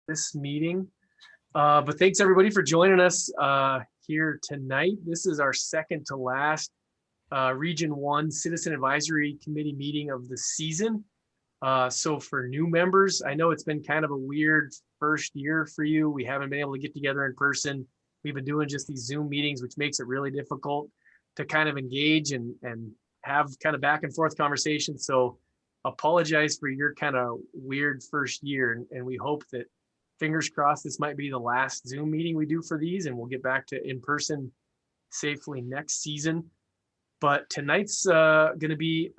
this meeting. But thanks everybody for joining us here tonight. This is our second to last Region 1 Citizen Advisory Committee meeting of the season. So for new members, I know it's been kind of a weird first year for you. We haven't been able to get together in person. We've been doing just these Zoom meetings, which makes it really difficult to kind of engage and have kind of back and forth conversations. So apologize for your kind of weird first year. And we hope that, fingers crossed, this might be the last Zoom meeting we do for these, and we'll get back to in person safely next season. But tonight's going to be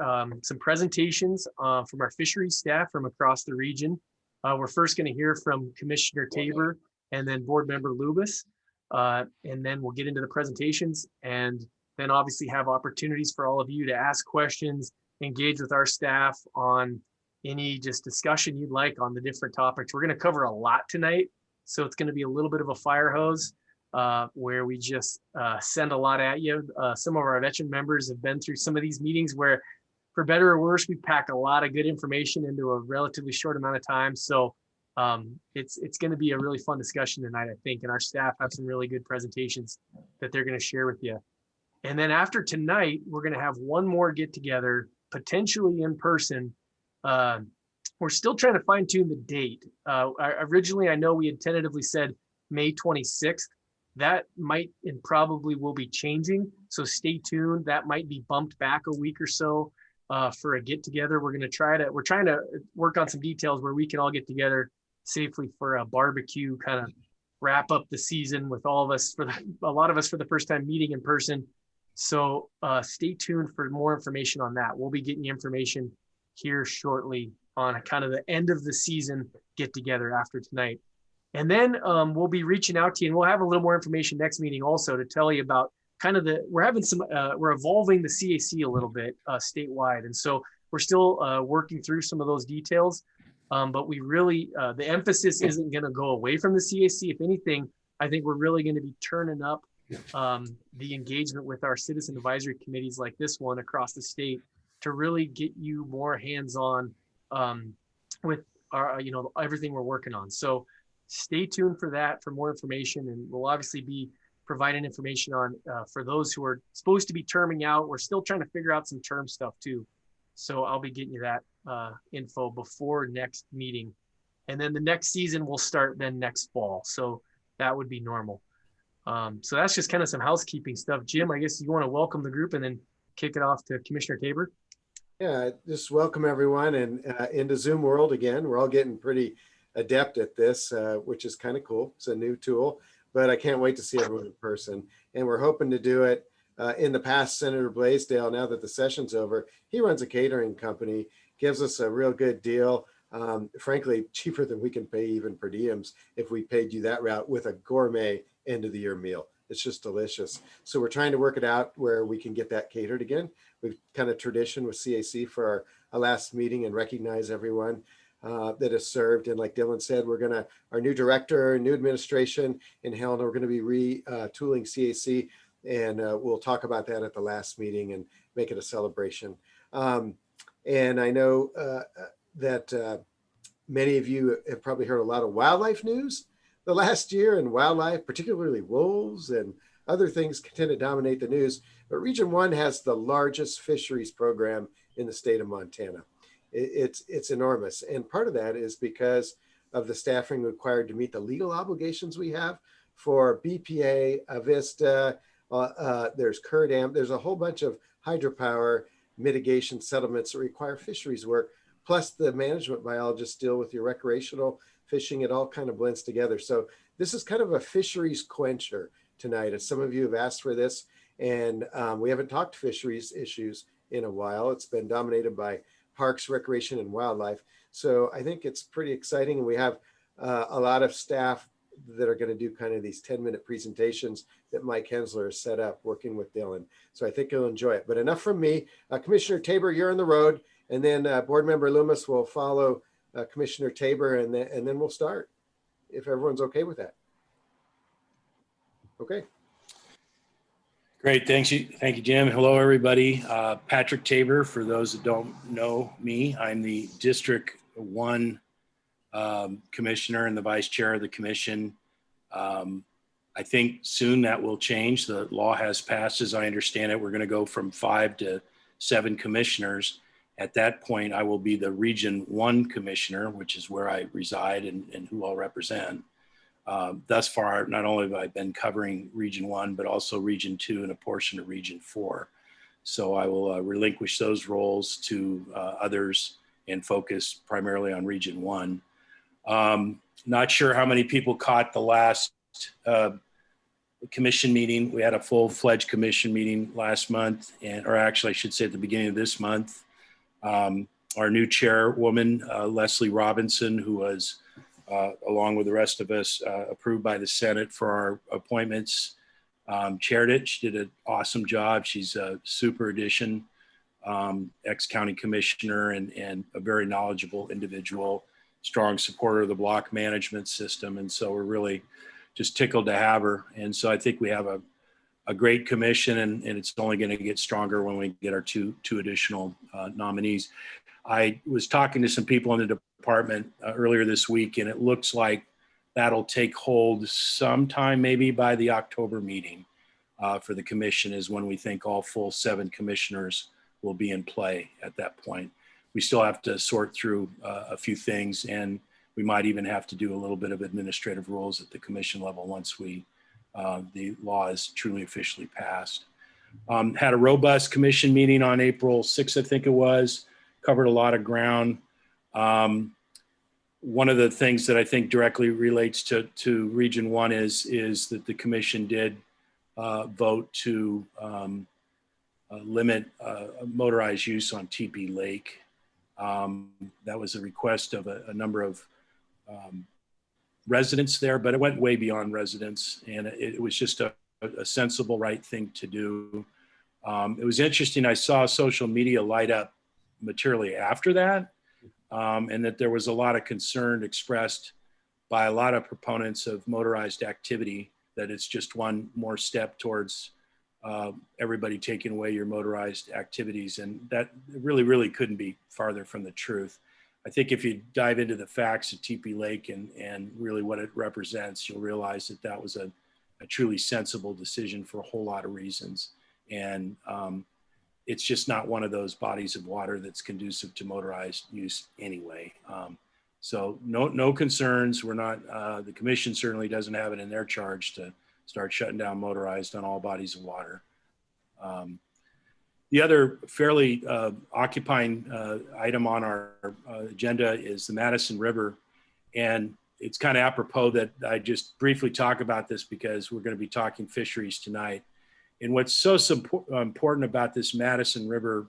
some presentations from our fisheries staff from across the region. We're first going to hear from Commissioner Tabor and then Board Member Loomis. And then we'll get into the presentations and then obviously have opportunities for all of you to ask questions, engage with our staff on any just discussion you'd like on the different topics. We're going to cover a lot tonight, so it's going to be a little bit of a fire hose where we just send a lot at you. Some of our veteran members have been through some of these meetings where, for better or worse, we pack a lot of good information into a relatively short amount of time. So it's going to be a really fun discussion tonight, I think, and our staff have some really good presentations that they're going to share with you. And then after tonight, we're going to have one more get together, potentially in person. We're still trying to fine tune the date. Originally, I know we had tentatively said May 26th. That might and probably will be changing. So stay tuned. That might be bumped back a week or so for a get together. We're trying to work on some details where we can all get together safely for a barbecue, kind of wrap up the season with all of us, a lot of us for the first time meeting in person. So stay tuned for more information on that. We'll be getting you information here shortly on kind of the end of the season get together after tonight. And then we'll be reaching out to you, and we'll have a little more information next meeting also to tell you about kind of we're evolving the CAC a little bit statewide. And so we're still working through some of those details, but we really, the emphasis isn't going to go away from the CAC. If anything, I think we're really going to be turning up the engagement with our citizen advisory committees like this one across the state to really get you more hands-on with our, everything we're working on. So stay tuned for that for more information, and we'll obviously be providing information on for those who are supposed to be terming out. We're still trying to figure out some term stuff too. So I'll be getting you that info before next meeting. And then the next season will start then next fall. So that would be normal. So that's just kind of some housekeeping stuff. Jim, I guess you want to welcome the group and then kick it off to Commissioner Tabor. Yeah, just welcome everyone and into Zoom world again. We're all getting pretty adept at this, which is kind of cool. It's a new tool, but I can't wait to see everyone in person. And we're hoping to do it. In the past, Senator Blaisdell, now that the session's over, he runs a catering company, gives us a real good deal. Frankly, cheaper than we can pay even per diems if we paid you that route with a gourmet end of the year meal. It's just delicious. So we're trying to work it out where we can get that catered again. We've kind of tradition with CAC for our last meeting and recognize everyone that has served. And like Dillon said, our new director, new administration in Helena, we're going to be retooling CAC, and we'll talk about that at the last meeting and make it a celebration. And I know that many of you have probably heard a lot of wildlife news the last year, and wildlife, particularly wolves and other things, tend to dominate the news. But Region 1 has the largest fisheries program in the state of Montana. It's enormous. And part of that is because of the staffing required to meet the legal obligations we have for BPA, Avista, there's CURDAM, there's a whole bunch of hydropower mitigation settlements that require fisheries work, plus the management biologists deal with your recreational fishing. It all kind of blends together. So this is kind of a fisheries quencher tonight, as some of you have asked for this. And we haven't talked fisheries issues in a while. It's been dominated by parks, recreation, and wildlife. So I think it's pretty exciting. And we have a lot of staff that are going to do kind of these 10-minute presentations that Mike Hensler has set up working with Dillon. So I think you'll enjoy it. But enough from me. Commissioner Tabor, you're on the road. And then Board Member Loomis will follow Commissioner Tabor, and then we'll start, if everyone's okay with that. Okay. Great, thank you, Jim. Hello, everybody. Patrick Tabor, for those that don't know me, I'm the District 1 commissioner and the vice chair of the commission. I think soon that will change. The law has passed, as I understand it. We're going to go from 5 to 7 commissioners. At that point, I will be the Region 1 commissioner, which is where I reside and who I'll represent. Thus far, not only have I been covering Region 1, but also Region 2 and a portion of Region 4. So I will relinquish those roles to others and focus primarily on Region 1. Not sure how many people caught the last commission meeting. We had a full-fledged commission meeting last month, or actually I should say at the beginning of this month. Our new chairwoman, Leslie Robinson, who was, along with the rest of us, approved by the Senate for our appointments, chaired it. She did an awesome job. She's a super addition, ex-county commissioner and a very knowledgeable individual, strong supporter of the block management system. And so we're really just tickled to have her. And so I think we have a great commission, and it's only going to get stronger when we get our two additional nominees. I was talking to some people in the department earlier this week, and it looks like that'll take hold sometime maybe by the October meeting for the commission, is when we think all full 7 commissioners will be in play at that point. We still have to sort through a few things, and we might even have to do a little bit of administrative rules at the commission level once the law is truly officially passed. Had a robust commission meeting on April 6th, I think it was, covered a lot of ground. One of the things that I think directly relates to Region 1 is that the commission did vote to limit motorized use on Teepee Lake. That was a request of a number of residents there, but it went way beyond residents, and it was just a sensible, right thing to do. It was interesting. I saw social media light up materially after that, and that there was a lot of concern expressed by a lot of proponents of motorized activity, that it's just one more step towards everybody taking away your motorized activities. And that really couldn't be farther from the truth. I think if you dive into the facts of Teepee Lake and really what it represents, you'll realize that that was a truly sensible decision for a whole lot of reasons. And it's just not one of those bodies of water that's conducive to motorized use anyway. So no concerns. We're not, the commission certainly doesn't have it in their charge to start shutting down motorized on all bodies of water. The other fairly occupying item on our agenda is the Madison River. And it's kind of apropos that I just briefly talk about this because we're going to be talking fisheries tonight. And what's so important about this Madison River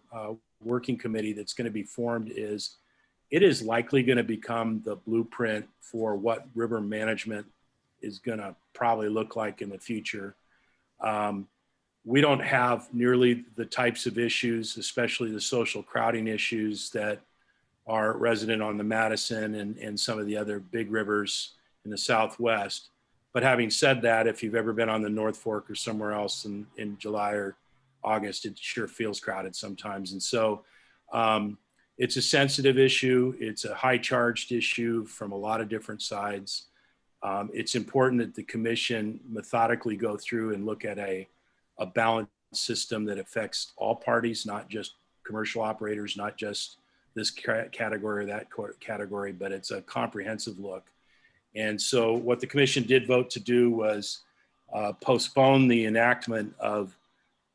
working committee that's going to be formed is it is likely going to become the blueprint for what river management is going to probably look like in the future. We don't have nearly the types of issues, especially the social crowding issues that are resident on the Madison and some of the other big rivers in the Southwest. But having said that, if you've ever been on the North Fork or somewhere else in July or August, it sure feels crowded sometimes. And so it's a sensitive issue. It's a high charged issue from a lot of different sides. It's important that the commission methodically go through and look at a balanced system that affects all parties, not just commercial operators, not just this category or that category, but it's a comprehensive look. And so what the commission did vote to do was postpone the enactment of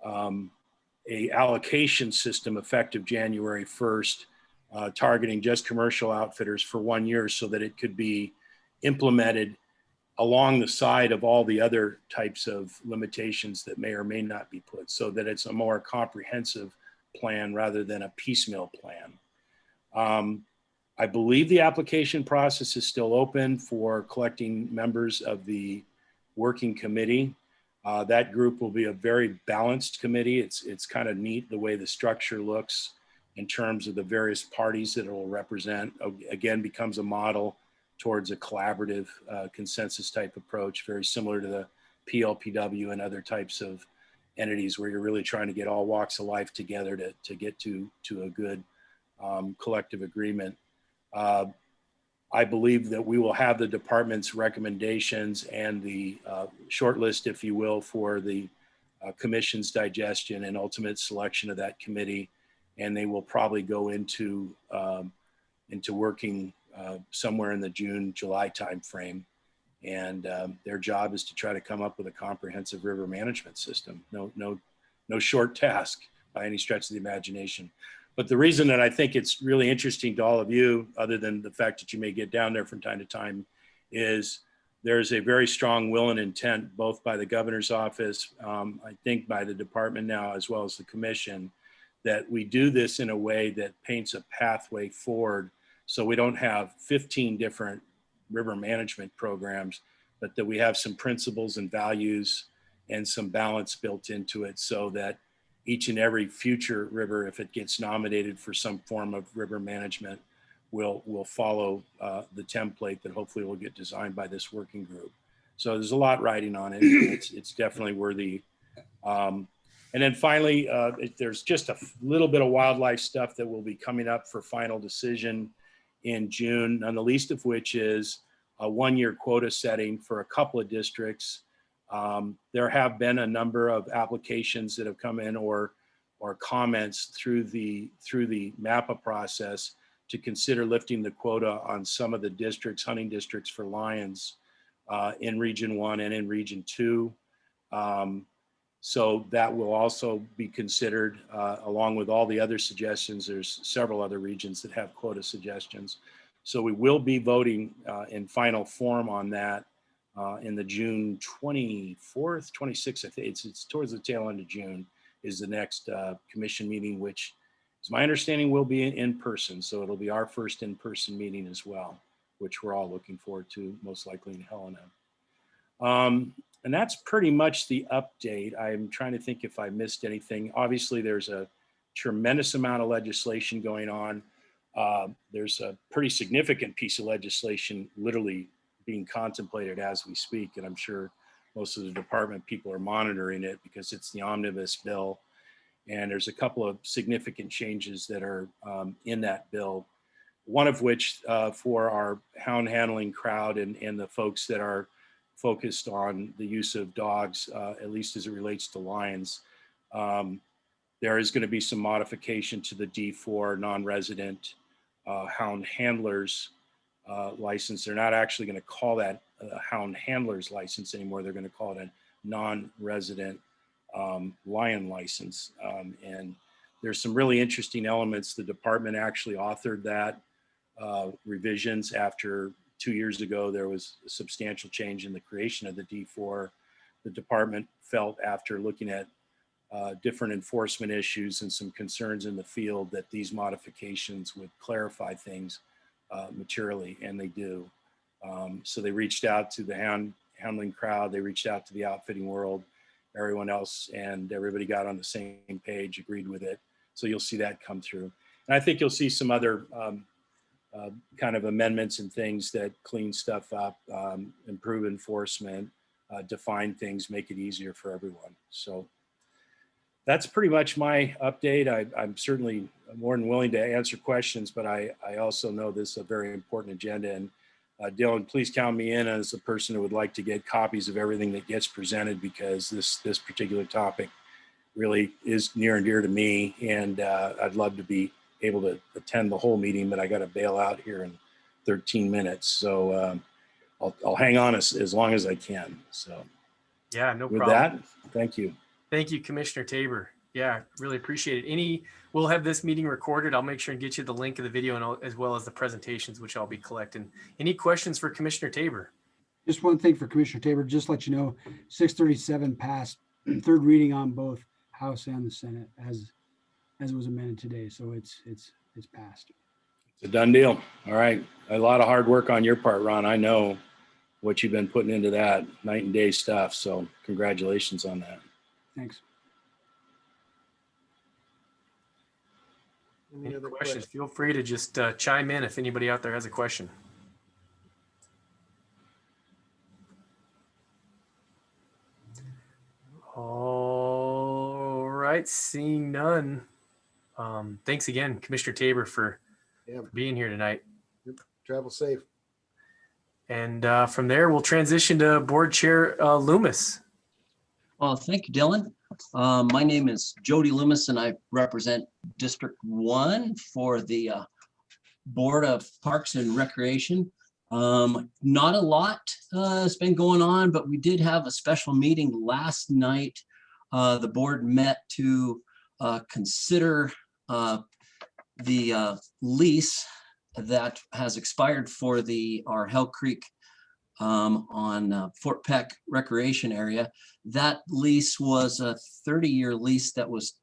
a allocation system effective January 1st, targeting just commercial outfitters for 1 year so that it could be implemented along the side of all the other types of limitations that may or may not be put, so that it's a more comprehensive plan rather than a piecemeal plan. I believe the application process is still open for collecting members of the working committee. That group will be a very balanced committee. It's kind of neat the way the structure looks in terms of the various parties that it will represent. Again, becomes a model towards a collaborative consensus type approach, very similar to the PLPW and other types of entities where you're really trying to get all walks of life together to get to a good collective agreement. I believe that we will have the department's recommendations and the short list, if you will, for the commission's digestion and ultimate selection of that committee. And they will probably go into working somewhere in the June, July timeframe. And their job is to try to come up with a comprehensive river management system. No short task by any stretch of the imagination. But the reason that I think it's really interesting to all of you, other than the fact that you may get down there from time to time, is there's a very strong will and intent, both by the governor's office, I think by the department now, as well as the commission, that we do this in a way that paints a pathway forward, so we don't have 15 different river management programs, but that we have some principles and values and some balance built into it, so that each and every future river, if it gets nominated for some form of river management, will follow the template that hopefully will get designed by this working group. So there's a lot riding on it. It's definitely worthy. And then finally, there's just a little bit of wildlife stuff that will be coming up for final decision in June, none the least of which is a one-year quota setting for a couple of districts. There have been a number of applications that have come in or comments through the MAPA process to consider lifting the quota on some of the districts, hunting districts for lions in Region 1 and in Region 2. So that will also be considered along with all the other suggestions. There's several other regions that have quota suggestions. So we will be voting in final form on that in the June 24th, 26th, I think it's towards the tail end of June is the next commission meeting, which is my understanding will be in person. So it'll be our first in-person meeting as well, which we're all looking forward to, most likely in Helena. And that's pretty much the update. I'm trying to think if I missed anything. Obviously, there's a tremendous amount of legislation going on. There's a pretty significant piece of legislation literally being contemplated as we speak, and I'm sure most of the department people are monitoring it because it's the omnibus bill, and there's a couple of significant changes that are in that bill, one of which for our hound handling crowd and the folks that are focused on the use of dogs, at least as it relates to lions. There is going to be some modification to the D4 non-resident hound handlers license. They're not actually going to call that a hound handler's license anymore. They're going to call it a non-resident lion license. And there's some really interesting elements. The department actually authored that revisions after 2 years ago. There was a substantial change in the creation of the D4. The department felt, after looking at different enforcement issues and some concerns in the field, that these modifications would clarify things materially, and they do. So they reached out to the handling crowd, they reached out to the outfitting world, everyone else, and everybody got on the same page, agreed with it. So you'll see that come through. And I think you'll see some other kind of amendments and things that clean stuff up, improve enforcement, define things, make it easier for everyone. So that's pretty much my update. I'm certainly more than willing to answer questions, but I also know this is a very important agenda. And Dillon, please count me in as a person who would like to get copies of everything that gets presented, because this particular topic really is near and dear to me. And I'd love to be able to attend the whole meeting, but I got to bail out here in 13 minutes. So I'll hang on as long as I can. So yeah, no with problem. that, thank you. Thank you, Commissioner Tabor. Yeah, really appreciate it. We'll have this meeting recorded. I'll make sure and get you the link of the video and as well as the presentations, which I'll be collecting. Any questions for Commissioner Tabor? Just one thing for Commissioner Tabor, just let you know, 637 passed third reading on both House and the Senate as it was amended today. So it's passed. It's a done deal. All right. A lot of hard work on your part, Ron. I know what you've been putting into that night and day stuff. So congratulations on that. Thanks. Any other questions? Feel free to just chime in if anybody out there has a question. All right, seeing none. Thanks again, Commissioner Tabor, for being here tonight. Travel safe. And from there, we'll transition to Board Chair Loomis. Well, thank you, Dillon. My name is Jody Loomis, and I represent District 1 for the Board of Parks and Recreation. Not a lot has been going on, but we did have a special meeting last night. The board met to consider the lease that has expired for our Hell Creek on Fort Peck Recreation Area. That lease was a 30-year lease that was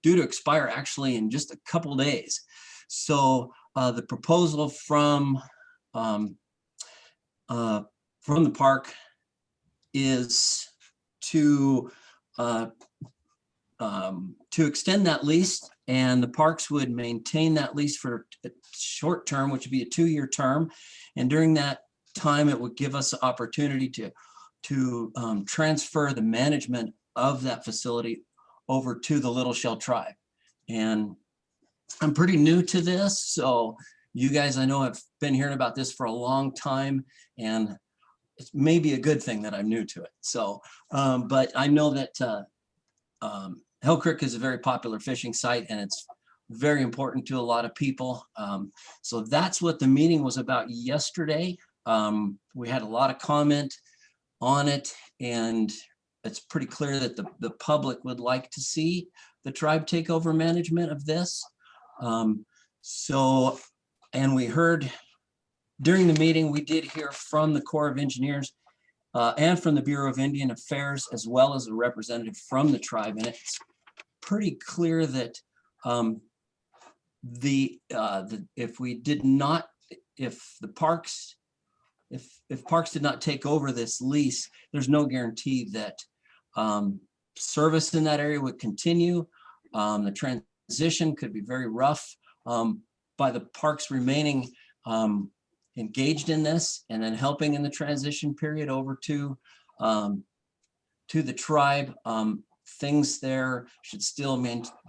due to expire actually in just a couple days. So the proposal from the park is to extend that lease, and the parks would maintain that lease for a short term, which would be a 2-year term. And during that time, it would give us the opportunity to transfer the management of that facility over to the Little Shell tribe. And I'm pretty new to this, so you guys, I know, have been hearing about this for a long time, and it's maybe a good thing that I'm new to it. So, but I know that Hell Creek is a very popular fishing site, and it's very important to a lot of people. So that's what the meeting was about yesterday. We had a lot of comment on it, and it's pretty clear that the public would like to see the tribe take over management of this. And we heard during the meeting, we did hear from the Corps of Engineers and from the Bureau of Indian Affairs, as well as a representative from the tribe. And it's pretty clear that if parks did not take over this lease, there's no guarantee that service in that area would continue. The transition could be very rough by the parks remaining engaged in this and then helping in the transition period over to the tribe. Things there should still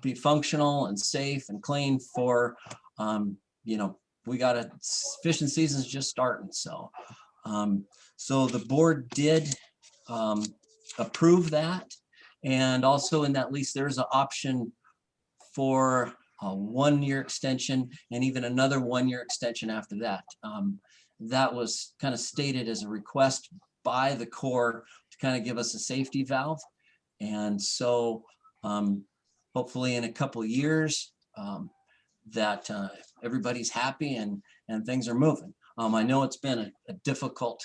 be functional and safe and clean for, we got fishing season's just starting. So, so the board did approve that. And also in that lease, there's an option for a 1-year extension and even another 1-year extension after that. That was kind of stated as a request by the Corps to kind of give us a safety valve. And so hopefully in a couple of years that everybody's happy and things are moving. I know it's been a difficult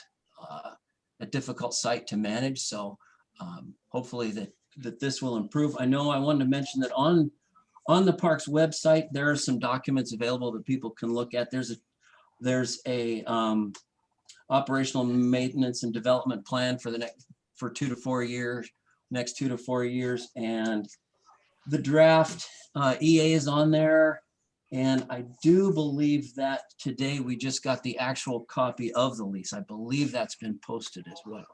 site to manage. So hopefully that this will improve. I know I wanted to mention that on the park's website, there are some documents available that people can look at. There's a operational maintenance and development plan for the next 2 to 4 years, next 2 to 4 years, and the draft EA is on there. And I do believe that today we just got the actual copy of the lease. I believe that's been posted as well.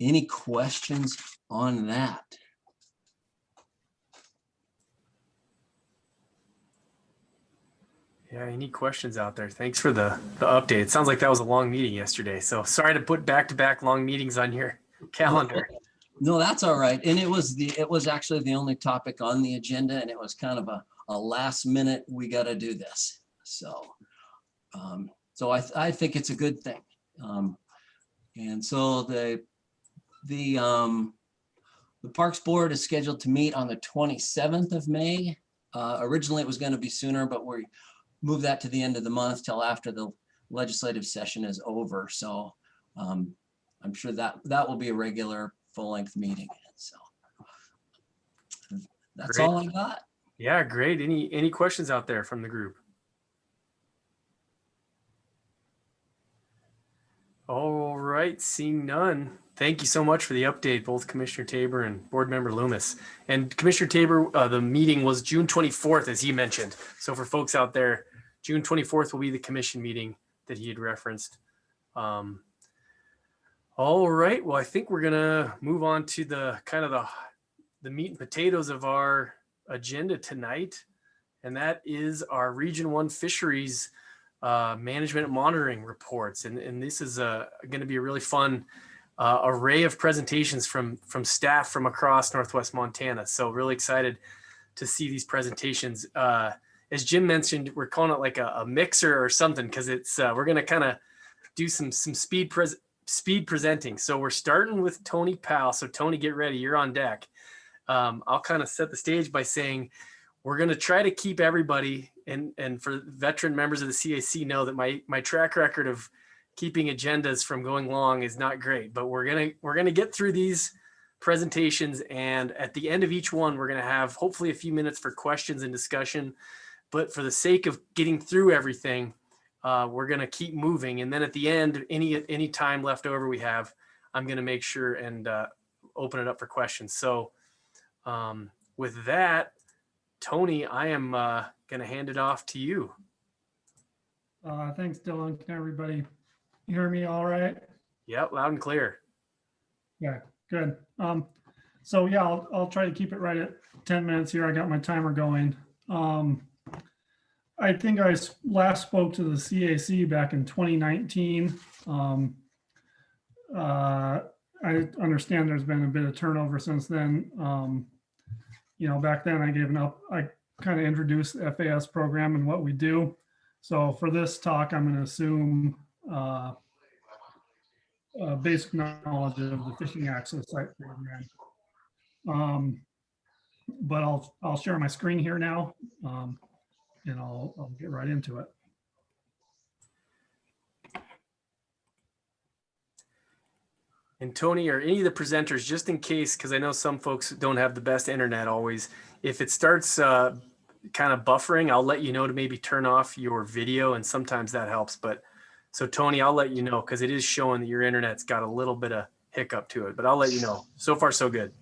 Any questions on that? Yeah, any questions out there? Thanks for the update. It sounds like that was a long meeting yesterday. So sorry to put back-to-back long meetings on your calendar. No, that's all right. And it was actually the only topic on the agenda, and it was kind of a last minute, we got to do this. So, I think it's a good thing. And so the Parks Board is scheduled to meet on the 27th of May. Originally it was going to be sooner, but we moved that to the end of the month till after the legislative session is over. So I'm sure that will be a regular full-length meeting. So that's Great. all I got. Yeah, great. Any questions out there from the group? All right, seeing none. Thank you so much for the update, both Commissioner Tabor and Board Member Loomis. And Commissioner Tabor, the meeting was June 24th, as he mentioned. So for folks out there, June 24th will be the commission meeting that he had referenced. All right, well, I think we're gonna move on to the meat and potatoes of our agenda tonight. And that is our Region 1 Fisheries management and monitoring reports. And this is going to be a really fun array of presentations from staff from across Northwest Montana. So really excited to see these presentations. As Jim mentioned, we're calling it like a mixer or something, because it's we're going to kind of do some speed presenting. So we're starting with Tony Powell. So Tony, get ready. You're on deck. I'll kind of set the stage by saying we're going to try to keep everybody, and for veteran members of the CAC know that my track record of keeping agendas from going long is not great, but we're going to get through these presentations. And at the end of each one, we're going to have hopefully a few minutes for questions and discussion. But for the sake of getting through everything, we're going to keep moving. And then at the end, any time left over we have, I'm going to make sure and open it up for questions. So with that, Tony, I am going to hand it off to you. Thanks, Dillon. Can everybody hear me all right? Yep, loud and clear. Yeah, good. So yeah, I'll try to keep it right at 10 minutes here. I got my timer going. I think I last spoke to the CAC back in 2019. I understand there's been a bit of turnover since then. Back then I kind of introduced the FAS program and what we do. So for this talk, I'm going to assume basic knowledge of the fishing access site program. But I'll share my screen here now, and I'll get right into it. And Tony, or any of the presenters, just in case, because I know some folks don't have the best internet always, if it starts kind of buffering, I'll let you know to maybe turn off your video, and sometimes that helps. But so Tony, I'll let you know, because it is showing that your internet's got a little bit of hiccup to it, but I'll let you know. So far, so good.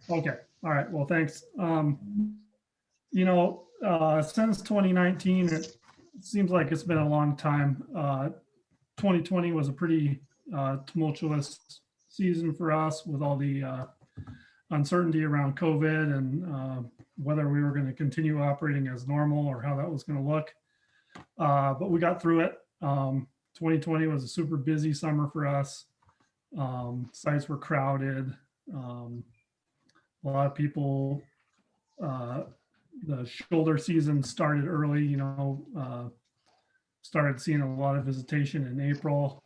Okay. All right. Well, thanks. Since 2019, it seems like it's been a long time. 2020 was a pretty tumultuous season for us, with all the uncertainty around COVID and whether we were going to continue operating as normal or how that was going to look. But we got through it. 2020 was a super busy summer for us. Sites were crowded. A lot of people, the shoulder season started early, started seeing a lot of visitation in April,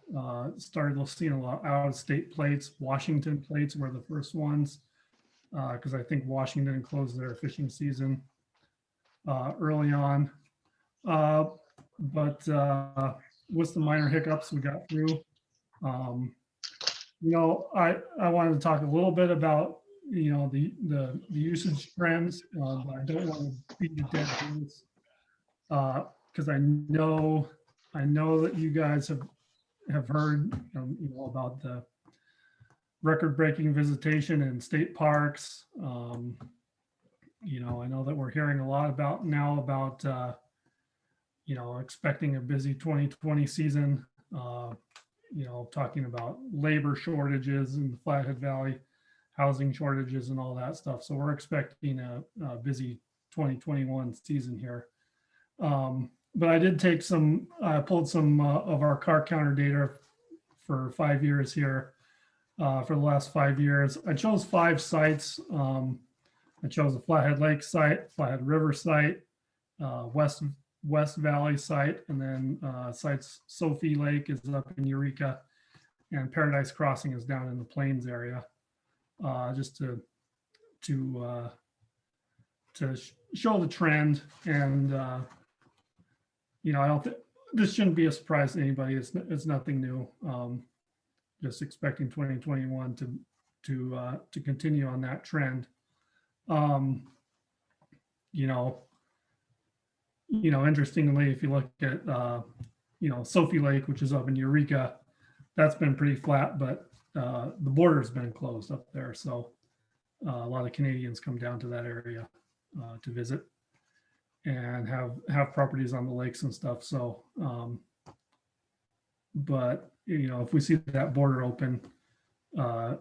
started seeing a lot of out-of-state plates. Washington plates were the first ones, because I think Washington closed their fishing season early on. But with some minor hiccups, we got through. I wanted to talk a little bit about the usage trends. I don't want to beat the dead horse, because I know that you guys have heard about the record-breaking visitation in state parks. I know that we're hearing a lot about expecting a busy 2020 season. Talking about labor shortages in the Flathead Valley, housing shortages and all that stuff. So we're expecting a busy 2021 season here. But I did pulled some of our car counter data for 5 years here, for the last 5 years. I chose 5 sites. I chose a Flathead Lake site, Flathead River site, West Valley site, and then sites Sophie Lake is up in Eureka, and Paradise Crossing is down in the Plains area. Just to show the trend, and I don't think this shouldn't be a surprise to anybody. It's nothing new. Just expecting 2021 to continue on that trend. Interestingly, if you look at Sophie Lake, which is up in Eureka, that's been pretty flat, but the border's been closed up there, so a lot of Canadians come down to that area to visit and have properties on the lakes and stuff. So, but if we see that border open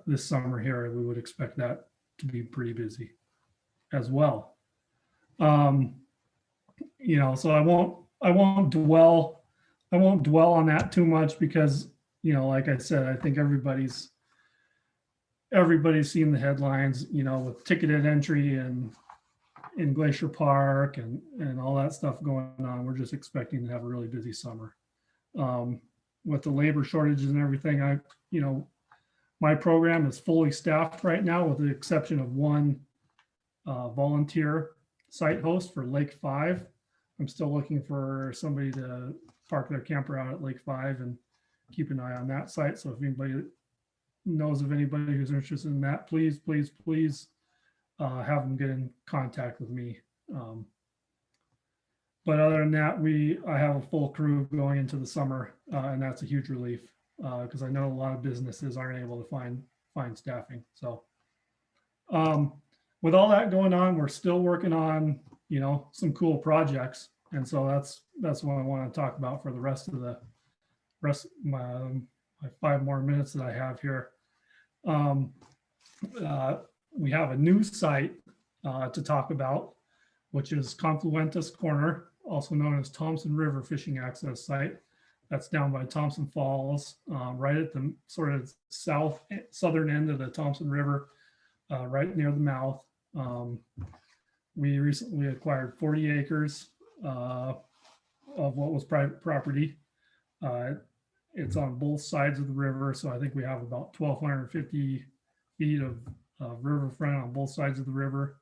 this summer here, we would expect that to be pretty busy as well. So I won't dwell I won't dwell on that too much because, like I said, I think everybody's seen the headlines, with ticketed entry and in Glacier Park and all that stuff going on. We're just expecting to have a really busy summer. With the labor shortages and everything, my program is fully staffed right now with the exception of one volunteer site host for Lake 5. I'm still looking for somebody to park their camper out at Lake 5 and keep an eye on that site. So if anybody knows of anybody who's interested in that, please have them get in contact with me. But other than that, I have a full crew going into the summer, and that's a huge relief because I know a lot of businesses aren't able to find staffing. So with all that going on, we're still working on some cool projects, and so that's what I want to talk about for the rest of my 5 more minutes that I have here. We have a new site to talk about, which is Confluentus Corner, also known as Thompson River Fishing Access Site. That's down by Thompson Falls, right at the sort of southern end of the Thompson River, right near the mouth. We recently acquired 40 acres of what was private property. It's on both sides of the river, so I think we have about 1,250 feet of riverfront on both sides of the river.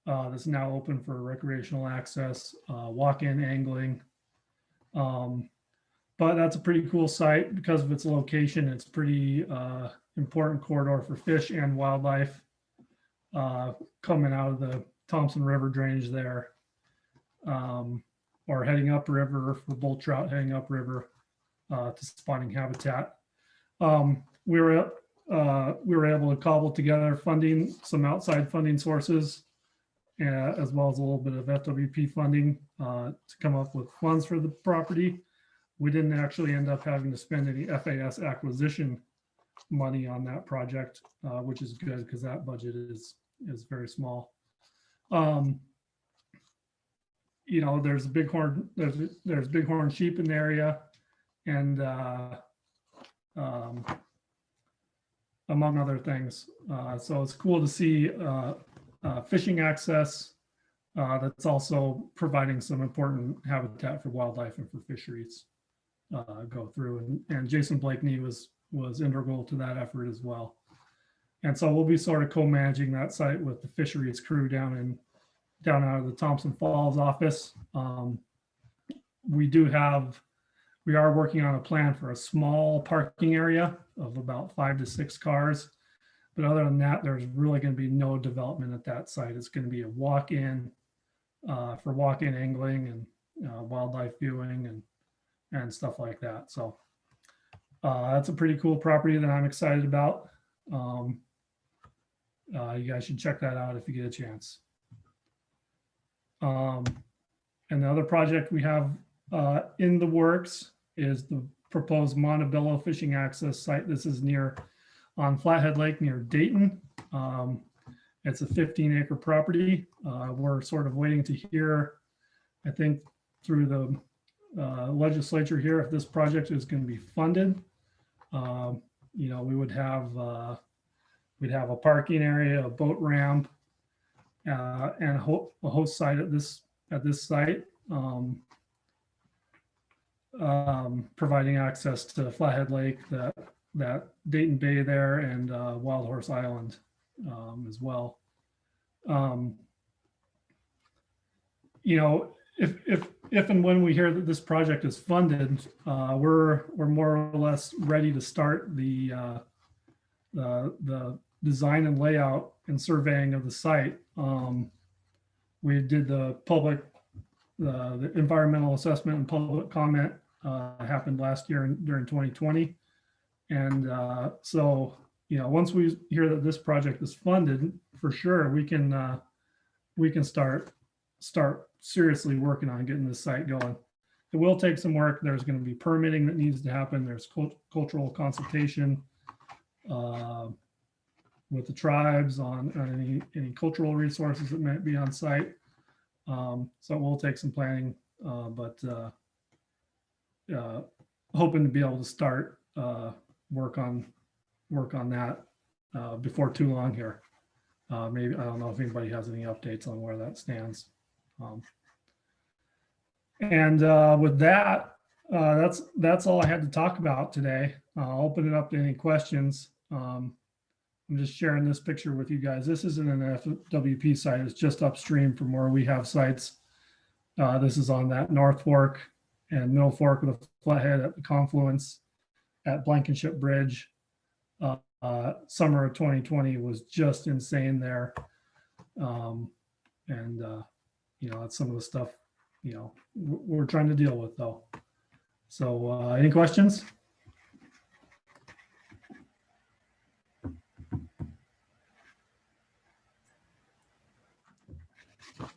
That's now open for recreational access, walk-in angling. But that's a pretty cool site because of its location. It's pretty important corridor for fish and wildlife coming out of the Thompson River drainage there, or heading upriver for bull trout heading upriver to spawning habitat. We were able to cobble together some outside funding sources, as well as a little bit of FWP funding to come up with funds for the property. We didn't actually end up having to spend any FAS acquisition money on that project, which is good because that budget is very small. There's bighorn sheep in the area, and among other things. So it's cool to see fishing access that's also providing some important habitat for wildlife and for fisheries go through. And Jason Blakney was integral to that effort as well. And so we'll be sort of co-managing that site with the fisheries crew down out of the Thompson Falls office. We are working on a plan for a small parking area of about 5 to 6 cars. But other than that, there's really going to be no development at that site. It's going to be a walk-in for walk-in angling and wildlife viewing and stuff like that. So that's a pretty cool property that I'm excited about. You guys should check that out if you get a chance. And the other project we have in the works is the proposed Montebello fishing access site. This is on Flathead Lake near Dayton. It's a 15-acre property. We're sort of waiting to hear, I think, through the legislature here if this project is going to be funded. We'd have a parking area, a boat ramp, and a host site at this site, providing access to Flathead Lake, that Dayton Bay there, and Wild Horse Island as well. If and when we hear that this project is funded, we're more or less ready to start the design and layout and surveying of the site. We did the environmental assessment and public comment happened last year during 2020. And so, once we hear that this project is funded, for sure, we can start seriously working on getting this site going. It will take some work. There's going to be permitting that needs to happen. There's cultural consultation with the tribes on any cultural resources that might be on site. So it will take some planning, but hoping to be able to start work on that before too long here. Maybe, I don't know if anybody has any updates on where that stands. With that, that's all I had to talk about today. I'll open it up to any questions. I'm just sharing this picture with you guys. This isn't an FWP site. It's just upstream from where we have sites. This is on that North Fork and Middle Fork with a flathead at the confluence at Blankenship Bridge. Summer of 2020 was just insane there. That's some of the stuff, we're trying to deal with though. So any questions?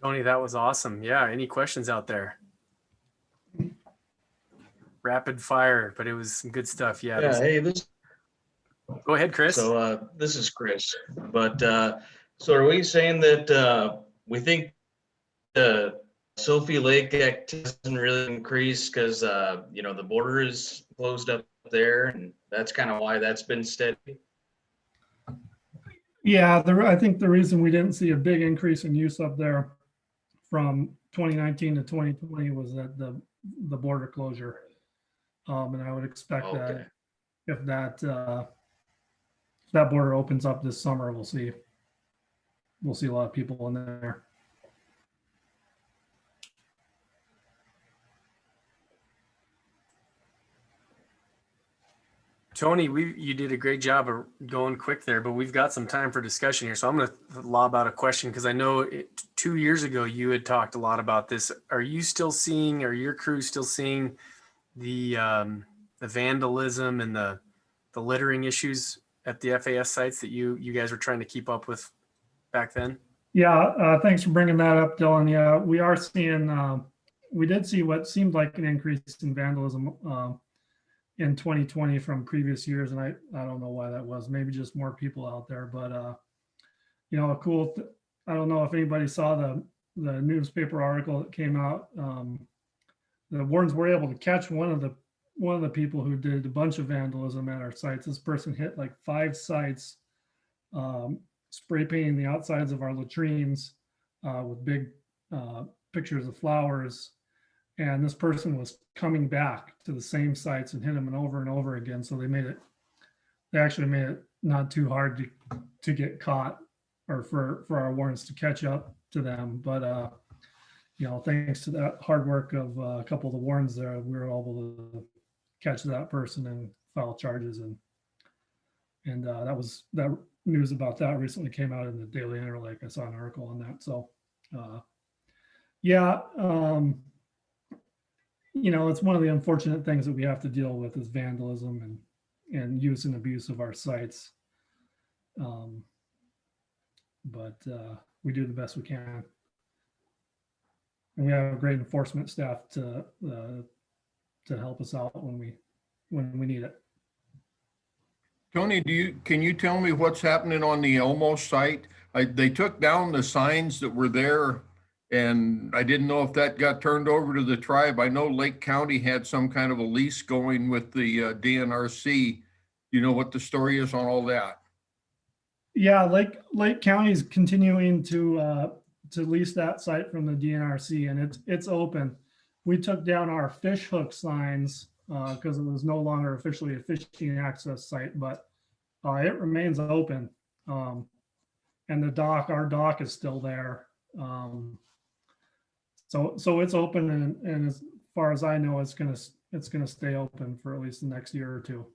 Tony, that was awesome. Yeah. Any questions out there? Rapid fire, but it was some good stuff. Yeah. Yeah, hey, Go ahead, Chris. so this is Chris. But so are we saying that we think the Sophie Lake activity hasn't really increased because the border is closed up there, and that's kind of why that's been steady? Yeah, I think the reason we didn't see a big increase in use up there from 2019 to 2020 was that the border closure. And I would expect that if that border opens up this summer, we'll see a lot of people in there. Tony, you did a great job of going quick there, but we've got some time for discussion here. So I'm going to lob out a question because I know 2 years ago you had talked a lot about this. Are you still seeing, or your crew still seeing the vandalism and the littering issues at the FAS sites that you guys were trying to keep up with back then? Yeah, thanks for bringing that up, Dillon. Yeah, we are seeing, we did see what seemed like an increase in vandalism in 2020 from previous years. And I don't know why that was, maybe just more people out there, but I don't know if anybody saw the newspaper article that came out. The wardens were able to catch one of the people who did a bunch of vandalism at our sites. This person hit like 5 sites, spray painting the outsides of our latrines with big pictures of flowers. And this person was coming back to the same sites and hit them over and over again. So they actually made it not too hard to get caught, or for our wardens to catch up to them. But thanks to that hard work of a couple of the wardens there, we were able to catch that person and file charges. And that news about that recently came out in the Daily Interlake. I saw an article on that. So it's one of the unfortunate things that we have to deal with is vandalism and use and abuse of our sites. But we do the best we can. And we have a great enforcement staff to help us out when we need it. Tony, can you tell me what's happening on the Elmo site? They took down the signs that were there, and I didn't know if that got turned over to the tribe. I know Lake County had some kind of a lease going with the DNRC. You know what the story is on all that? Yeah, Lake County is continuing to lease that site from the DNRC, and it's open. We took down our fish hook signs because it was no longer officially a fishing access site, but it remains open. And our dock is still there. So it's open, and as far as I know, it's gonna stay open for at least the next year or two.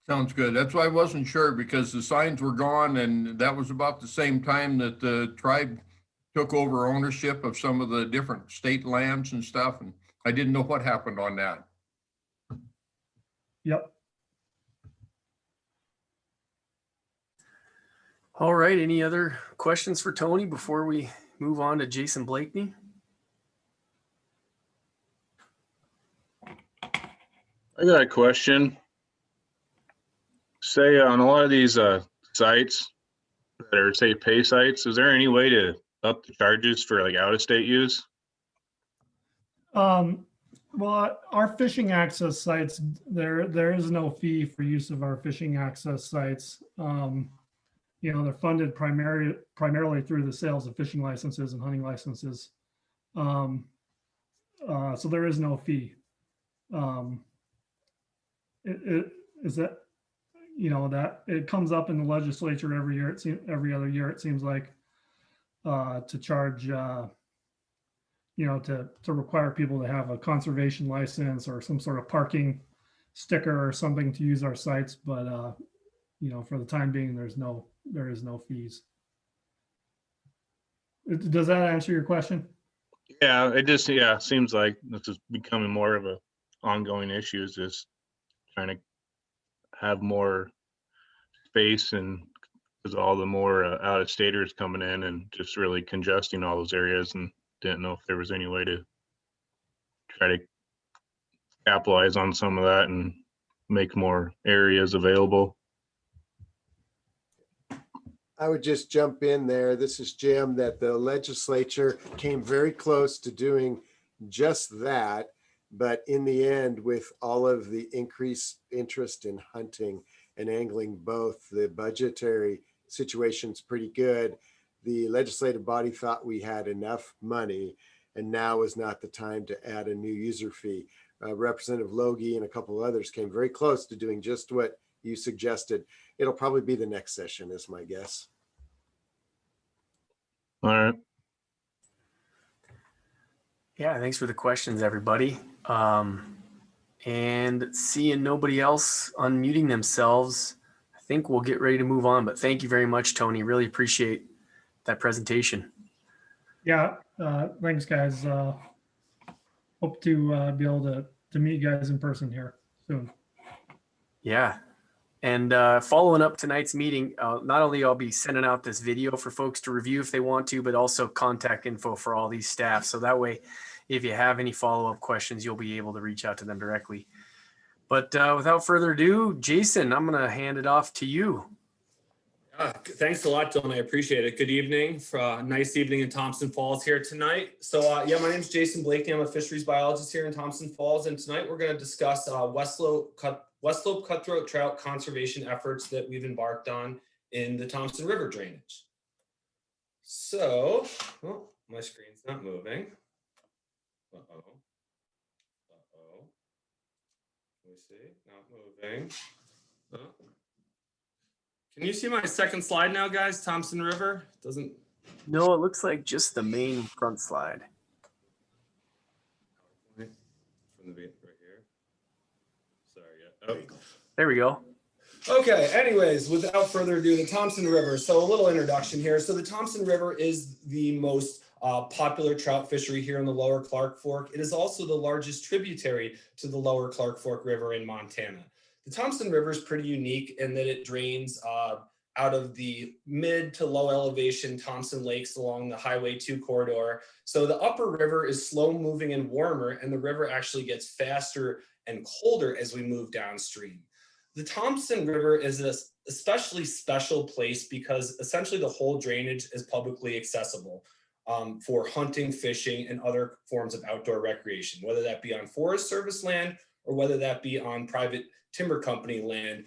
Sounds good. That's why I wasn't sure, because the signs were gone, and that was about the same time that the tribe took over ownership of some of the different state lands and stuff, and I didn't know what happened on that. Yep. All right. Any other questions for Tony before we move on to Jason Blakney? I got a question. Say on a lot of these sites that are, say, pay sites, is there any way to up the charges for like out of state use? Well, our fishing access sites, there is no fee for use of our fishing access sites. You know, they're funded primarily through the sales of fishing licenses and hunting licenses. So there is no fee. It is that, you know, that it comes up in the legislature every year. It seems every other year, it seems like, to charge, you know, to require people to have a conservation license or some sort of parking sticker or something to use our sites. But, you know, for the time being, there is no fees. Does that answer your question? Yeah, it just, yeah, seems like this is becoming more of a ongoing issue, is just trying to have more space, and because all the more out of staters coming in and just really congesting all those areas, and didn't know if there was any way to try to capitalize on some of that and make more areas available. I would just jump in there. This is Jim, that the legislature came very close to doing just that. But in the end, with all of the increased interest in hunting and angling both, the budgetary situation's pretty good. The legislative body thought we had enough money, and now is not the time to add a new user fee. Representative Logie and a couple others came very close to doing just what you suggested. It'll probably be the next session, is my guess. All right. Yeah, thanks for the questions, everybody. And seeing nobody else unmuting themselves, I think we'll get ready to move on. But thank you very much, Tony. Really appreciate that presentation. Yeah, thanks, guys. Hope to be able to meet you guys in person here soon. Yeah. And following up tonight's meeting, not only I'll be sending out this video for folks to review if they want to, but also contact info for all these staff. So that way, if you have any follow-up questions, you'll be able to reach out to them directly. But without further ado, Jason, I'm going to hand it off to you. Thanks a lot, Dylan. I appreciate it. Good evening. Nice evening in Thompson Falls here tonight. So yeah, my name is Jason Blakney. I'm a fisheries biologist here in Thompson Falls. And tonight we're going to discuss Westslope cutthroat trout conservation efforts that we've embarked on in the Thompson River drainage. So, oh, my screen's not moving. Uh-oh. Let me see, not moving. Oh. Can you see my second slide now, guys? Thompson River doesn't. No, it looks like just the main front slide. From the right here. Sorry. Yeah. Oh. There we go. Okay, anyways, without further ado, the Thompson River. So a little introduction here. So the Thompson River is the most popular trout fishery here in the Lower Clark Fork. It is also the largest tributary to the Lower Clark Fork River in Montana. The Thompson River is pretty unique in that it drains out of the mid to low elevation Thompson Lakes along the Highway 2 corridor. So the upper river is slow moving and warmer, and the river actually gets faster and colder as we move downstream. The Thompson River is an especially special place because essentially the whole drainage is publicly accessible for hunting, fishing, and other forms of outdoor recreation, whether that be on Forest Service land or whether that be on private timber company land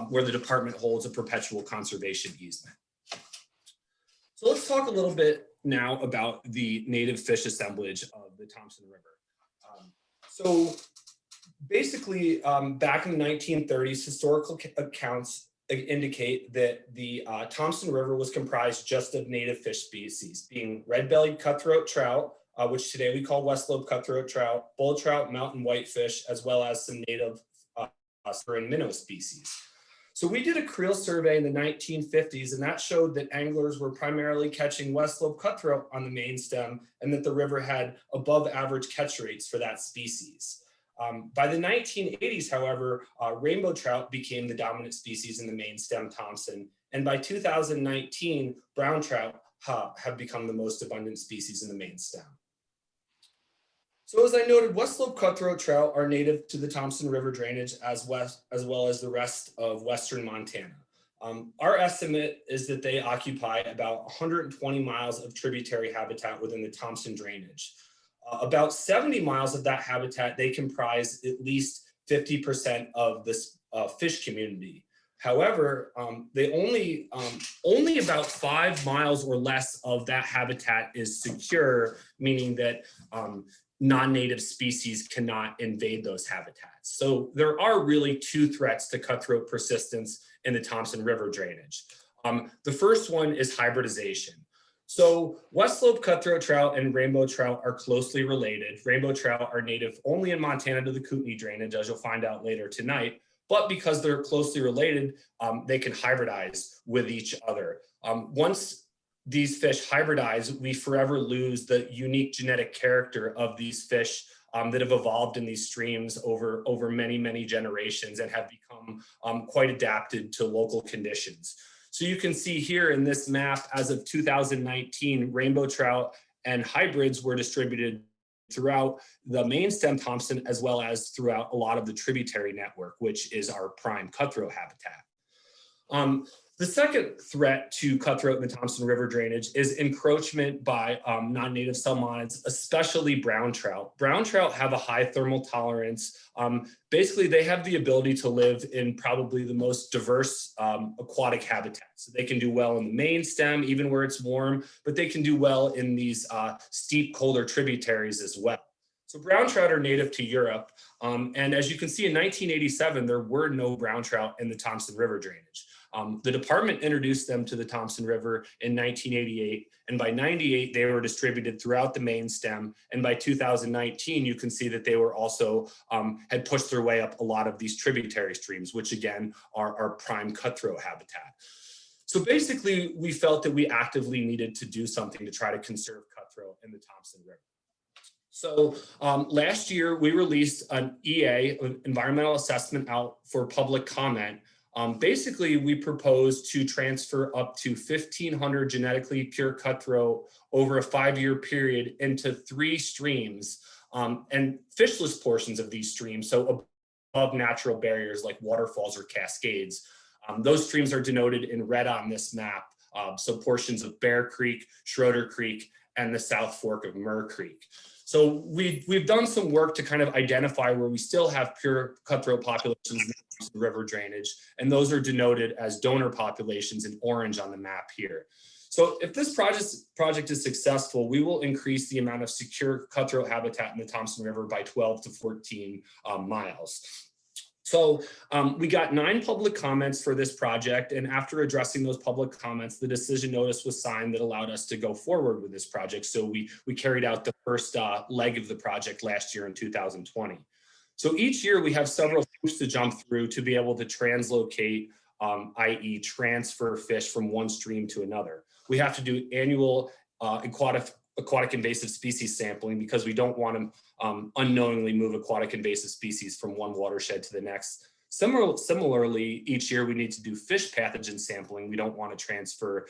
where the department holds a perpetual conservation easement. So let's talk a little bit now about the native fish assemblage of the Thompson River. So basically, back in the 1930s, historical accounts indicate that the Thompson River was comprised just of native fish species, being red-bellied cutthroat trout, which today we call Westslope cutthroat trout, bull trout, mountain whitefish, as well as some native and minnow species. So we did a creel survey in the 1950s, and that showed that anglers were primarily catching Westslope cutthroat on the main stem, and that the river had above average catch rates for that species. By the 1980s, however, rainbow trout became the dominant species in the main stem Thompson. And by 2019, brown trout have become the most abundant species in the main stem. So as I noted, Westslope cutthroat trout are native to the Thompson River drainage as well as the rest of Western Montana. Our estimate is that they occupy about 120 miles of tributary habitat within the Thompson drainage. About 70 miles of that habitat, they comprise at least 50% of this fish community. However, they only about 5 miles or less of that habitat is secure, meaning that non-native species cannot invade those habitats. So there are really two threats to cutthroat persistence in the Thompson River drainage. The first one is hybridization. So Westslope cutthroat trout and rainbow trout are closely related. Rainbow trout are native only in Montana to the Kootenai drainage, as you'll find out later tonight. But because they're closely related, they can hybridize with each other. Once these fish hybridize, we forever lose the unique genetic character of these fish that have evolved in these streams over many, many generations and have become quite adapted to local conditions. So you can see here in this map, as of 2019, rainbow trout and hybrids were distributed throughout the main stem Thompson, as well as throughout a lot of the tributary network, which is our prime cutthroat habitat. The second threat to cutthroat in the Thompson River drainage is encroachment by non-native salmonids, especially brown trout. Brown trout have a high thermal tolerance. Basically, they have the ability to live in probably the most diverse aquatic habitats. So they can do well in the main stem, even where it's warm, but they can do well in these steep, colder tributaries as well. So brown trout are native to Europe. And as you can see, in 1987, there were no brown trout in the Thompson River drainage. The department introduced them to the Thompson River in 1988, and by 98, they were distributed throughout the main stem. And by 2019, you can see that they were also had pushed their way up a lot of these tributary streams, which again are our prime cutthroat habitat. So basically, we felt that we actively needed to do something to try to conserve cutthroat in the Thompson River. So last year, we released an EA, an environmental assessment, out for public comment. Basically, we proposed to transfer up to 1,500 genetically pure cutthroat over a 5-year period into 3 streams and fishless portions of these streams, so above natural barriers like waterfalls or cascades. Those streams are denoted in red on this map, so portions of Bear Creek, Schroeder Creek, and the South Fork of Murr Creek. So we've done some work to kind of identify where we still have pure cutthroat populations in the river drainage, and those are denoted as donor populations in orange on the map here. So if this project is successful, we will increase the amount of secure cutthroat habitat in the Thompson River by 12 to 14 miles. So we got 9 public comments for this project, and after addressing those public comments, the decision notice was signed that allowed us to go forward with this project. So we carried out the first leg of the project last year in 2020. So each year we have several hoops to jump through to be able to translocate, i.e. transfer fish from one stream to another. We have to do annual aquatic invasive species sampling because we don't want to unknowingly move aquatic invasive species from one watershed to the next. Similarly, each year we need to do fish pathogen sampling. We don't want to transfer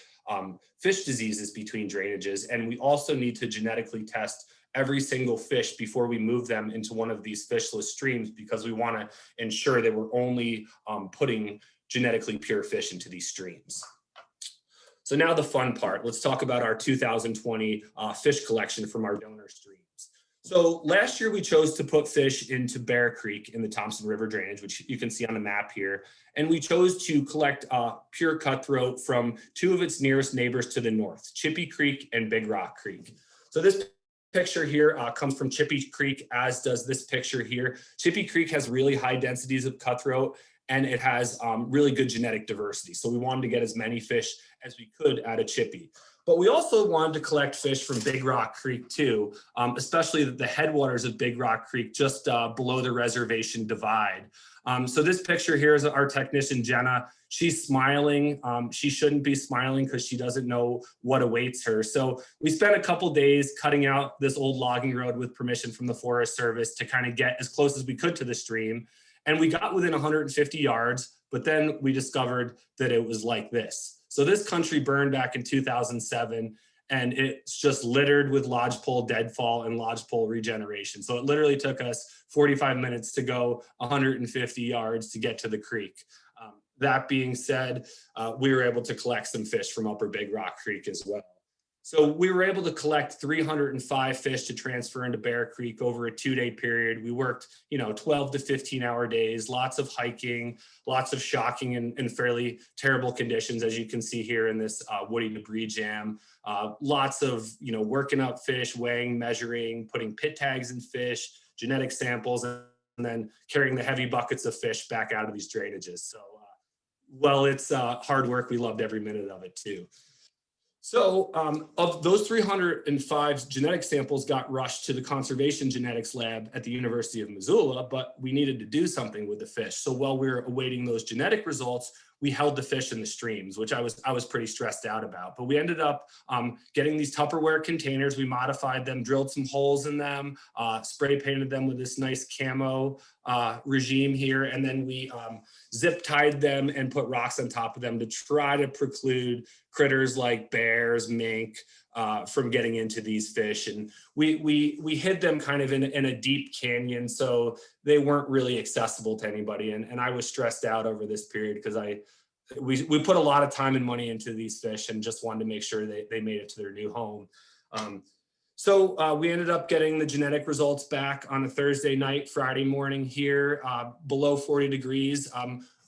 fish diseases between drainages. And we also need to genetically test every single fish before we move them into one of these fishless streams, because we want to ensure that we're only putting genetically pure fish into these streams. So now the fun part. Let's talk about our 2020 fish collection from our donor streams. So last year we chose to put fish into Bear Creek in the Thompson River drainage, which you can see on the map here. And we chose to collect pure cutthroat from 2 of its nearest neighbors to the north, Chippy Creek and Big Rock Creek. So this picture here comes from Chippy Creek, as does this picture here. Chippy Creek has really high densities of cutthroat, and it has really good genetic diversity. So we wanted to get as many fish as we could out of Chippy. But we also wanted to collect fish from Big Rock Creek too, especially the headwaters of Big Rock Creek just below the reservation divide. So this picture here is our technician, Jenna. She's smiling. She shouldn't be smiling because she doesn't know what awaits her. So we spent a couple days cutting out this old logging road with permission from the Forest Service to kind of get as close as we could to the stream. And we got within 150 yards, but then we discovered that it was like this. So this country burned back in 2007, and it's just littered with lodgepole deadfall and lodgepole regeneration. So it literally took us 45 minutes to go 150 yards to get to the creek. That being said, we were able to collect some fish from Upper Big Rock Creek as well. So we were able to collect 305 fish to transfer into Bear Creek over a 2-day period. We worked, 12 to 15-hour days, lots of hiking, lots of shocking and fairly terrible conditions, as you can see here in this woody debris jam. Lots of, working up fish, weighing, measuring, putting pit tags in fish, genetic samples, and then carrying the heavy buckets of fish back out of these drainages. So, well, it's hard work. We loved every minute of it too. So of those 305 genetic samples got rushed to the conservation genetics lab at the University of Missoula, but we needed to do something with the fish. So while we were awaiting those genetic results, we held the fish in the streams, which I was pretty stressed out about. But we ended up getting these Tupperware containers. We modified them, drilled some holes in them, spray painted them with this nice camo regime here, and then we zip tied them and put rocks on top of them to try to preclude critters like bears, mink, from getting into these fish. And we hid them kind of in a deep canyon, so they weren't really accessible to anybody. And I was stressed out over this period because we put a lot of time and money into these fish and just wanted to make sure they made it to their new home. So we ended up getting the genetic results back on a Thursday night, Friday morning here, below 40 degrees.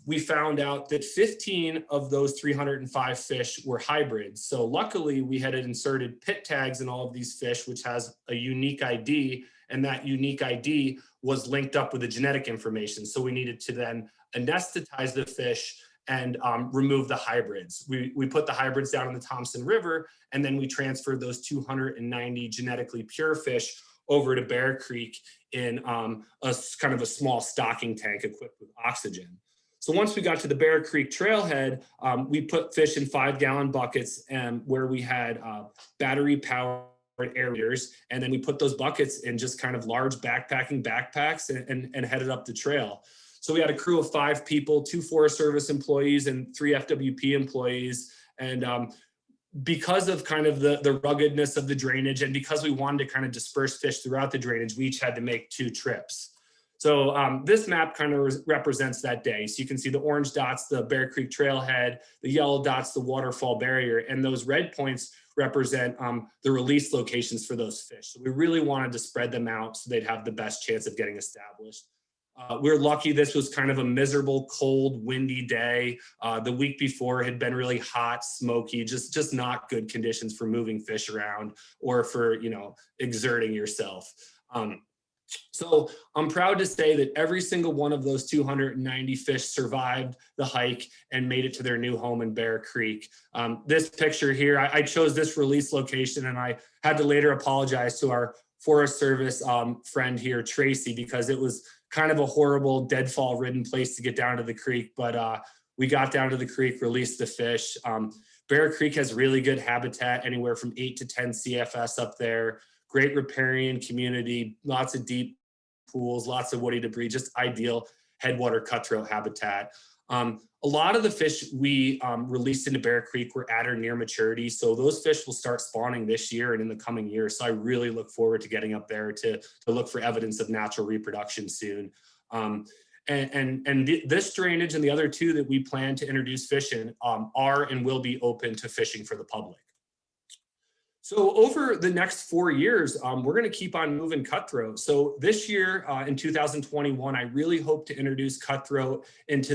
We found out that 15 of those 305 fish were hybrids. So luckily we had inserted pit tags in all of these fish, which has a unique ID, and that unique ID was linked up with the genetic information. So we needed to then anesthetize the fish and remove the hybrids. We put the hybrids down in the Thompson River, and then we transferred those 290 genetically pure fish over to Bear Creek in a kind of a small stocking tank equipped with oxygen. So once we got to the Bear Creek trailhead, we put fish in 5-gallon buckets where we had battery-powered aerators, and then we put those buckets in just kind of large backpacking backpacks and headed up the trail. So we had a crew of 5 people, 2 Forest Service employees and 3 FWP employees. And because of kind of the ruggedness of the drainage, and because we wanted to kind of disperse fish throughout the drainage, we each had to make 2 trips. So this map kind of represents that day. So you can see the orange dots, the Bear Creek trailhead, the yellow dots, the waterfall barrier, and those red points represent the release locations for those fish. So we really wanted to spread them out so they'd have the best chance of getting established. We're lucky this was kind of a miserable, cold, windy day. The week before had been really hot, smoky, just not good conditions for moving fish around or for, exerting yourself. So I'm proud to say that every single one of those 290 fish survived the hike and made it to their new home in Bear Creek. This picture here, I chose this release location, and I had to later apologize to our Forest Service friend here, Tracy, because it was kind of a horrible deadfall ridden place to get down to the creek. But we got down to the creek, released the fish. Bear Creek has really good habitat, anywhere from 8 to 10 CFS up there. Great riparian community, lots of deep pools, lots of woody debris, just ideal headwater cutthroat habitat. A lot of the fish we released into Bear Creek were at or near maturity. So those fish will start spawning this year and in the coming years. So I really look forward to getting up there to look for evidence of natural reproduction soon. This drainage and the other 2 that we plan to introduce fish in are and will be open to fishing for the public. So over the next 4 years, we're going to keep on moving Cutthroat. So this year, in 2021, I really hope to introduce Cutthroat into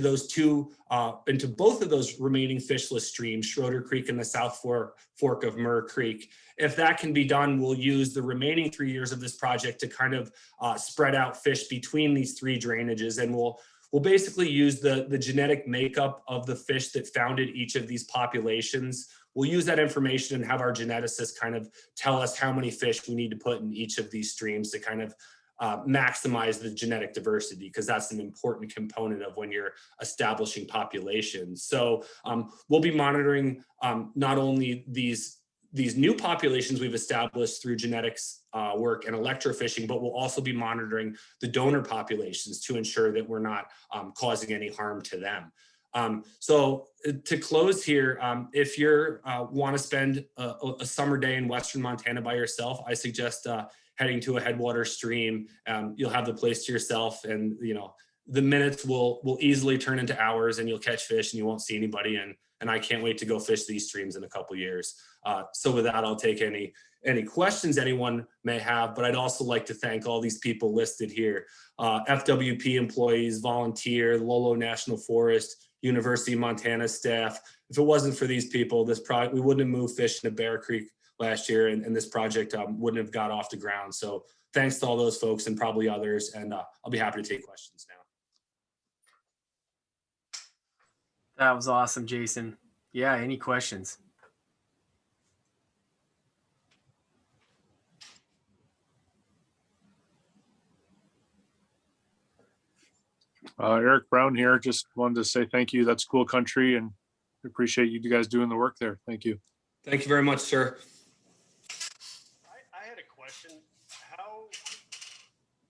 into both of those remaining fishless streams, Schroeder Creek and the South Fork of Murr Creek. If that can be done, we'll use the remaining 3 years of this project to kind of spread out fish between these 3 drainages, and we'll basically use the genetic makeup of the fish that founded each of these populations. We'll use that information and have our geneticists kind of tell us how many fish we need to put in each of these streams to kind of maximize the genetic diversity, because that's an important component of when you're establishing populations. So we'll be monitoring not only these new populations we've established through genetics work and electrofishing, but we'll also be monitoring the donor populations to ensure that we're not causing any harm to them. So to close here, if you want to spend a summer day in Western Montana by yourself, I suggest heading to a headwater stream. You'll have the place to yourself, and the minutes will easily turn into hours, and you'll catch fish and you won't see anybody, and and I can't wait to go fish these streams in a couple years. So with that, I'll take any questions anyone may have, but I'd also like to thank all these people listed here. FWP employees, volunteer, Lolo National Forest, University of Montana staff. If it wasn't for these people, we wouldn't have moved fish into Bear Creek last year, and this project wouldn't have got off the ground. So thanks to all those folks and probably others, and I'll be happy to take questions now. That was awesome, Jason. Yeah, any questions? Eric Brown here. Just wanted to say thank you. That's cool country, and appreciate you guys doing the work there. Thank you. Thank you very much, sir. I had a question.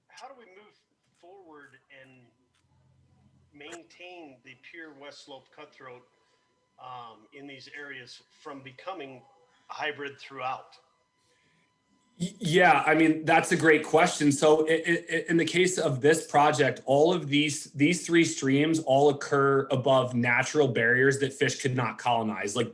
How do we move forward and maintain the pure Westslope cutthroat in these areas from becoming a hybrid throughout? Yeah, I mean, that's a great question. So in the case of this project, all of these three streams all occur above natural barriers that fish could not colonize, like,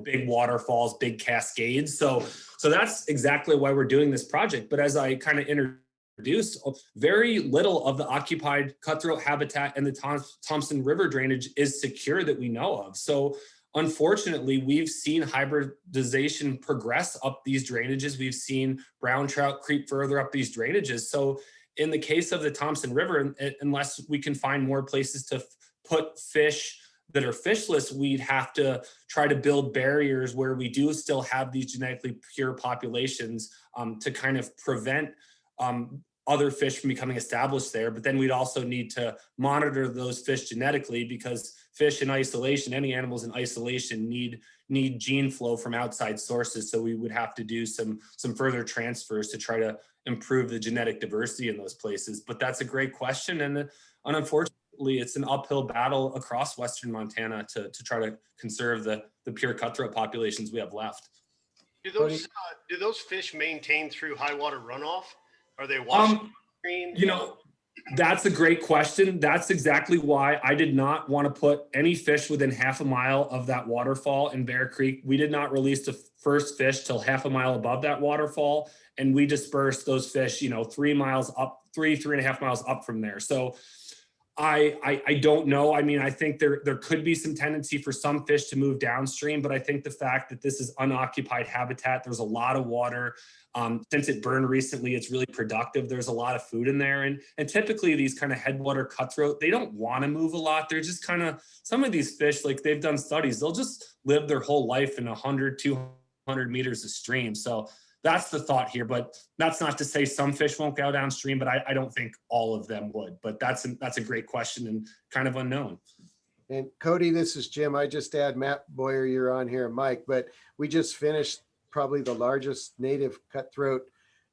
big waterfalls, big cascades. So that's exactly why we're doing this project. But as I kind of introduced, very little of the occupied cutthroat habitat and the Thompson River drainage is secure that we know of. So unfortunately, we've seen hybridization progress up these drainages. We've seen brown trout creep further up these drainages. So in the case of the Thompson River, unless we can find more places to put fish that are fishless, we'd have to try to build barriers where we do still have these genetically pure populations to kind of prevent other fish from becoming established there. But then we'd also need to monitor those fish genetically, because fish in isolation, any animals in isolation need gene flow from outside sources. So we would have to do some further transfers to try to improve the genetic diversity in those places. But that's a great question. And unfortunately, it's an uphill battle across Western Montana to try to conserve the pure cutthroat populations we have left. Do those fish maintain through high water runoff? Are they washing green? That's a great question. That's exactly why I did not want to put any fish within half a mile of that waterfall in Bear Creek. We did not release the first fish till half a mile above that waterfall, and we dispersed those fish, 3 miles up, 3.5 miles up from there. So I don't know. I mean, I think there could be some tendency for some fish to move downstream, but I think the fact that this is unoccupied habitat, there's a lot of water. Since it burned recently, it's really productive. There's a lot of food in there. And typically these kind of headwater cutthroat, they don't want to move a lot. They're just kind of, some of these fish, like they've done studies, they'll just live their whole life in 100, 200 meters of stream. So that's the thought here, but that's not to say some fish won't go downstream, but I don't think all of them would. But that's a great question and kind of unknown. And Cody, this is Jim. I just add Matt Boyer, you're on here, Mike, but we just finished probably the largest native cutthroat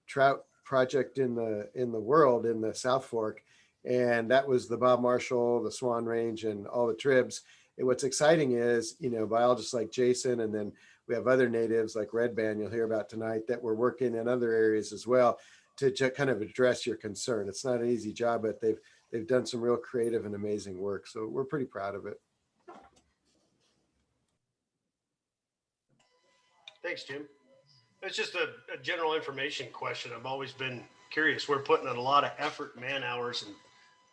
trout project in the world in the South Fork. And that was the Bob Marshall, the Swan Range, and all the tribs. And what's exciting is, biologists like Jason, and then we have other natives like redband you'll hear about tonight that we're working in other areas as well to kind of address your concern. It's not an easy job, but they've done some real creative and amazing work. So we're pretty proud of it. Thanks, Jim. It's just a general information question. I've always been curious. We're putting in a lot of effort, man hours, and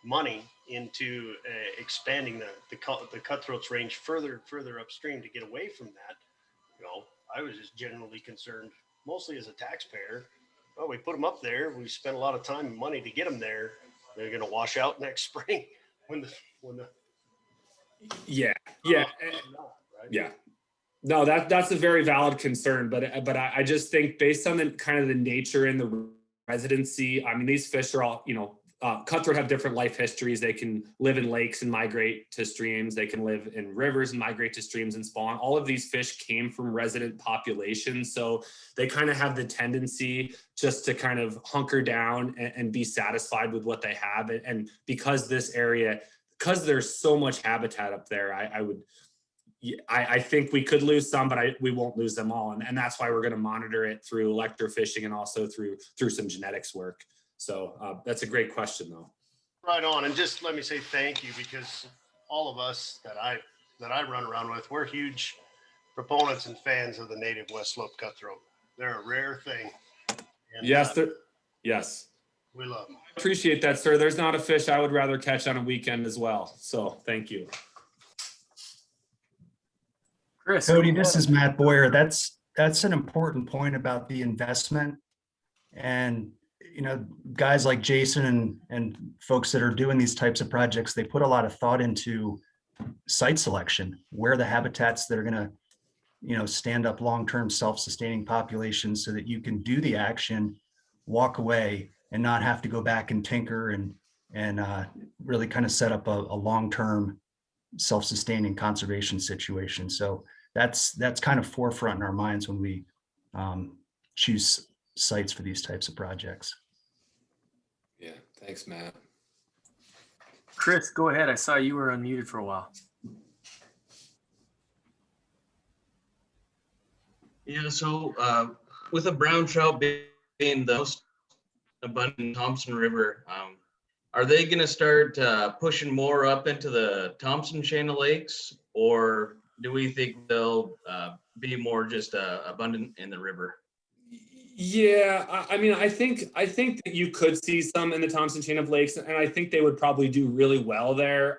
money into expanding the cutthroats range further upstream to get away from that. I was just generally concerned, mostly as a taxpayer. Well, we put them up there. We spent a lot of time and money to get them there. They're going to wash out next spring when the yeah. No, that's a very valid concern, but I just think based on the kind of the nature and the residency, I mean, these fish are all, cutthroat have different life histories. They can live in lakes and migrate to streams. They can live in rivers and migrate to streams and spawn. All of these fish came from resident populations. So they kind of have the tendency just to kind of hunker down and be satisfied with what they have. And because this area, because there's so much habitat up there, I think we could lose some, but we won't lose them all. And that's why we're going to monitor it through electrofishing and also through some genetics work. So that's a great question, though. Right on. And just let me say thank you, because all of us that I that I run around with, we're huge proponents and fans of the native Westslope cutthroat. They're a rare thing. And, Yes, yes. we love them. Appreciate that, sir. There's not a fish I would rather catch on a weekend as well. So thank you. Chris. Cody, this is Matt Boyer. That's an important point about the investment. And, you know, guys like Jason and folks that are doing these types of projects, they put a lot of thought into site selection, where the habitats that are going to, you know, stand up long-term self-sustaining populations so that you can do the action, walk away, and not have to go back and tinker and really kind of set up a long-term self-sustaining conservation situation. So that's kind of forefront in our minds when we choose sites for these types of projects. Yeah, thanks, Matt. Chris, go ahead. I saw you were unmuted for a while. Yeah, so with a brown trout being the most abundant in Thompson River, are they going to start pushing more up into the Thompson chain of lakes, or do we think they'll be more just abundant in the river? Yeah, I mean, I think that you could see some in the Thompson chain of lakes, and I think they would probably do really well there.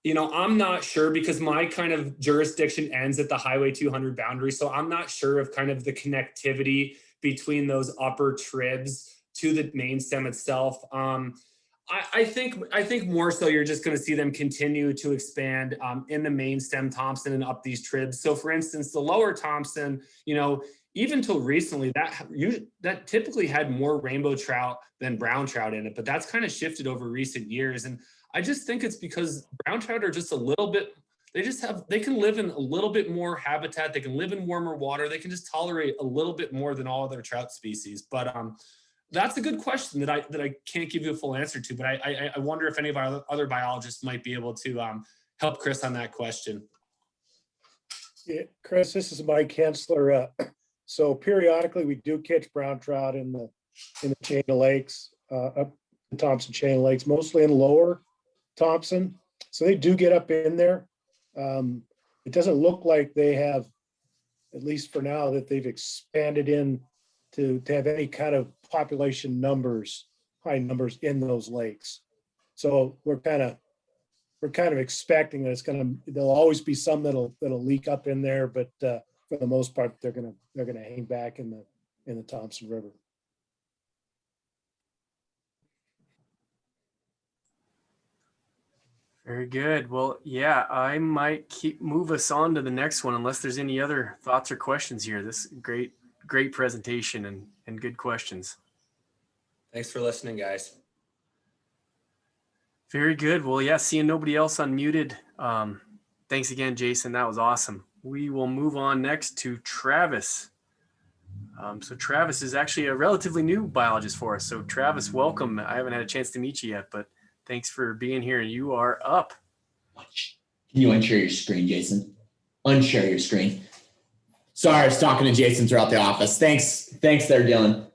You know, I'm not sure because my kind of jurisdiction ends at the Highway 200 boundary, so I'm not sure of kind of the connectivity between those upper tribs to the main stem itself. I think more so you're just going to see them continue to expand in the main stem Thompson and up these tribs. So, for instance, the lower Thompson, you know, even till recently, that typically had more rainbow trout than brown trout in it, but that's kind of shifted over recent years. And I just think it's because brown trout are just a little bit, they can live in a little bit more habitat. They can live in warmer water. They can just tolerate a little bit more than all other trout species. But that's a good question that I can't give you a full answer to, but I wonder if any of our other biologists might be able to help Chris on that question. Yeah, Chris, this is Mike Hensler. So periodically we do catch brown trout in the chain of lakes, up the Thompson chain of lakes, mostly in lower Thompson. So they do get up in there. It doesn't look like they have, at least for now, that they've expanded in to have any kind of population numbers, high numbers in those lakes. So we're kind of expecting that there'll always be some that'll leak up in there, but for the most part, they're gonna hang back in the Thompson River. Very good. Well, yeah, I might move us on to the next one unless there's any other thoughts or questions here. This great presentation and good questions. Thanks for listening, guys. Very good. Well, yeah, seeing nobody else unmuted. Thanks again, Jason. That was awesome. We will move on next to Travis. So Travis is actually a relatively new biologist for us. So Travis, welcome. I haven't had a chance to meet you yet, but thanks for being here. You are up. Can you unshare your screen, Jason? Unshare your screen. Sorry, I was talking to Jason throughout the office. Thanks there, Dillon.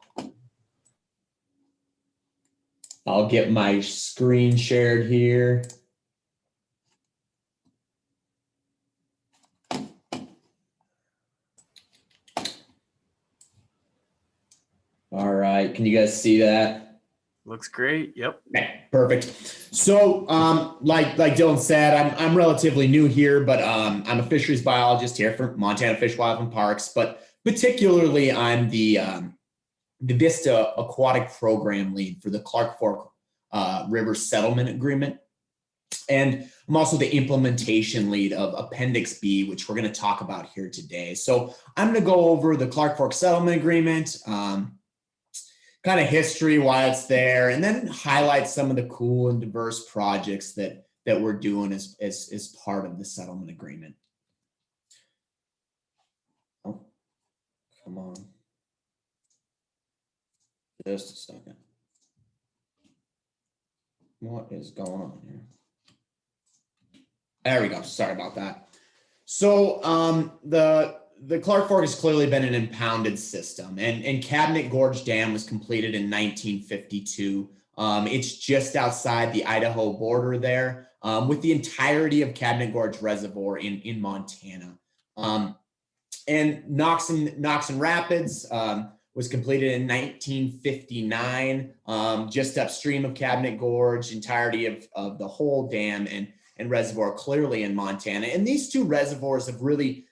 I'll get my screen shared here. All right, can you guys see that? Looks great. Yep. Okay, perfect. So, like Dillon said, I'm relatively new here, but I'm a fisheries biologist here for Montana Fish, Wildlife, and Parks. But particularly, I'm the Vista Aquatic Program lead for the Clark Fork River Settlement Agreement, and I'm also the implementation lead of Appendix B, which we're going to talk about here today. So, I'm going to go over the Clark Fork Settlement Agreement. Kind of history, why it's there, and then highlight some of the cool and diverse projects that we're doing as part of the settlement agreement. Oh, come on. Just a second. What is going on here? There we go. Sorry about that. So the Clark Fork has clearly been an impounded system, and Cabinet Gorge Dam was completed in 1952. It's just outside the Idaho border there. with the entirety of Cabinet Gorge Reservoir in Montana. And Knox and Rapids was completed in 1959, just upstream of Cabinet Gorge, entirety of the whole dam and reservoir clearly in Montana. And these two reservoirs have really,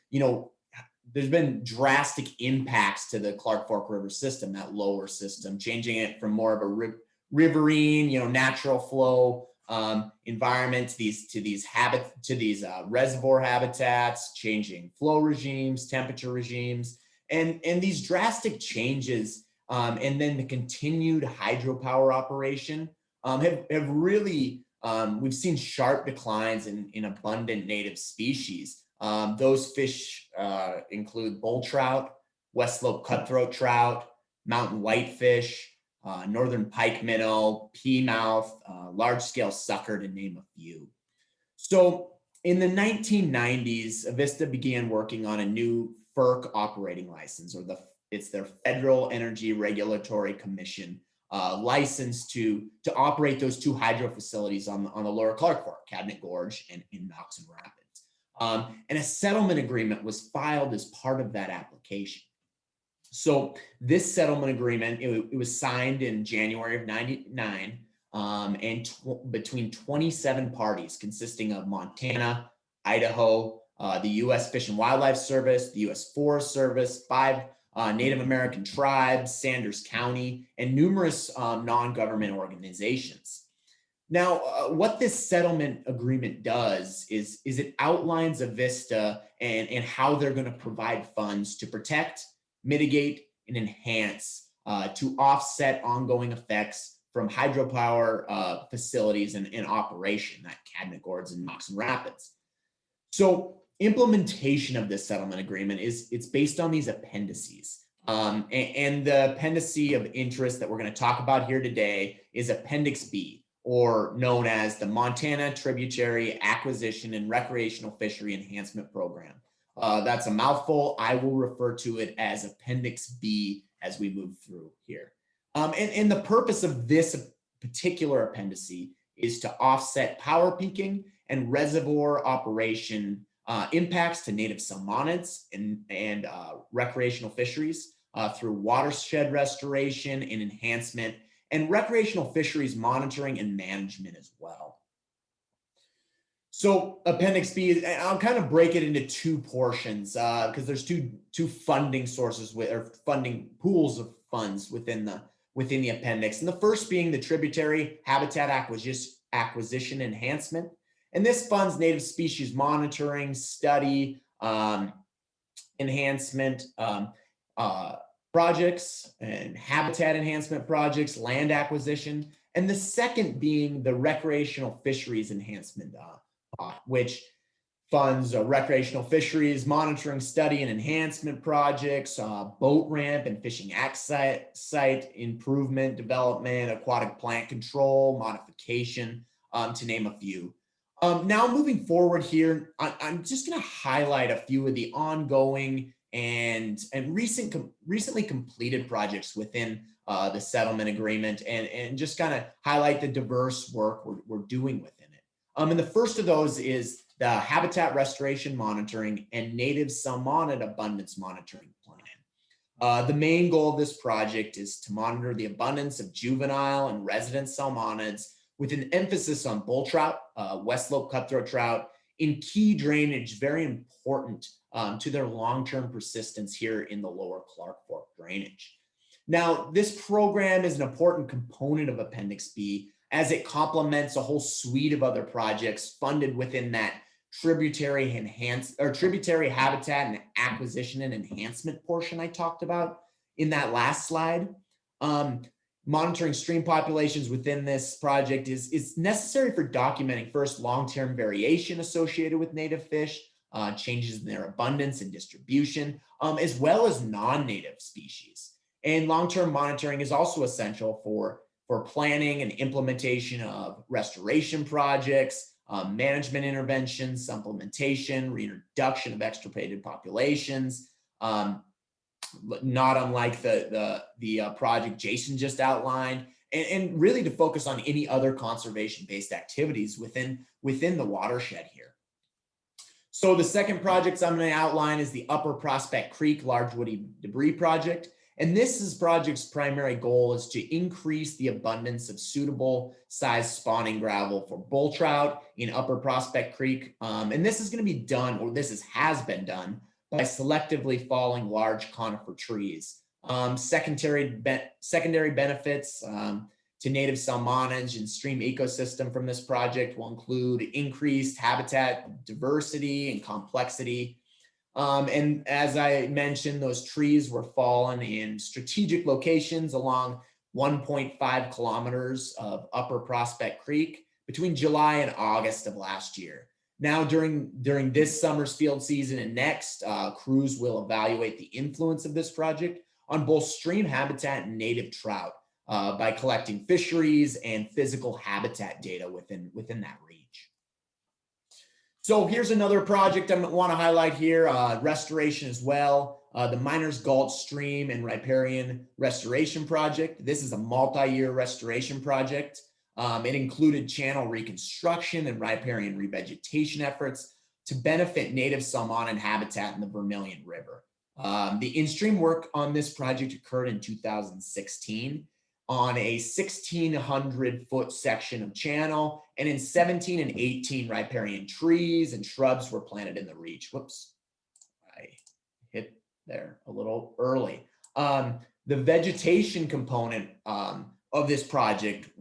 there's been drastic impacts to the Clark Fork River system, that lower system, changing it from more of a riverine, natural flow environment to these reservoir habitats, changing flow regimes, temperature regimes, and these drastic changes, and then the continued hydropower operation have really we've seen sharp declines in abundant native species. Those fish include bull trout, Westslope cutthroat trout, mountain whitefish, northern pike minnow, peamouth, large-scale sucker, to name a few. So in the 1990s, Avista began working on a new FERC operating license, or it's their Federal Energy Regulatory Commission license to operate those two hydro facilities on the lower Clark Fork, Cabinet Gorge and in Knox and Rapids. And a settlement agreement was filed as part of that application. So this settlement agreement, it was signed in January of '99, and between 27 parties consisting of Montana, Idaho, the U.S. Fish and Wildlife Service, the U.S. Forest Service, 5 Native American tribes, Sanders County, and numerous non-government organizations. Now, what this settlement agreement does is it outlines Avista and how they're going to provide funds to protect, mitigate, and enhance to offset ongoing effects from hydropower facilities in operation at Cabinet Gorge and Knox and Rapids. So implementation of this settlement agreement it's based on these appendices. And the appendix of interest that we're going to talk about here today is Appendix B, or known as the Montana Tributary Acquisition and Recreational Fishery Enhancement Program. That's a mouthful. I will refer to it as Appendix B as we move through here. And the purpose of this particular appendix is to offset power peaking and reservoir operation impacts to native salmonids and recreational fisheries through watershed restoration and enhancement, and recreational fisheries monitoring and management as well. So Appendix B, I'll kind of break it into two portions because there's two funding sources or funding pools of funds within the appendix. And the first being the tributary habitat acquisition enhancement. And this funds native species monitoring, study, enhancement projects and habitat enhancement projects, land acquisition. And the second being the recreational fisheries enhancement, which funds recreational fisheries monitoring, study, and enhancement projects, boat ramp and fishing access site improvement, development, aquatic plant control, modification, to name a few. Now moving forward here, I'm just going to highlight a few of the ongoing and recently completed projects within the settlement agreement, and just kind of highlight the diverse work we're doing within it. And the first of those is the Habitat Restoration Monitoring and Native Salmonid Abundance Monitoring Plan. The main goal of this project is to monitor the abundance of juvenile and resident salmonids with an emphasis on bull trout, Westslope cutthroat trout, in key drainage, very important to their long-term persistence here in the lower Clark Fork drainage. Now, this program is an important component of Appendix B as it complements a whole suite of other projects funded within that tributary habitat and acquisition and enhancement portion I talked about in that last slide. Monitoring stream populations within this project is necessary for documenting first long-term variation associated with native fish, changes in their abundance and distribution, as well as non-native species. And long-term monitoring is also essential for planning and implementation of restoration projects, management interventions, supplementation, reintroduction of extirpated populations, not unlike the project Jason just outlined, and really to focus on any other conservation-based activities within the watershed here. So the second project I'm going to outline is the Upper Prospect Creek Large Woody Debris Project. And this project's primary goal is to increase the abundance of suitable size spawning gravel for bull trout in Upper Prospect Creek. And this is going to be done, or has been done, by selectively falling large conifer trees. Secondary benefits to native salmonage and stream ecosystem from this project will include increased habitat diversity and complexity. And as I mentioned, those trees were fallen in strategic locations along 1.5 kilometers of Upper Prospect Creek between July and August of last year. Now, during this summer's field season and next, crews will evaluate the influence of this project on both stream habitat and native trout by collecting fisheries and physical habitat data within that reach. So here's another project I want to highlight here, restoration as well. The Miners Gulch Stream and Riparian Restoration Project. This is a multi-year restoration project. It included channel reconstruction and riparian revegetation efforts to benefit native salmon habitat in the Vermilion River. The in-stream work on this project occurred in 2016 on a 1,600-foot section of channel, and in 17 and 18 riparian trees and shrubs were planted in the reach. Whoops, I hit there a little early. The vegetation component of this project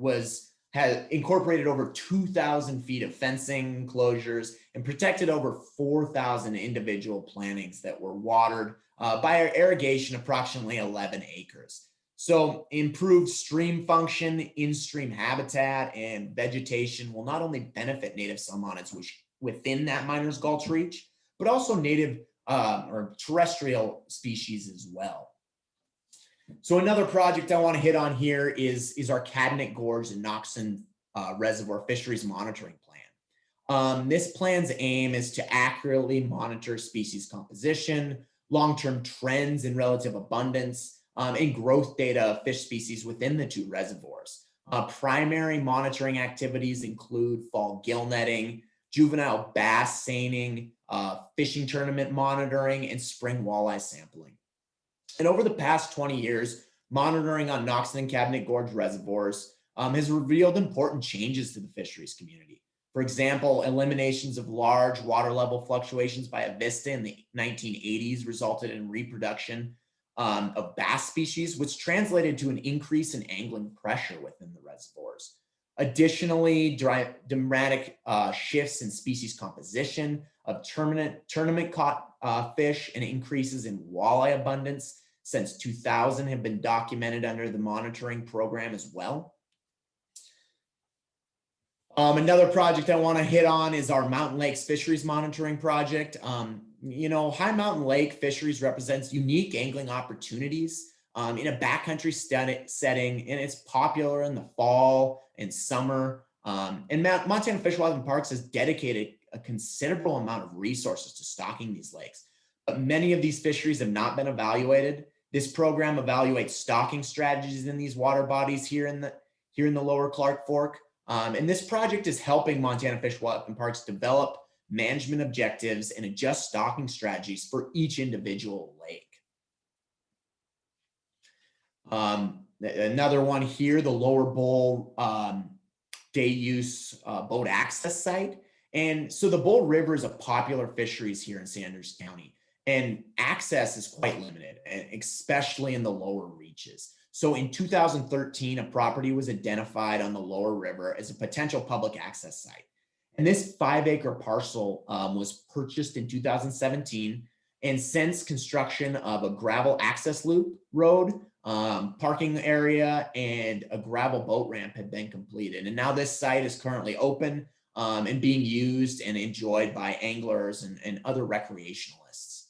had incorporated over 2,000 feet of fencing enclosures and protected over 4,000 individual plantings that were watered by irrigation approximately 11 acres. So improved stream function, in-stream habitat, and vegetation will not only benefit native salmonids within that Miners Gulch reach, but also native or terrestrial species as well. So another project I want to hit on here is our Cabinet Gorge and Noxon Reservoir Fisheries Monitoring Plan. This plan's aim is to accurately monitor species composition, long-term trends in relative abundance, and growth data of fish species within the two reservoirs. Primary monitoring activities include fall gill netting, juvenile bass seining, fishing tournament monitoring, and spring walleye sampling. And over the past 20 years, monitoring on Noxon and Cabinet Gorge reservoirs has revealed important changes to the fisheries community. For example, eliminations of large water level fluctuations by Avista in the 1980s resulted in reproduction of bass species, which translated to an increase in angling pressure within the reservoirs. Additionally, dramatic shifts in species composition of tournament caught fish and increases in walleye abundance since 2000 have been documented under the monitoring program as well. Another project I want to hit on is our Mountain Lakes Fisheries Monitoring Project. High Mountain Lake Fisheries represents unique angling opportunities in a backcountry setting, and it's popular in the fall and summer. And Montana Fish, Wildlife, and Parks has dedicated a considerable amount of resources to stocking these lakes, but many of these fisheries have not been evaluated. This program evaluates stocking strategies in these water bodies here in the Lower Clark Fork. And this project is helping Montana Fish, Wildlife, and Parks develop management objectives and adjust stocking strategies for each individual lake. Another one here, the Lower Bull day use boat access site. And so the Bull River is a popular fisheries here in Sanders County, and access is quite limited, especially in the lower reaches. So in 2013, a property was identified on the Lower River as a potential public access site. And this 5-acre parcel was purchased in 2017. And since construction of a gravel access loop road, parking area, and a gravel boat ramp had been completed. And now this site is currently open and being used and enjoyed by anglers and other recreationalists.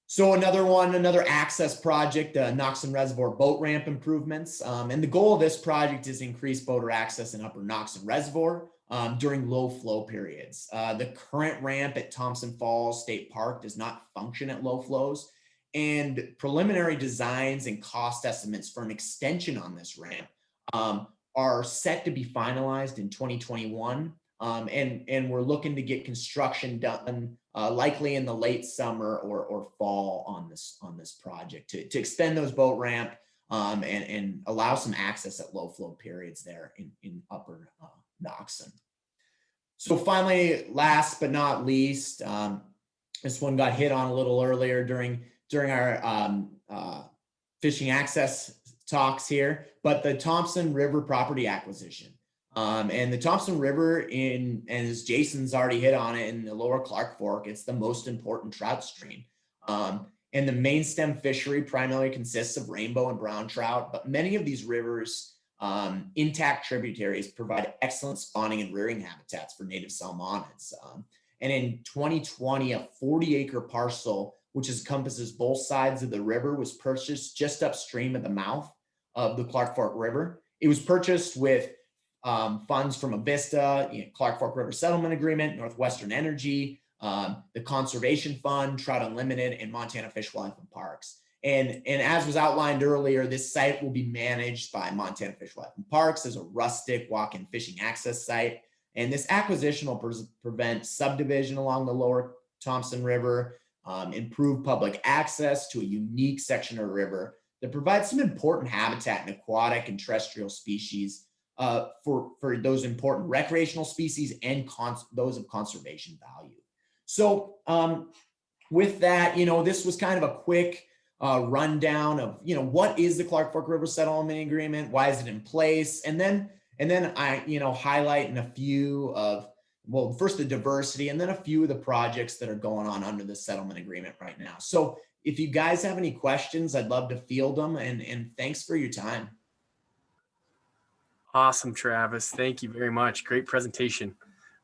So another access project, Noxon Reservoir boat ramp improvements. And the goal of this project is increase boater access in Upper Noxon Reservoir during low flow periods. The current ramp at Thompson Falls State Park does not function at low flows. and preliminary designs and cost estimates for an extension on this ramp are set to be finalized in 2021. And we're looking to get construction done likely in the late summer or fall on this project to extend those boat ramp and allow some access at low flow periods there in upper Noxon. So finally, last but not least, this one got hit on a little earlier during our fishing access talks here, but the Thompson River property acquisition. And the Thompson River and as Jason's already hit on it, in the lower Clark Fork, it's the most important trout stream. And the main stem fishery primarily consists of rainbow and brown trout, but many of these rivers, intact tributaries, provide excellent spawning and rearing habitats for native salmonids. And in 2020, a 40-acre parcel, which encompasses both sides of the river, was purchased just upstream at the mouth of the Clark Fork River. It was purchased with funds from Avista, Clark Fork River Settlement Agreement, Northwestern Energy, the Conservation Fund, Trout Unlimited, and Montana Fish, Wildlife, and Parks. And as was outlined earlier, this site will be managed by Montana Fish, Wildlife, and Parks as a rustic walk-in fishing access site. And this acquisition will prevent subdivision along the lower Thompson River, improve public access to a unique section of the river that provides some important habitat and aquatic and terrestrial species for those important recreational species and those of conservation value. So with that, this was kind of a quick rundown of, what is the Clark Fork River Settlement Agreement? Why is it in place? And then I, highlight in a few of, well, first the diversity, and then a few of the projects that are going on under the settlement agreement right now. So if you guys have any questions, I'd love to field them, and thanks for your time. Awesome, Travis. Thank you very much. Great presentation.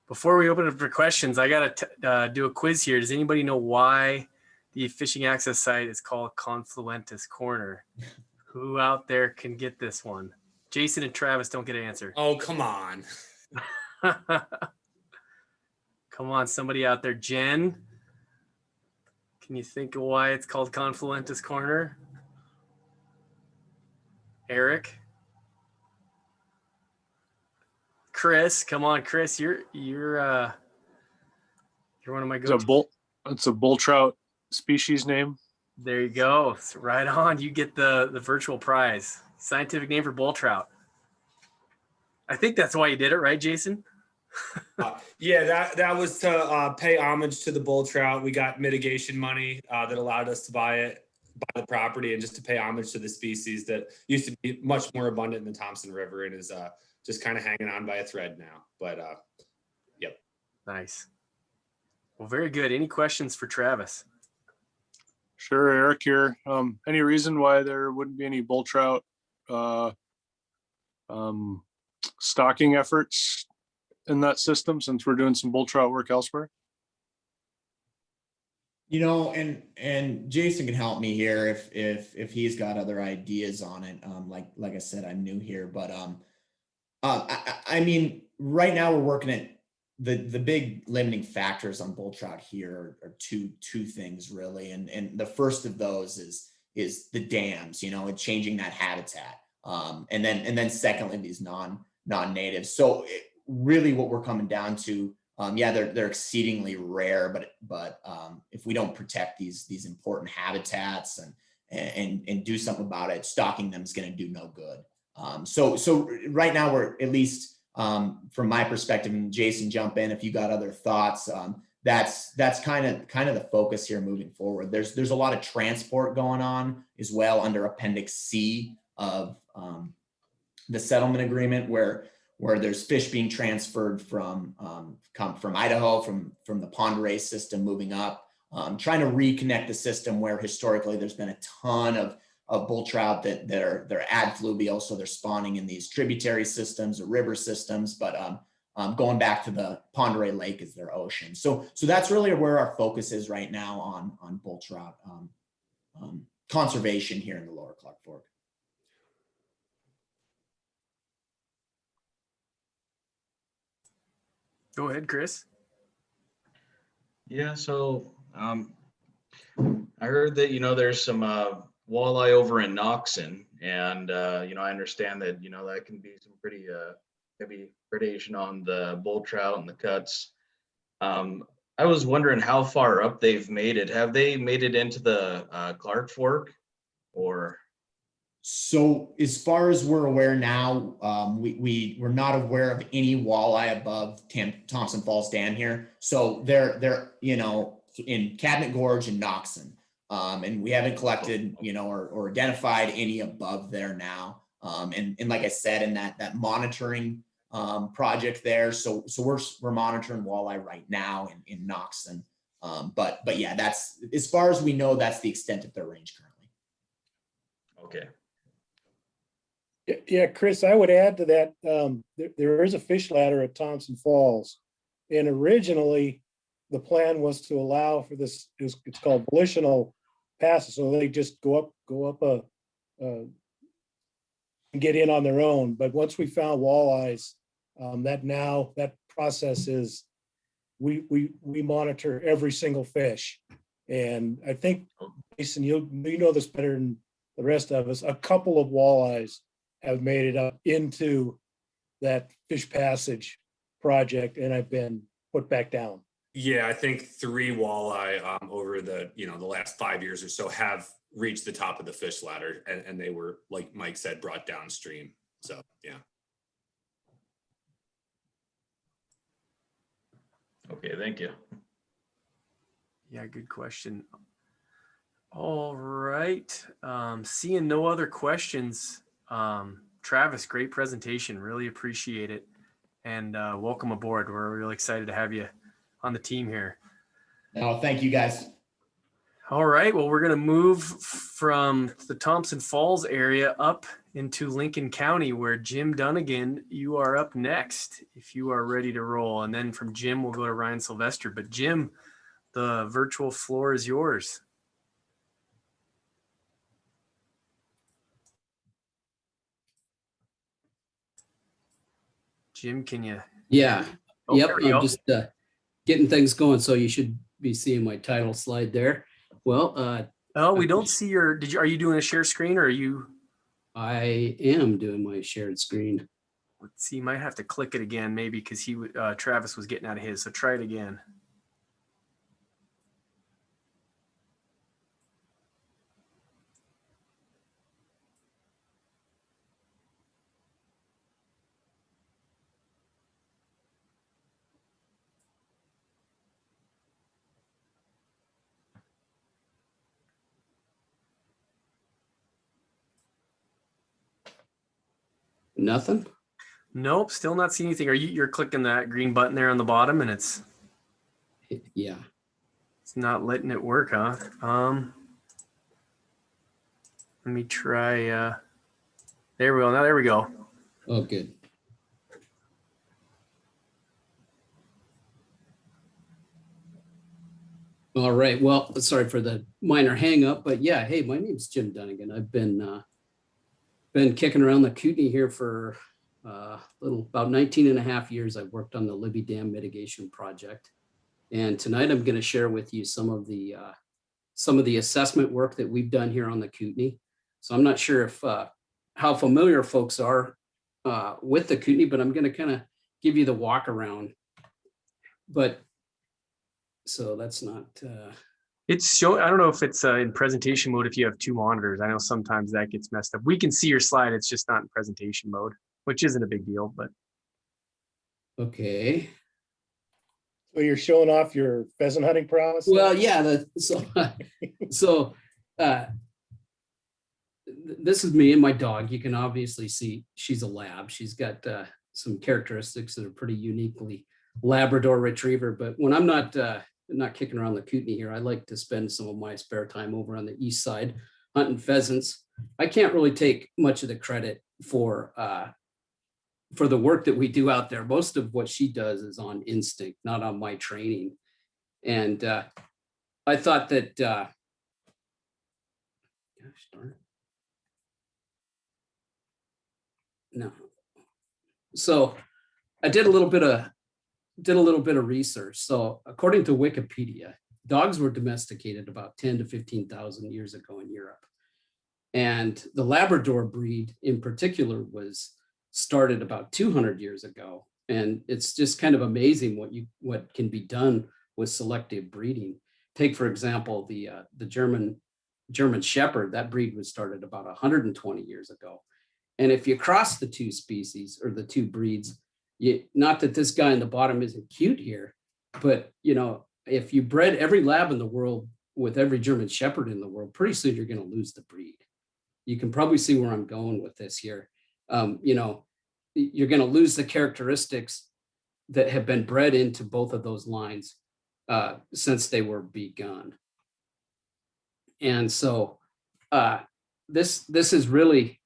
Before we open up for questions, I got to do a quiz here. Does anybody know why the fishing access site is called Confluentus Corner? Who out there can get this one? Jason and Travis don't get an answer. Oh, come on. Come on, somebody out there. Jen, can you think of why it's called Confluentus Corner? Eric? Chris, come on, Chris. You're one of my go-to. It's a bull trout species name. There you go. Right on. You get the virtual prize. Scientific name for bull trout. I think that's why you did it, right, Jason? Yeah, that was to pay homage to the bull trout. We got mitigation money that allowed us to buy the property, and just to pay homage to the species that used to be much more abundant in the Thompson River and is just kind of hanging on by a thread now. But yep. Nice. Well, very good. Any questions for Travis? Sure, Eric here. Any reason why there wouldn't be any bull trout stocking efforts in that system, since we're doing some bull trout work elsewhere? And Jason can help me here if he's got other ideas on it. Like I said, I'm new here, but I mean, right now we're working at the big limiting factors on bull trout here are two things really, and the first of those is the dams, and changing that habitat, and then secondly these non-natives. So really what we're coming down to, they're exceedingly rare, but if we don't protect these important habitats and do something about it, stocking them is going to do no good. So right now we're, at least from my perspective, and Jason, jump in if you got other thoughts. That's kind of the focus here moving forward. There's a lot of transport going on as well under Appendix C of the settlement agreement, where there's fish being transferred from Idaho, from the pond race system moving up, trying to reconnect the system where historically there's been a ton of bull trout they're adfluvial, so they're spawning in these tributary systems or river systems, but going back to the Pend Oreille Lake is their ocean. So that's really where our focus is right now on bull trout conservation here in the lower Clark Fork. Go ahead, Chris. Yeah, so I heard that, there's some walleye over in Noxon, and, I understand that, that can be some pretty heavy predation on the bull trout and the cuts. I was wondering how far up they've made it. Have they made it into the Clark Fork or? So as far as we're aware now, we're not aware of any walleye above Thompson Falls Dam here. So they're in Cabinet Gorge and Noxon, and we haven't collected or identified any above there now. And like I said, in that monitoring project there, so we're monitoring walleye right now in Noxon. But yeah, that's as far as we know, that's the extent of their range currently. Okay. Yeah, Chris, I would add to that, there is a fish ladder at Thompson Falls. And originally, the plan was to allow for this, it's called volitional passes. So they just go up and get in on their own. But once we found walleyes, that process is, we monitor every single fish. And I think, Jason, you know this better than the rest of us, a couple of walleyes have made it up into that fish passage project and I've been put back down. Yeah, I think 3 walleye over the the last 5 years or so have reached the top of the fish ladder, and they were, like Mike said, brought downstream. So yeah. Okay, thank you. Yeah, good question. All right. Seeing no other questions, Travis, great presentation. Really appreciate it. And welcome aboard. We're really excited to have you on the team here. Oh, thank you guys. All right. Well, we're going to move from the Thompson Falls area up into Lincoln County, where Jim Dunnigan, you are up next if you are ready to roll. And then from Jim, we'll go to Ryan Sylvester. But Jim, the virtual floor is yours. Jim, can you? Yeah. Oh, Yep. there we I'm go. just getting things going. So you should be seeing my title slide there. Well, oh, we don't see your, are you doing a share screen or are you? I am doing my shared screen. Let's see, you might have to click it again, maybe because Travis was getting out of his. So try it again. Nothing. Nope, still not seeing anything. You're clicking that green button there on the bottom and it's not letting it work, huh? Let me try there we go. Now there we go. Oh, good. All right. Well, sorry for the minor hang up, but yeah, hey, my name's Jim Dunnigan. I've been kicking around the Kootenai here for about 19 and a half years. I've worked on the Libby Dam mitigation project. And tonight I'm going to share with you some of the assessment work that we've done here on the Kootenai. So I'm not sure if how familiar folks are with the Kootenai, but I'm going to kind of give you the walk around. But so that's not. It's show. I don't know if it's in presentation mode if you have 2 monitors. I know sometimes that gets messed up. We can see your slide. It's just not in presentation mode, which isn't a big deal, but. Okay. So you're showing off your pheasant hunting prowess? Well, yeah. This is me and my dog. You can obviously see she's a lab. She's got some characteristics that are pretty uniquely Labrador Retriever. But when I'm not kicking around the Kootenai here, I like to spend some of my spare time over on the east side hunting pheasants. I can't really take much of the credit for the work that we do out there. Most of what she does is on instinct, not on my training. And I thought that, gosh darn it. No. So I did a little bit of research. So according to Wikipedia, dogs were domesticated about 10 to 15,000 years ago in Europe. And the Labrador breed in particular was started about 200 years ago. And it's just kind of amazing what can be done with selective breeding. Take, for example, the German Shepherd. That breed was started about 120 years ago. And if you cross the two species or the two breeds, not that this guy in the bottom isn't cute here, but if you bred every lab in the world with every German Shepherd in the world, pretty soon you're going to lose the breed. You can probably see where I'm going with this here. You're going to lose the characteristics that have been bred into both of those lines since they were begun. And so this is really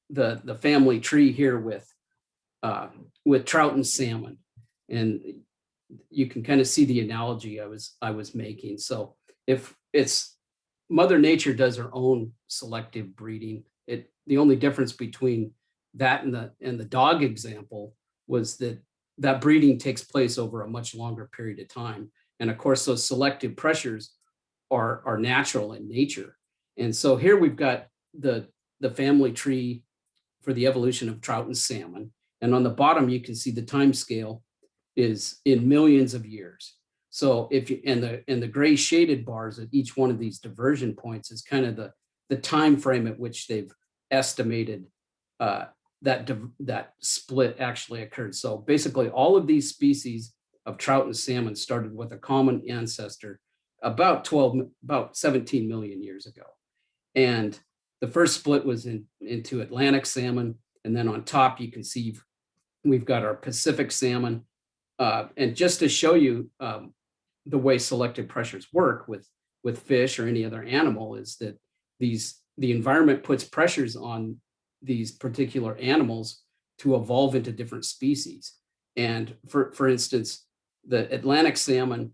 the family tree here with trout and salmon. And you can kind of see the analogy I was making. So if it's Mother Nature does her own selective breeding, the only difference between that and the dog example was that breeding takes place over a much longer period of time. And of course, those selective pressures are natural in nature. And so here we've got the family tree for the evolution of trout and salmon. And on the bottom, you can see the time scale is in millions of years. So and the gray shaded bars at each one of these diversion points is kind of the time frame at which they've estimated that split actually occurred. So basically all of these species of trout and salmon started with a common ancestor about 17 million years ago. And the first split was into Atlantic salmon. And then on top, you can see we've got our Pacific salmon. And just to show you the way selective pressures work with fish or any other animal is that the environment puts pressures on these particular animals to evolve into different species. And for instance, the Atlantic salmon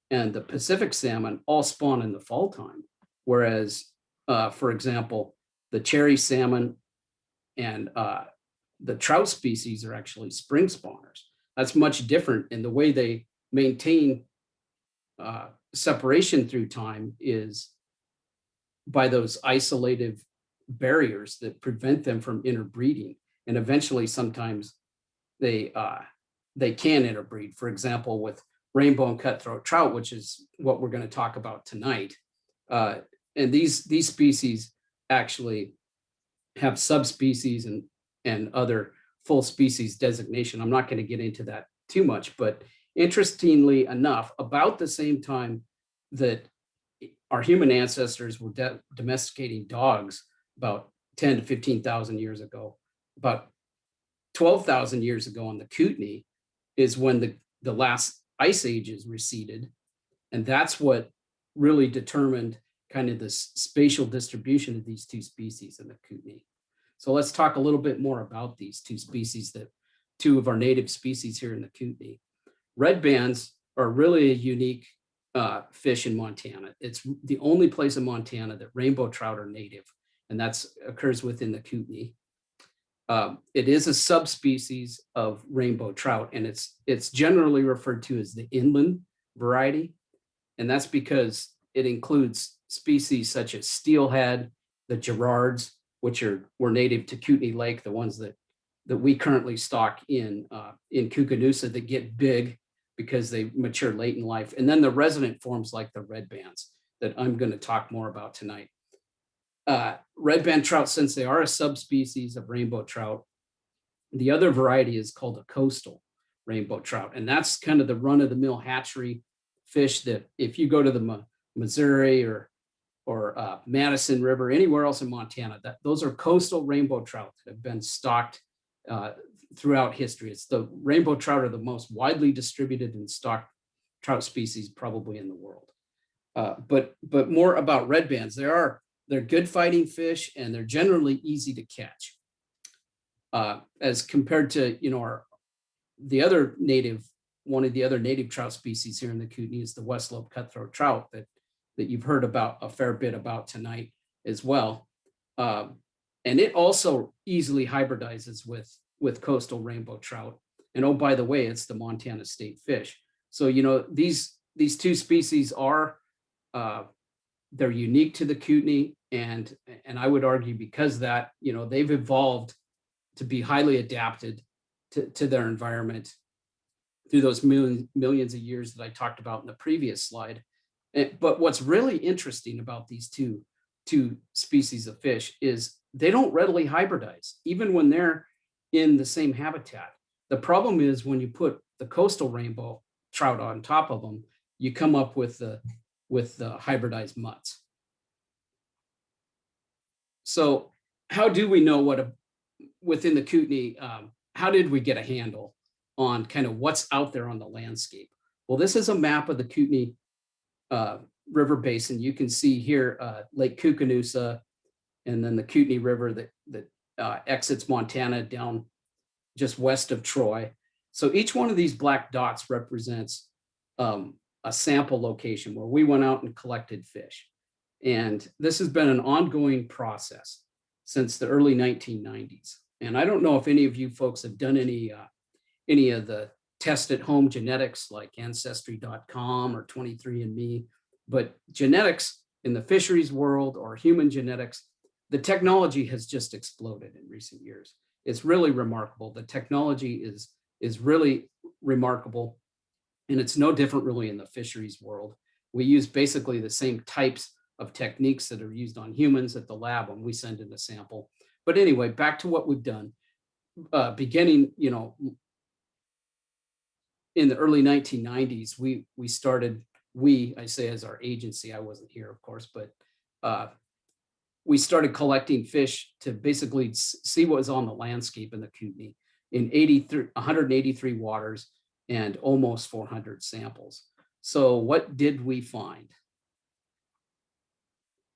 and the Pacific salmon all spawn in the fall time. Whereas, for example, the cherry salmon and the trout species are actually spring spawners. That's much different. And the way they maintain separation through time is by those isolative barriers that prevent them from interbreeding. And eventually, sometimes they can interbreed. For example, with rainbow and cutthroat trout, which is what we're going to talk about tonight. And these species actually have subspecies and other full species designation. I'm not going to get into that too much, but interestingly enough, about the same time that our human ancestors were domesticating dogs about 10 to 15,000 years ago, about 12,000 years ago on the Kootenai is when the last ice ages receded. And that's what really determined kind of the spatial distribution of these two species in the Kootenai. So let's talk a little bit more about these two species, two of our native species here in the Kootenai. Redbands are really a unique fish in Montana. It's the only place in Montana that rainbow trout are native, and that occurs within the Kootenai. It is a subspecies of rainbow trout, and it's generally referred to as the inland variety. And that's because it includes species such as steelhead, the Gerards, which were native to Kootenai Lake, the ones that we currently stock in Kootenai that get big because they mature late in life. And then the resident forms like the redbands that I'm going to talk more about tonight. Redband trout, since they are a subspecies of rainbow trout, the other variety is called a coastal rainbow trout. And that's kind of the run-of-the-mill hatchery fish that if you go to the Missouri or Madison River, anywhere else in Montana, those are coastal rainbow trout that have been stocked throughout history. It's the rainbow trout are the most widely distributed and stocked trout species probably in the world. But more about redbands. They're good fighting fish and they're generally easy to catch. As compared to, one of the other native trout species here in the Kootenai is the Westslope cutthroat trout that you've heard about a fair bit about tonight as well. And it also easily hybridizes with coastal rainbow trout. And oh, by the way, it's the Montana state fish. So, these two species are, they're unique to the Kootenai, and I would argue because of that, they've evolved to be highly adapted to their environment through those millions of years that I talked about in the previous slide. But what's really interesting about these two species of fish is they don't readily hybridize, even when they're in the same habitat. The problem is when you put the coastal rainbow trout on top of them, you come up with the hybridized mutts. So how do we know within the Kootenai, how did we get a handle on kind of what's out there on the landscape? Well, this is a map of the Kootenai River Basin. You can see here Lake Kootenai, and then the Kootenai River that exits Montana down just west of Troy. So each one of these black dots represents a sample location where we went out and collected fish. And this has been an ongoing process since the early 1990s. And I don't know if any of you folks have done any of the test at home genetics like Ancestry.com or 23andMe, but genetics in the fisheries world or human genetics, the technology has just exploded in recent years. It's really remarkable. The technology is really remarkable, and it's no different really in the fisheries world. We use basically the same types of techniques that are used on humans at the lab when we send in a sample. But anyway, back to what we've done. Beginning, in the early 1990s, we started, I say as our agency, I wasn't here, of course, but we started collecting fish to basically see what was on the landscape in the Kootenai in 183 waters and almost 400 samples. So what did we find?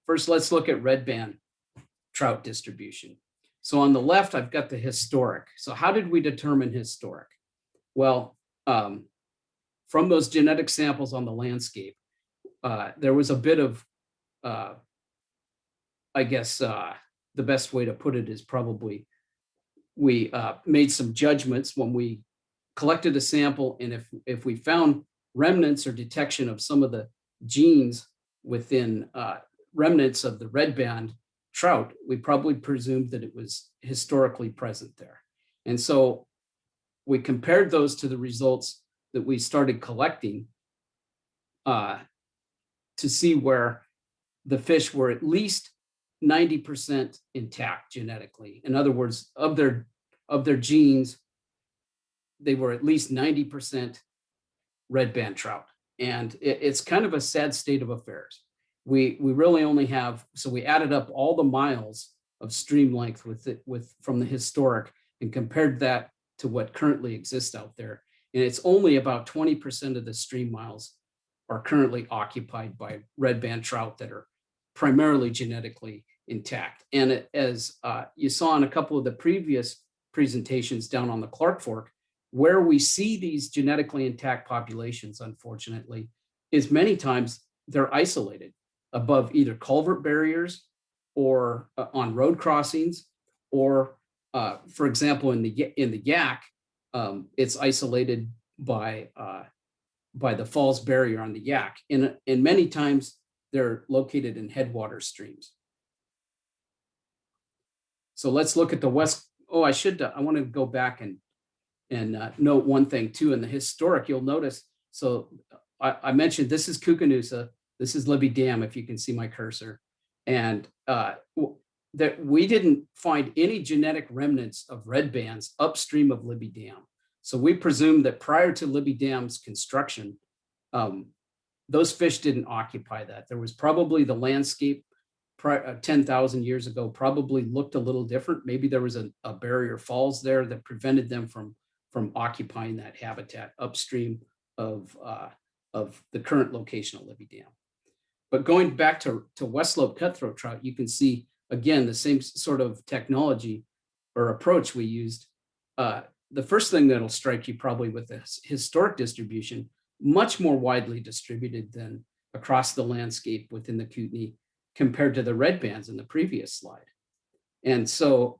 First, let's look at redband trout distribution. So on the left, I've got the historic. So how did we determine historic? Well, from those genetic samples on the landscape, there was a bit of, I guess the best way to put it is probably we made some judgments when we collected a sample, and if we found remnants or detection of some of the genes within remnants of the redband trout, we probably presumed that it was historically present there. And so we compared those to the results that we started collecting to see where the fish were at least 90% intact genetically. In other words, of their genes, they were at least 90% redband trout. And it's kind of a sad state of affairs. We really only have, so we added up all the miles of stream length from the historic and compared that to what currently exists out there. And it's only about 20% of the stream miles are currently occupied by redband trout that are primarily genetically intact. And as you saw in a couple of the previous presentations down on the Clark Fork, where we see these genetically intact populations, unfortunately, is many times they're isolated above either culvert barriers or on road crossings, or for example, in the Yak, it's isolated by the falls barrier on the Yak. And many times they're located in headwater streams. So let's look at the west. Oh, I want to go back and note one thing too. In the historic, you'll notice, so I mentioned this is Kootenai, this is Libby Dam, if you can see my cursor. And that we didn't find any genetic remnants of redbands upstream of Libby Dam. So we presume that prior to Libby Dam's construction, those fish didn't occupy that. There was probably the landscape 10,000 years ago probably looked a little different. Maybe there was a barrier falls there that prevented them from occupying that habitat upstream of the current location of Libby Dam. But going back to Westslope cutthroat trout, you can see, again, the same sort of technology or approach we used. The first thing that'll strike you probably with the historic distribution, much more widely distributed than across the landscape within the Kootenai compared to the redbands in the previous slide. And so,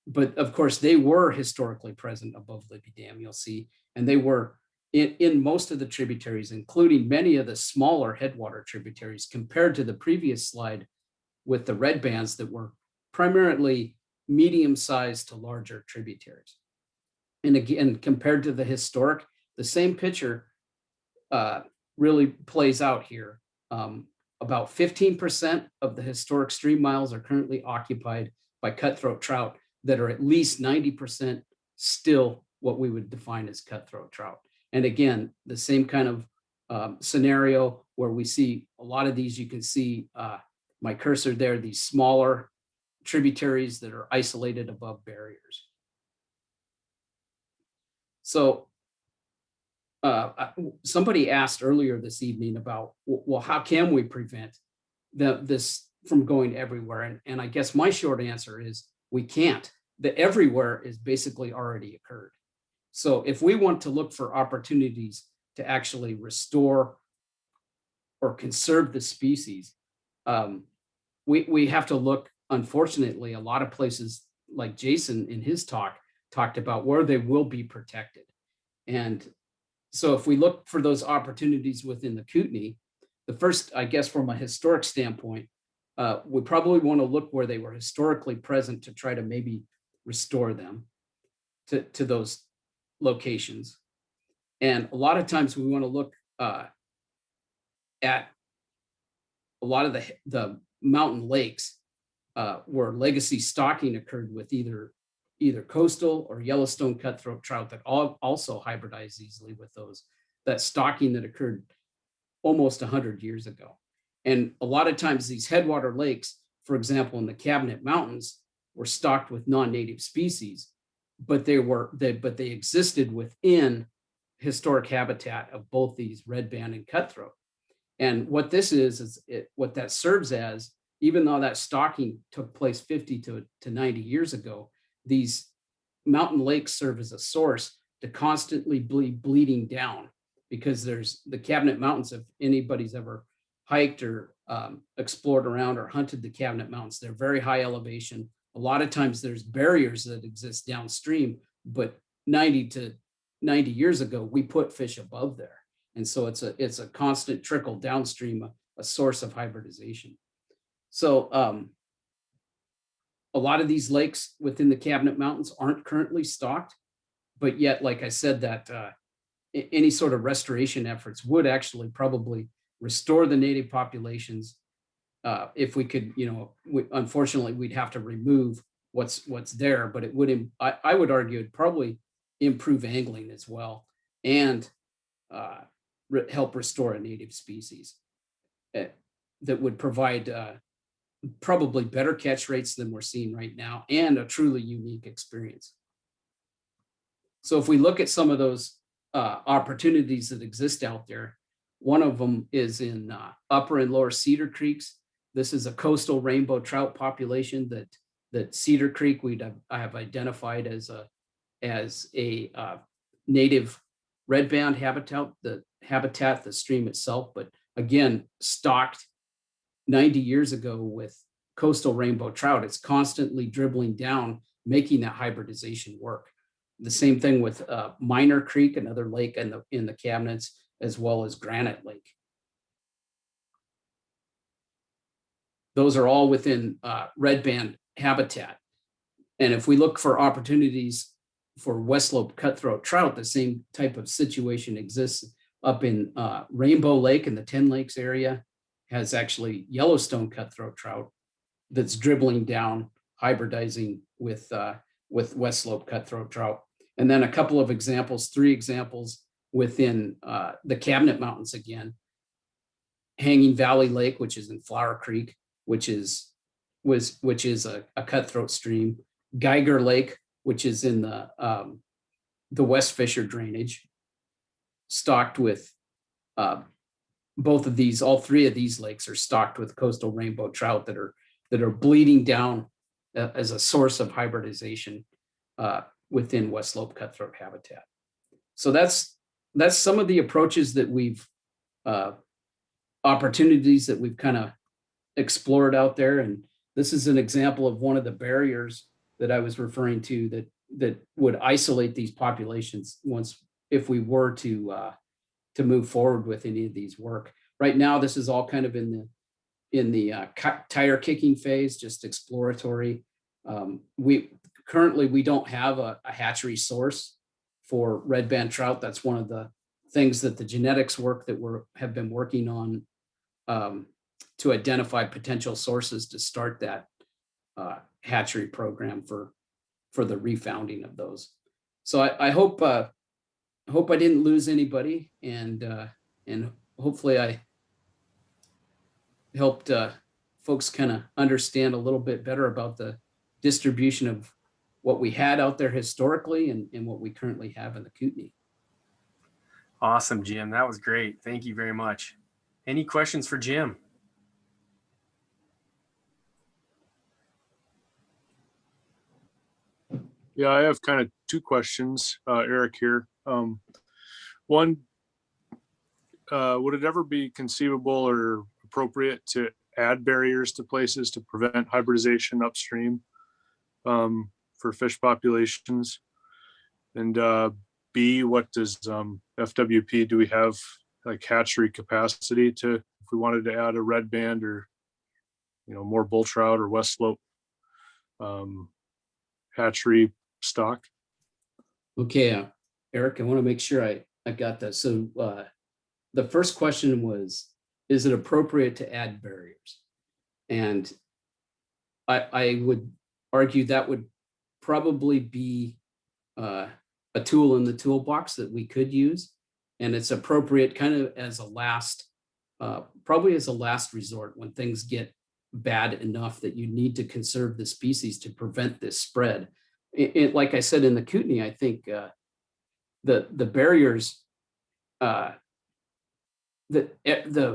but of course, they were historically present above Libby Dam, you'll see, and they were in most of the tributaries, including many of the smaller headwater tributaries, compared to the previous slide with the red bands that were primarily medium-sized to larger tributaries. And again, compared to the historic, the same picture really plays out here. About 15% of the historic stream miles are currently occupied by cutthroat trout that are at least 90% still what we would define as cutthroat trout. And again, the same kind of scenario where we see a lot of these, you can see my cursor there, these smaller tributaries that are isolated above barriers. So somebody asked earlier this evening about, well, how can we prevent this from going everywhere? And I guess my short answer is we can't. The everywhere is basically already occurred. So if we want to look for opportunities to actually restore or conserve the species, we have to look, unfortunately, a lot of places like Jason in his talk talked about where they will be protected. And so if we look for those opportunities within the Kootenai, the first, I guess, from a historic standpoint, we probably want to look where they were historically present to try to maybe restore them to those locations. And a lot of times we want to look at a lot of the mountain lakes where legacy stocking occurred with either coastal or Yellowstone cutthroat trout that also hybridize easily with that stocking that occurred almost 100 years ago. And a lot of times these headwater lakes, for example, in the Cabinet Mountains, were stocked with non-native species, but they existed within historic habitat of both these redband and cutthroat. And what this is what that serves as, even though that stocking took place 50 to 90 years ago, these mountain lakes serve as a source to constantly bleeding down, because there's the Cabinet Mountains. If anybody's ever hiked or explored around or hunted the Cabinet Mountains, they're very high elevation. A lot of times there's barriers that exist downstream, but 90 years ago, we put fish above there. And so it's a constant trickle downstream, a source of hybridization. So a lot of these lakes within the Cabinet Mountains aren't currently stocked, but yet, like I said, that any sort of restoration efforts would actually probably restore the native populations. If we could, unfortunately, we'd have to remove what's there, but it would, I would argue, it'd probably improve angling as well, and help restore a native species that would provide probably better catch rates than we're seeing right now, and a truly unique experience. So if we look at some of those opportunities that exist out there, one of them is in Upper and Lower Cedar Creeks. This is a coastal rainbow trout population that Cedar Creek I have identified as a native redband habitat, the stream itself, but again, stocked 90 years ago with coastal rainbow trout. It's constantly dribbling down, making that hybridization work. The same thing with Minor Creek, another lake in the Cabinets, as well as Granite Lake. Those are all within redband habitat. And if we look for opportunities for Westslope cutthroat trout, the same type of situation exists up in Rainbow Lake in the 10 Lakes area. Has actually Yellowstone cutthroat trout that's dribbling down, hybridizing with Westslope cutthroat trout. And then a couple of examples, 3 examples within the Cabinet Mountains again. Hanging Valley Lake, which is in Flower Creek, which is a cutthroat stream. Geiger Lake, which is in the West Fisher drainage, stocked with both of these, all 3 of these lakes are stocked with coastal rainbow trout that are bleeding down as a source of hybridization within Westslope cutthroat habitat. So that's some of the approaches that we've opportunities that we've kind of explored out there. And this is an example of one of the barriers that I was referring to that would isolate these populations once if we were to move forward with any of these work. Right now, this is all kind of in the tire kicking phase, just exploratory. We don't have a hatchery source for red band trout. That's one of the things that the genetics work that have been working on to identify potential sources to start that hatchery program for the refounding of those. So I hope I didn't lose anybody, and hopefully I helped folks kind of understand a little bit better about the distribution of what we had out there historically and what we currently have in the Kootenai. Awesome, Jim. That was great. Thank you very much. Any questions for Jim? Yeah, I have kind of two questions, Eric here. One, would it ever be conceivable or appropriate to add barriers to places to prevent hybridization upstream for fish populations? And B, what does FWP, do we have like hatchery capacity to, if we wanted to add a red band or, more bull trout or Westslope hatchery stock? Okay, Eric, I want to make sure I got that. So the first question was, is it appropriate to add barriers? And I would argue that would probably be a tool in the toolbox that we could use. And it's appropriate kind of as a last, probably as a last resort when things get bad enough that you need to conserve the species to prevent this spread. Like I said, in the Kootenai, I think the barriers, the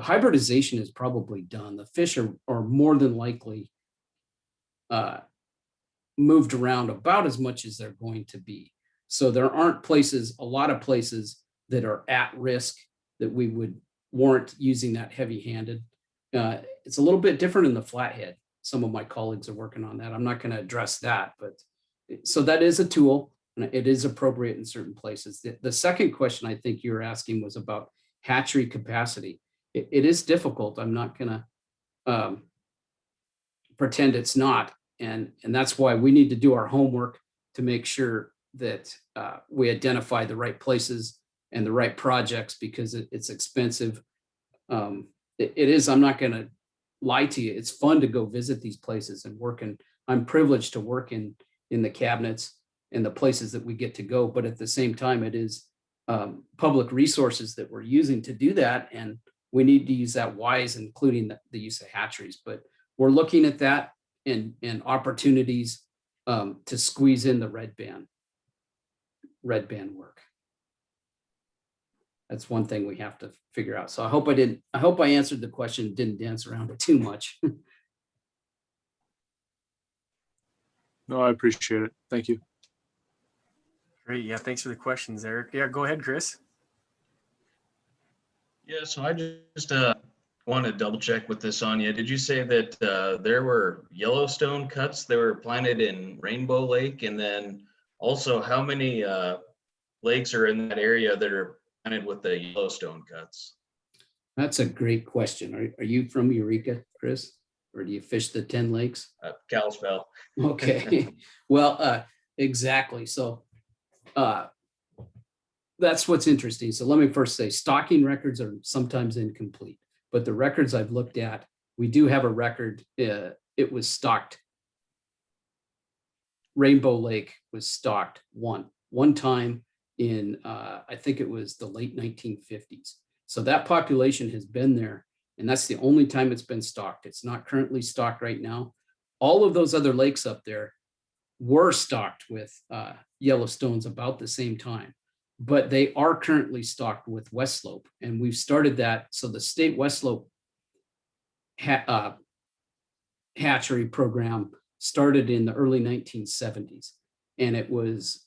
hybridization is probably done. The fish are more than likely moved around about as much as they're going to be. So there aren't a lot of places that are at risk that we would warrant using that heavy-handed. It's a little bit different in the flathead. Some of my colleagues are working on that. I'm not going to address that, but so that is a tool and it is appropriate in certain places. The second question I think you're asking was about hatchery capacity. It is difficult. I'm not going to pretend it's not. And that's why we need to do our homework to make sure that we identify the right places and the right projects, because it's expensive. It is, I'm not going to lie to you. It's fun to go visit these places and work, and I'm privileged to work in the cabinets and the places that we get to go. But at the same time, it is public resources that we're using to do that. And we need to use that wise, including the use of hatcheries. But we're looking at that and opportunities to squeeze in the red band work. That's one thing we have to figure out. So I hope I answered the question, didn't dance around it too much. No, I appreciate it. Thank you. Great. Yeah, thanks for the questions, Eric. Yeah, go ahead, Chris. Yeah, so I just want to double check with this on you. Did you say that there were Yellowstone cuts that were planted in Rainbow Lake? And then also, how many lakes are in that area that are planted with the Yellowstone cuts? That's a great question. Are you from Eureka, Chris? Or do you fish the 10 lakes? Kalispell. Okay. Well, exactly. So that's what's interesting. So let me first say stocking records are sometimes incomplete, but the records I've looked at, we do have a record. It was stocked. Rainbow Lake was stocked one time in, I think it was the late 1950s. So that population has been there, and that's the only time it's been stocked. It's not currently stocked right now. All of those other lakes up there were stocked with Yellowstones about the same time, but they are currently stocked with Westslope, and we've started that. So the state Westslope hatchery program started in the early 1970s, and it was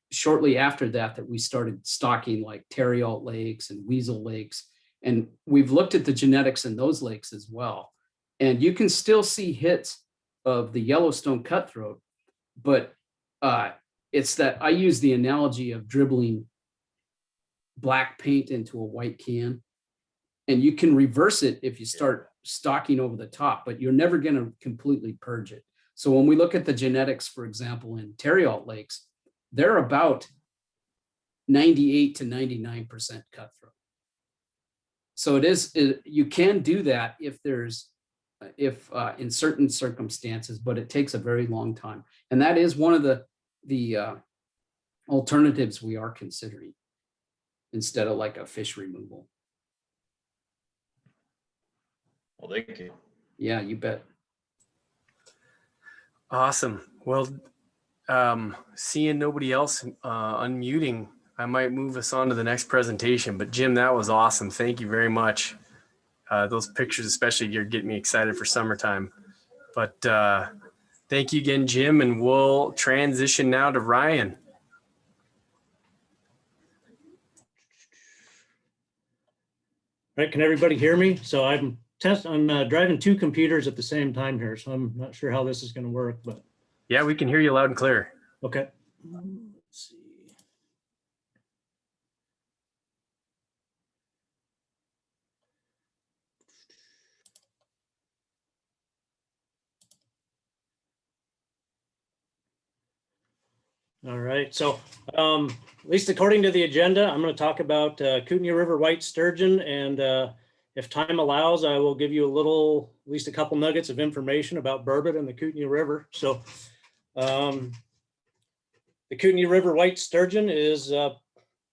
shortly after that we started stocking like Terrialt lakes and Weasel lakes, and we've looked at the genetics in those lakes as well, and you can still see hits of the Yellowstone cutthroat, but it's that I use the analogy of dribbling black paint into a white can. And you can reverse it if you start stocking over the top, but you're never going to completely purge it. So when we look at the genetics, for example, in Terriot lakes, they're about 98 to 99% cutthroat. So you can do that if in certain circumstances, but it takes a very long time. And that is one of the alternatives we are considering instead of like a fish removal. Well, thank you. Yeah, you bet. Awesome. Well, seeing nobody else unmuting, I might move us on to the next presentation. But Jim, that was awesome. Thank you very much. Those pictures, especially, you're getting me excited for summertime. But thank you again, Jim, and we'll transition now to Ryan. Right, can everybody hear me? So I'm driving two computers at the same time here, so I'm not sure how this is going to work, but yeah, we can hear you loud and clear. Okay. Let's see. All right, so at least according to the agenda, I'm going to talk about Kootenai River white sturgeon, and if time allows, I will give you at least a couple nuggets of information about burbot and the Kootenai River. So the Kootenai River white sturgeon is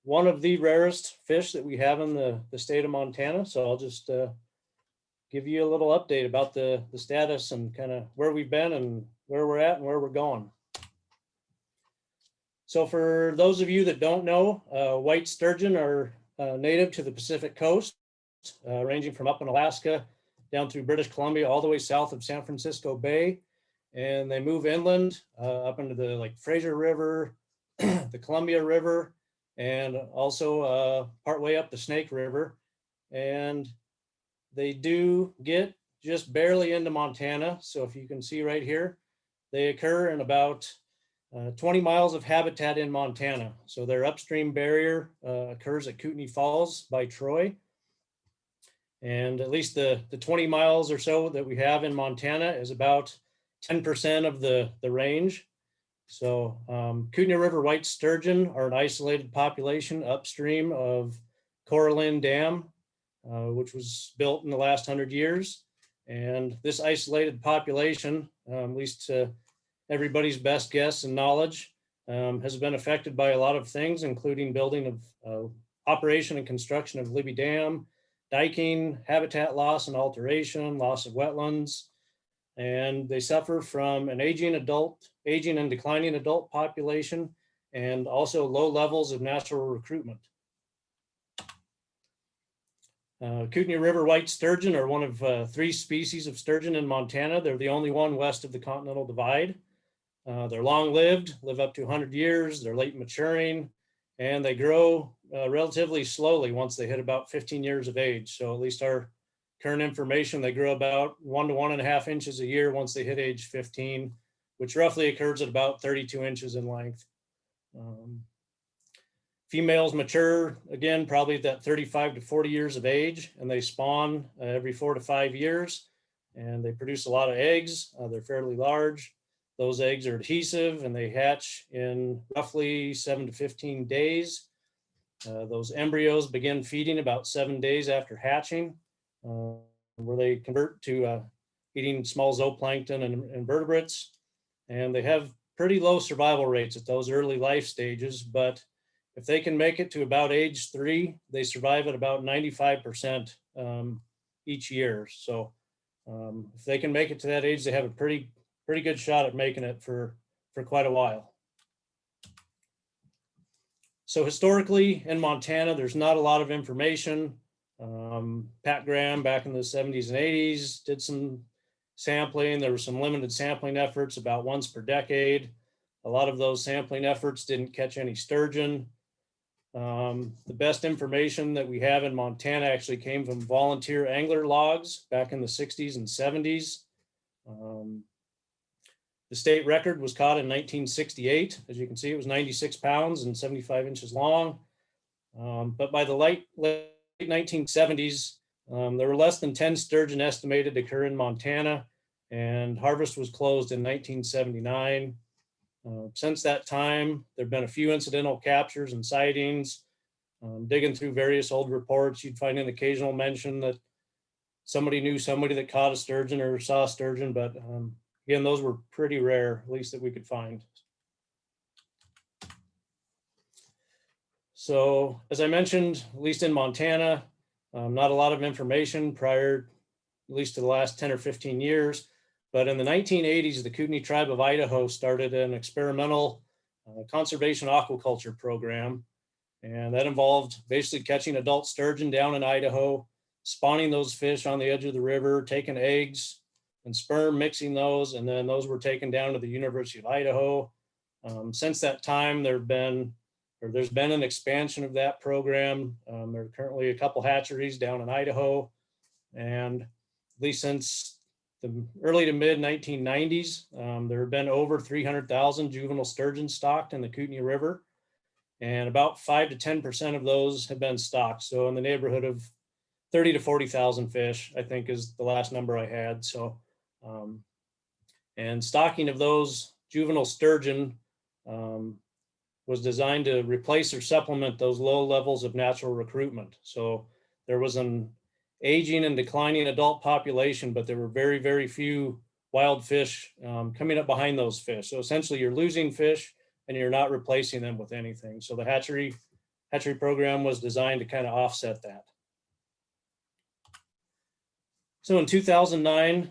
one of the rarest fish that we have in the state of Montana. So I'll just give you a little update about the status and kind of where we've been and where we're at and where we're going. So for those of you that don't know, white sturgeon are native to the Pacific coast, ranging from up in Alaska down through British Columbia, all the way south of San Francisco Bay. And they move inland up into the Fraser River, the Columbia River, and also partway up the Snake River. And they do get just barely into Montana. So if you can see right here, they occur in about 20 miles of habitat in Montana. So their upstream barrier occurs at Thompson Falls by Troy. And at least the 20 miles or so that we have in Montana is about 10% of the range. So Kootenai River white sturgeon are an isolated population upstream of Coralline Dam, which was built in the last 100 years. And this isolated population, at least to everybody's best guess and knowledge, has been affected by a lot of things, including building of operation and construction of Libby Dam, diking, habitat loss and alteration, loss of wetlands, and they suffer from an aging and declining adult population, and also low levels of natural recruitment. Kootenai River white sturgeon are one of 3 species of sturgeon in Montana. They're the only one west of the Continental Divide. They're long-lived, live up to 100 years. They're late maturing, and they grow relatively slowly once they hit about 15 years of age. So at least our current information, they grow about 1 to 1.5 inches a year once they hit age 15, which roughly occurs at about 32 inches in length. Females mature, again, probably at that 35 to 40 years of age, and they spawn every 4 to 5 years, and they produce a lot of eggs. They're fairly large. Those eggs are adhesive, and they hatch in roughly 7 to 15 days. Those embryos begin feeding about 7 days after hatching, where they convert to eating small zooplankton and invertebrates. And they have pretty low survival rates at those early life stages, but if they can make it to about age 3, they survive at about 95% each year. So if they can make it to that age, they have a pretty good shot at making it for quite a while. So historically in Montana, there's not a lot of information. Pat Graham back in the 70s and 80s did some sampling. There were some limited sampling efforts about once per decade. A lot of those sampling efforts didn't catch any sturgeon. The best information that we have in Montana actually came from volunteer angler logs back in the 60s and 70s. The state record was caught in 1968. As you can see, it was 96 pounds and 75 inches long. But by the late 1970s, there were less than 10 sturgeon estimated to occur in Montana, and harvest was closed in 1979. Since that time, there have been a few incidental captures and sightings. Digging through various old reports, you'd find an occasional mention that somebody knew somebody that caught a sturgeon or saw a sturgeon, but again, those were pretty rare, at least that we could find. So as I mentioned, at least in Montana, not a lot of information prior, at least to the last 10 or 15 years. But in the 1980s, the Kootenai tribe of Idaho started an experimental conservation aquaculture program. And that involved basically catching adult sturgeon down in Idaho, spawning those fish on the edge of the river, taking eggs and sperm, mixing those, and then those were taken down to the University of Idaho. Since that time, there's been an expansion of that program. There are currently a couple hatcheries down in Idaho, and at least since the early to mid 1990s, there have been over 300,000 juvenile sturgeon stocked in the Kootenai River, and about 5 to 10% of those have been stocked. So in the neighborhood of 30 to 40,000 fish, I think is the last number I had. So, and stocking of those juvenile sturgeon was designed to replace or supplement those low levels of natural recruitment. So there was an aging and declining adult population, but there were very, very few wild fish coming up behind those fish. So essentially you're losing fish and you're not replacing them with anything. So the hatchery program was designed to kind of offset that. So in 2009,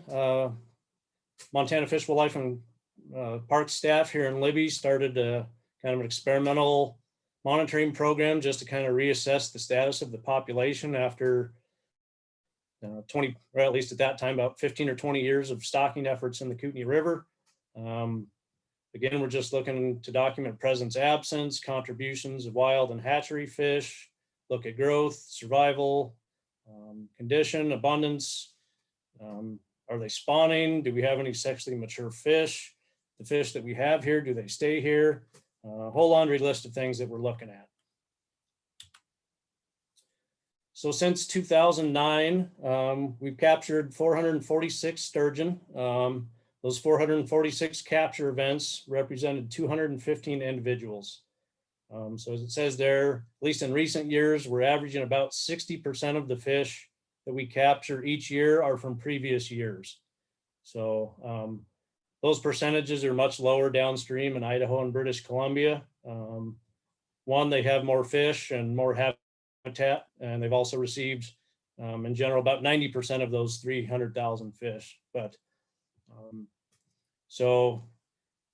Montana Fish, Wildlife and Park staff here in Libby started kind of an experimental monitoring program just to kind of reassess the status of the population after 20, or at least at that time, about 15 or 20 years of stocking efforts in the Kootenai River. Again, we're just looking to document presence, absence, contributions of wild and hatchery fish, look at growth, survival, condition, abundance. Are they spawning? Do we have any sexually mature fish? The fish that we have here, do they stay here? A whole laundry list of things that we're looking at. So since 2009, we've captured 446 sturgeon. Those 446 capture events represented 215 individuals. So as it says there, at least in recent years, we're averaging about 60% of the fish that we capture each year are from previous years. So those percentages are much lower downstream in Idaho and British Columbia. One, they have more fish and more habitat, and they've also received, in general, about 90% of those 300,000 fish. But so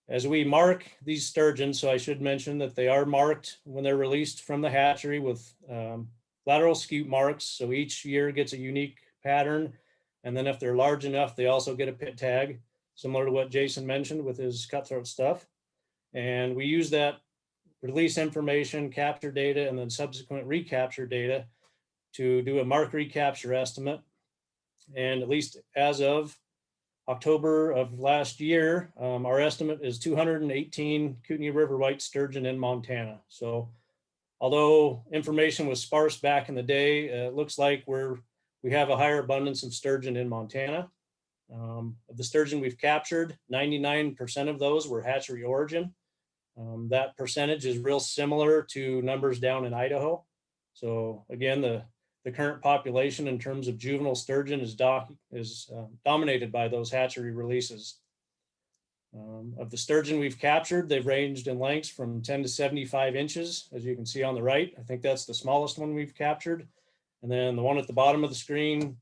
as we mark these sturgeon, so I should mention that they are marked when they're released from the hatchery with lateral scute marks. So each year gets a unique pattern. And then if they're large enough, they also get a pit tag, similar to what Jason mentioned with his cutthroat stuff. And we use that release information, capture data, and then subsequent recapture data to do a mark recapture estimate. And at least as of October of last year, our estimate is 218 Kootenai River white sturgeon in Montana. So although information was sparse back in the day, it looks like we have a higher abundance of sturgeon in Montana. Of the sturgeon we've captured, 99% of those were hatchery origin. That percentage is real similar to numbers down in Idaho. So again, the current population in terms of juvenile sturgeon is dominated by those hatchery releases. Of the sturgeon we've captured, they've ranged in lengths from 10 to 75 inches, as you can see on the right. I think that's the smallest one we've captured. And then the one at the bottom of the screen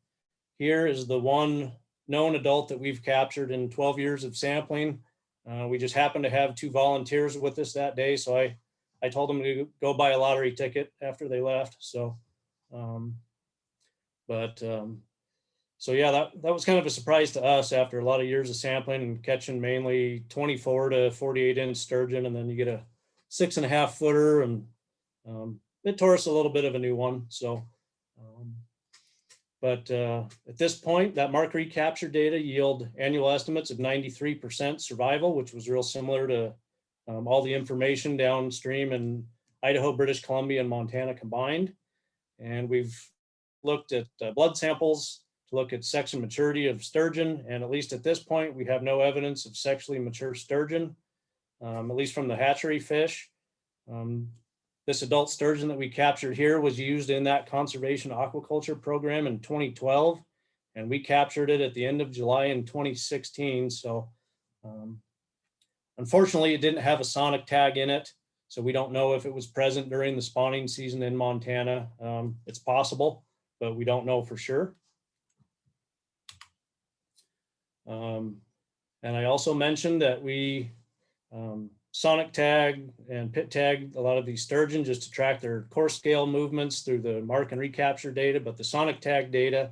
here is the one known adult that we've captured in 12 years of sampling. We just happened to have 2 volunteers with us that day, so I told them to go buy a lottery ticket after they left. So, so yeah, that was kind of a surprise to us after a lot of years of sampling and catching mainly 24 to 48 inch sturgeon, and then you get a 6.5 footer, and it tore us a little bit of a new one. So, but at this point, that mark recapture data yield annual estimates of 93% survival, which was real similar to all the information downstream in Idaho, British Columbia, and Montana combined. And we've looked at blood samples to look at sex and maturity of sturgeon. And at least at this point, we have no evidence of sexually mature sturgeon, at least from the hatchery fish. This adult sturgeon that we captured here was used in that conservation aquaculture program in 2012, and we captured it at the end of July in 2016. So unfortunately, it didn't have a sonic tag in it, so we don't know if it was present during the spawning season in Montana. It's possible, but we don't know for sure. And I also mentioned that we sonic tag and pit tag a lot of these sturgeon just to track their course scale movements through the mark and recapture data, but the sonic tag data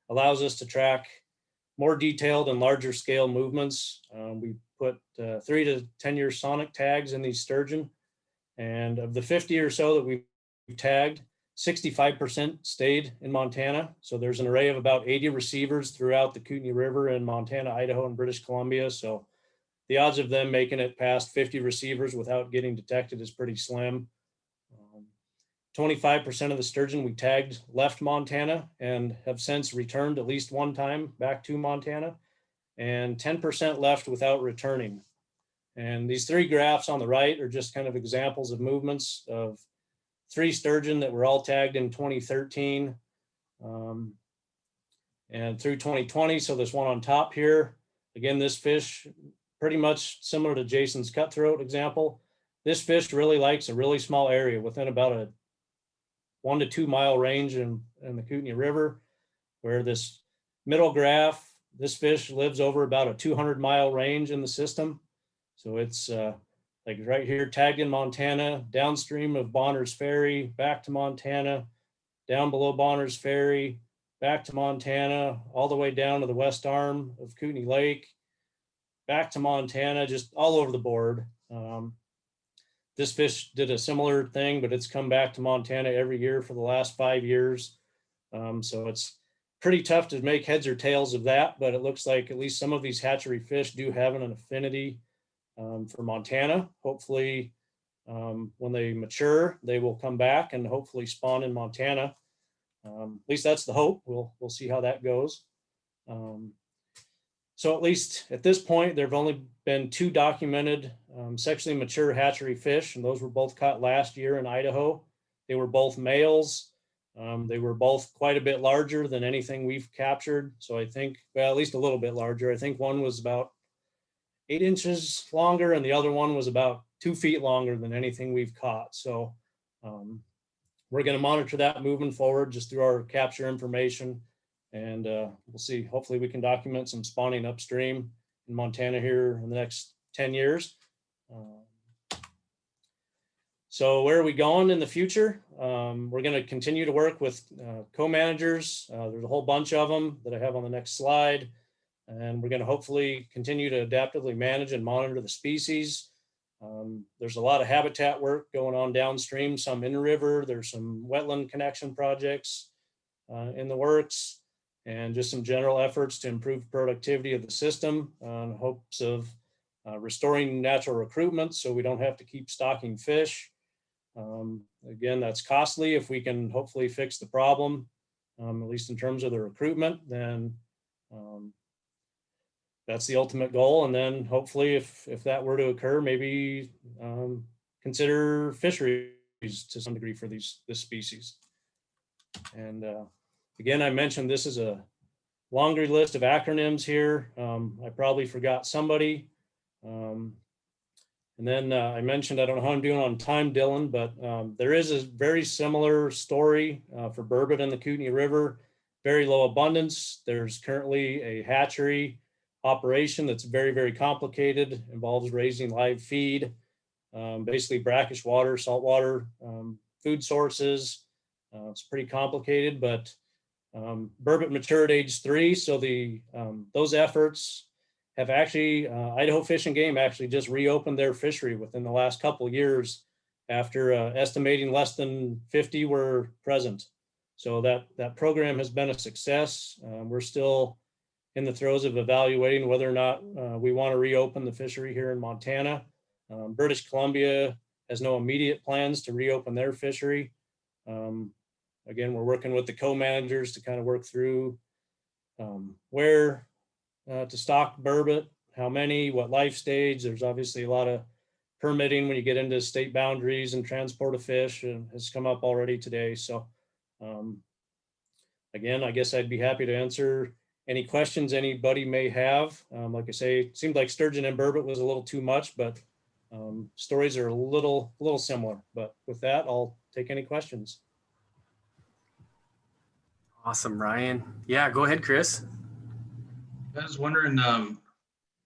allows us to track more detailed and larger scale movements. We put 3 to 10 year sonic tags in these sturgeon, and of the 50 or so that we've tagged, 65% stayed in Montana. So there's an array of about 80 receivers throughout the Kootenai River in Montana, Idaho, and British Columbia. So the odds of them making it past 50 receivers without getting detected is pretty slim. 25% of the sturgeon we tagged left Montana and have since returned at least one time back to Montana, and 10% left without returning. And these 3 graphs on the right are just kind of examples of movements of 3 sturgeon that were all tagged in 2013 and through 2020. So this one on top here, again, this fish, pretty much similar to Jason's cutthroat example. This fish really likes a really small area within about a 1 to 2 mile range in the Kootenai River, where this middle graph, this fish lives over about a 200-mile range in the system. So it's like right here, tagged in Montana, downstream of Bonner's Ferry, back to Montana, down below Bonner's Ferry, back to Montana, all the way down to the west arm of Kootenai Lake, back to Montana, just all over the board. This fish did a similar thing, but it's come back to Montana every year for the last 5 years. So it's pretty tough to make heads or tails of that, but it looks like at least some of these hatchery fish do have an affinity for Montana. Hopefully, when they mature, they will come back and hopefully spawn in Montana. At least that's the hope. We'll see how that goes. So at least at this point, there have only been 2 documented sexually mature hatchery fish, and those were both caught last year in Idaho. They were both males. They were both quite a bit larger than anything we've captured. So I think, well, at least a little bit larger. I think one was about 8 inches longer, and the other one was about 2 feet longer than anything we've caught. So we're going to monitor that moving forward just through our capture information. And we'll see, hopefully we can document some spawning upstream in Montana here in the next 10 years. So where are we going in the future? We're going to continue to work with co-managers. There's a whole bunch of them that I have on the next slide. And we're going to hopefully continue to adaptively manage and monitor the species. There's a lot of habitat work going on downstream, some in river. There's some wetland connection projects in the works, and just some general efforts to improve productivity of the system in hopes of restoring natural recruitment so we don't have to keep stocking fish. Again, that's costly. If we can hopefully fix the problem, at least in terms of the recruitment, then that's the ultimate goal. And then hopefully if that were to occur, maybe consider fisheries to some degree for this species. And again, I mentioned this is a longer list of acronyms here. I probably forgot somebody. And then I mentioned, I don't know how I'm doing on time, Dillon, but there is a very similar story for burbot in the Kootenai River. Very low abundance. There's currently a hatchery operation that's very, very complicated, involves raising live feed, basically brackish water, salt water, food sources. It's pretty complicated, but burbot matured age 3. So those efforts have actually, Idaho Fish and Game actually just reopened their fishery within the last couple of years after estimating less than 50 were present. So that program has been a success. We're still in the throes of evaluating whether or not we want to reopen the fishery here in Montana. British Columbia has no immediate plans to reopen their fishery. Again, we're working with the co-managers to kind of work through where to stock burbot, how many, what life stage. There's obviously a lot of permitting when you get into state boundaries and transport of fish, and has come up already today. So again, I guess I'd be happy to answer any questions anybody may have. Like I say, it seemed like sturgeon and burbot was a little too much, but stories are a little similar. But with that, I'll take any questions. Awesome, Ryan. Yeah, go ahead, Chris. I was wondering,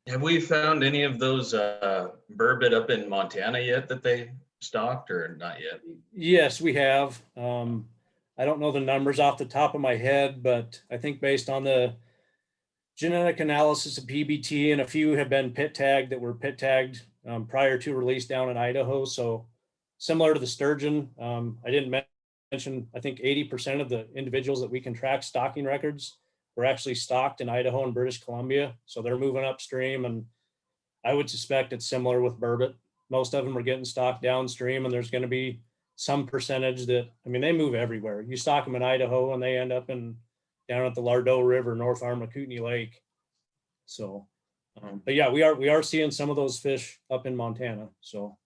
have we found any of those burbot up in Montana yet that they stocked, or not yet? Yes, we have. I don't know the numbers off the top of my head, but I think based on the genetic analysis of PBT, and a few have been pit tagged that were pit tagged prior to release down in Idaho. So similar to the sturgeon, I didn't mention, I think 80% of the individuals that we can track stocking records were actually stocked in Idaho and British Columbia. So they're moving upstream, and I would suspect it's similar with burbot. Most of them are getting stocked downstream, and there's going to be some percentage that, I mean, they move everywhere. You stock them in Idaho and they end up down at the Lardot River, north arm of Kootenai Lake. So, but yeah, we are seeing some of those fish up in Montana. So.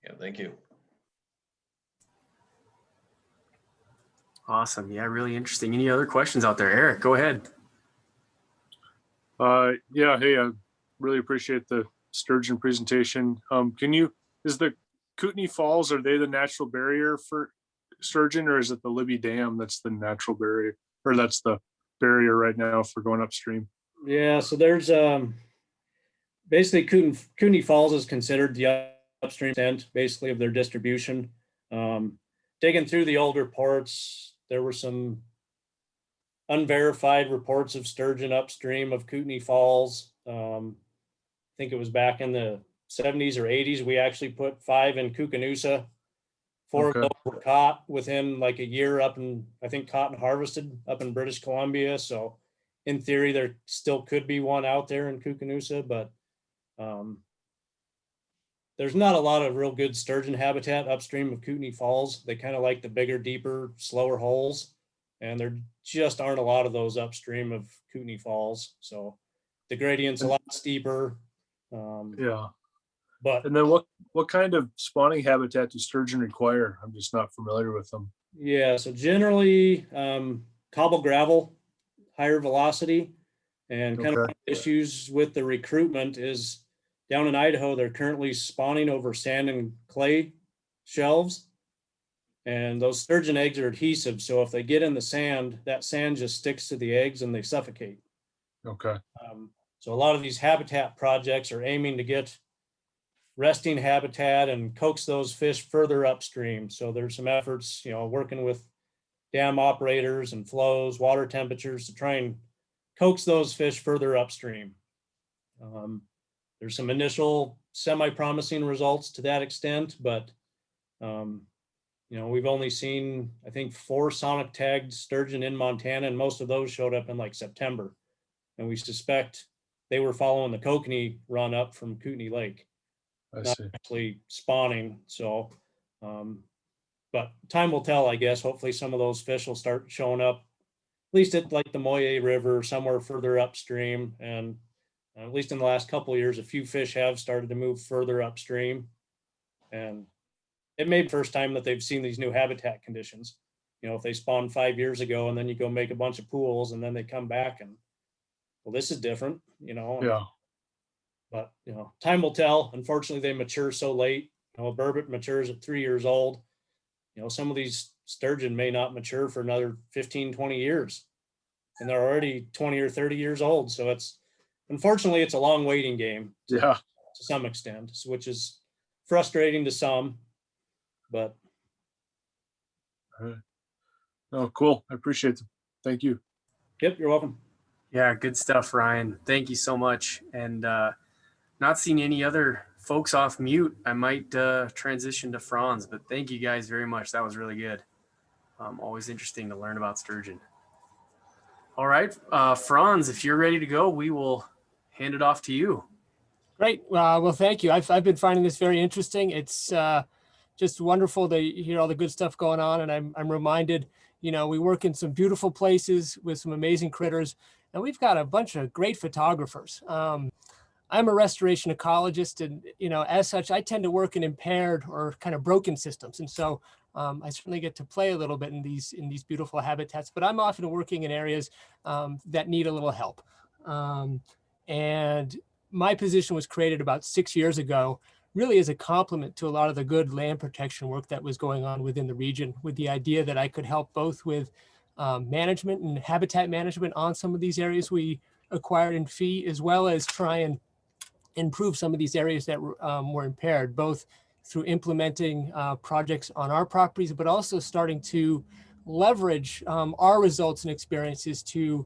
Yeah, thank you. Awesome. Yeah, really interesting. Any other questions out there? Eric, go ahead. Yeah, hey, I really appreciate the sturgeon presentation. Is the Kootenai Falls, are they the natural barrier for sturgeon, or is it the Libby Dam that's the natural barrier, or that's the barrier right now for going upstream? Yeah, so there's basically Kootenai Falls is considered the upstream extent basically of their distribution. Digging through the old reports, there were some unverified reports of sturgeon upstream of Kootenai Falls. I think it was back in the 70s or 80s. We actually put 5 in Kootenai. 4 of those were caught within like a year up in, I think, cotton harvested up in British Columbia. So in theory, there still could be one out there in Kootenai, but there's not a lot of real good sturgeon habitat upstream of Kootenai Falls. They kind of like the bigger, deeper, slower holes. And there just aren't a lot of those upstream of Kootenai Falls. So the gradient's a lot steeper. Yeah. But and then what kind of spawning habitat do sturgeon require? I'm just not familiar with them. Yeah, so generally cobble gravel, higher velocity, and kind of issues with the recruitment is down in Idaho, they're currently spawning over sand and clay shelves. And those sturgeon eggs are adhesive. So if they get in the sand, that sand just sticks to the eggs and they suffocate. Okay. So a lot of these habitat projects are aiming to get resting habitat and coax those fish further upstream. So there's some efforts, working with dam operators and flows, water temperatures to try and coax those fish further upstream. There's some initial semi-promising results to that extent, but we've only seen, I think, 4 sonic tagged sturgeon in Montana, and most of those showed up in like September. And we suspect they were following the Kootenai run up from Kootenai Lake, not actually spawning. So, but time will tell, I guess. Hopefully some of those fish will start showing up, at least at like the Moye River, somewhere further upstream. And at least in the last couple of years, a few fish have started to move further upstream. And it may be the first time that they've seen these new habitat conditions. If they spawned 5 years ago and then you go make a bunch of pools and then they come back and, well, this is different, Yeah. But, time will tell. Unfortunately, they mature so late. A burbot matures at 3 years old. Some of these sturgeon may not mature for another 15, 20 years. And they're already 20 or 30 years old. So unfortunately, it's a long waiting game. Yeah. To some extent, which is frustrating to some, but. All right. Oh, cool. I appreciate it. Thank you. Yep, you're welcome. Yeah, good stuff, Ryan. Thank you so much. And not seeing any other folks off mute, I might transition to Franz, but thank you guys very much. That was really good. Always interesting to learn about sturgeon. All right, Franz, if you're ready to go, we will hand it off to you. Great. Well, thank you. I've been finding this very interesting. It's just wonderful to hear all the good stuff going on. And I'm reminded, you know, we work in some beautiful places with some amazing critters, and we've got a bunch of great photographers. I'm a restoration ecologist, and, you know, as such, I tend to work in impaired or kind of broken systems. And so I certainly get to play a little bit in these beautiful habitats, but I'm often working in areas that need a little help. And my position was created about 6 years ago, really as a complement to a lot of the good land protection work that was going on within the region, with the idea that I could help both with management and habitat management on some of these areas we acquired in fee, as well as try and improve some of these areas that were impaired, both through implementing projects on our properties, but also starting to leverage our results and experiences to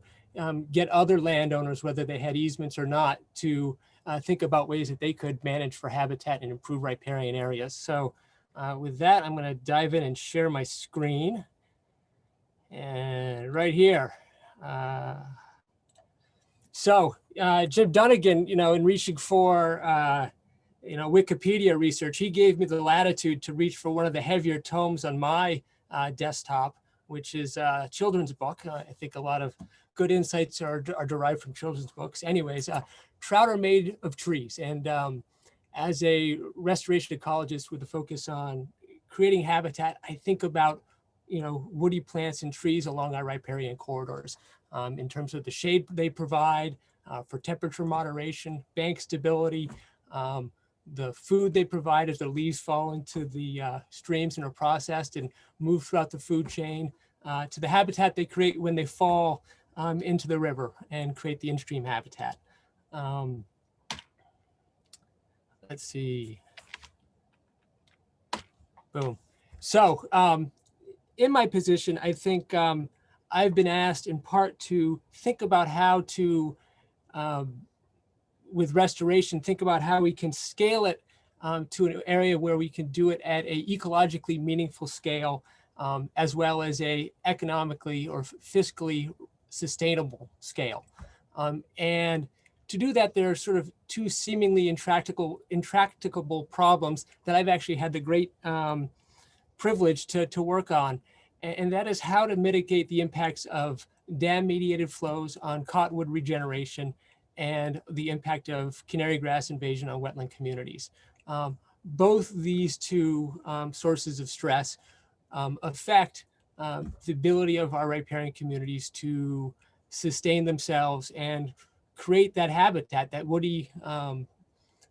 get other landowners, whether they had easements or not, to think about ways that they could manage for habitat and improve riparian areas. So with that, I'm going to dive in and share my screen. And right here. Jim Dunnigan, you know, in reaching for, you know, Wikipedia research, he gave me the latitude to reach for one of the heavier tomes on my desktop, which is a children's book. I think a lot of good insights are derived from children's books. Anyways, trout are made of trees. And as a restoration ecologist with a focus on creating habitat, I think about, you know, woody plants and trees along our riparian corridors in terms of the shade they provide for temperature moderation, bank stability, the food they provide as the leaves fall into the streams and are processed and move throughout the food chain, to the habitat they create when they fall into the river and create the in-stream habitat. Let's see. Boom. So in my position, I think I've been asked in part to think about how to, with restoration, think about how we can scale it to an area where we can do it at a ecologically meaningful scale, as well as a economically or fiscally sustainable scale. And to do that, there are sort of two seemingly intractable problems that I've actually had the great privilege to work on. And that is how to mitigate the impacts of dam-mediated flows on cottonwood regeneration and the impact of canary grass invasion on wetland communities. Both these two sources of stress affect the ability of our riparian communities to sustain themselves and create that habitat, that woody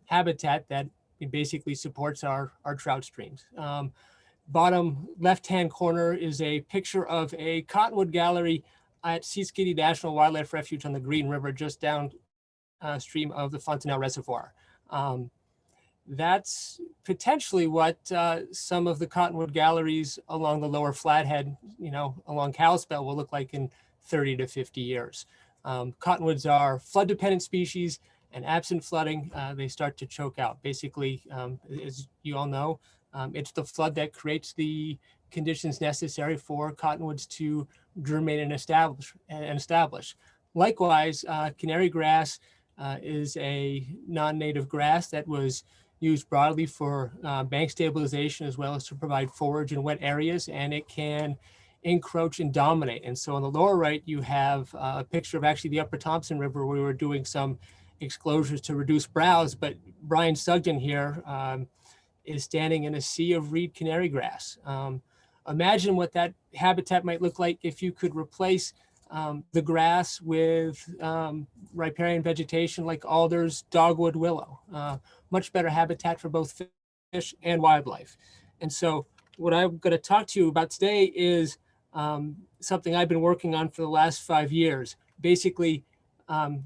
habitat that basically supports our trout streams. Bottom left-hand corner is a picture of a cottonwood gallery at Seaskiddy National Wildlife Refuge on the Green River, just downstream of the Fontenelle Reservoir. That's potentially what some of the cottonwood galleries along the lower Flathead, you know, along Kalispell will look like in 30 to 50 years. Cottonwoods are flood-dependent species, and absent flooding, they start to choke out. Basically, as you all know, it's the flood that creates the conditions necessary for cottonwoods to germinate and establish. Likewise, canary grass is a non-native grass that was used broadly for bank stabilization as well as to provide forage in wet areas, and it can encroach and dominate. And so on the lower right, you have a picture of actually the upper Thompson River where we were doing some exclosures to reduce browse, but Brian Sugden here is standing in a sea of reed canary grass. Imagine what that habitat might look like if you could replace the grass with riparian vegetation like alders, dogwood, willow. Much better habitat for both fish and wildlife. And so what I'm going to talk to you about today is something I've been working on for the last 5 years. Basically,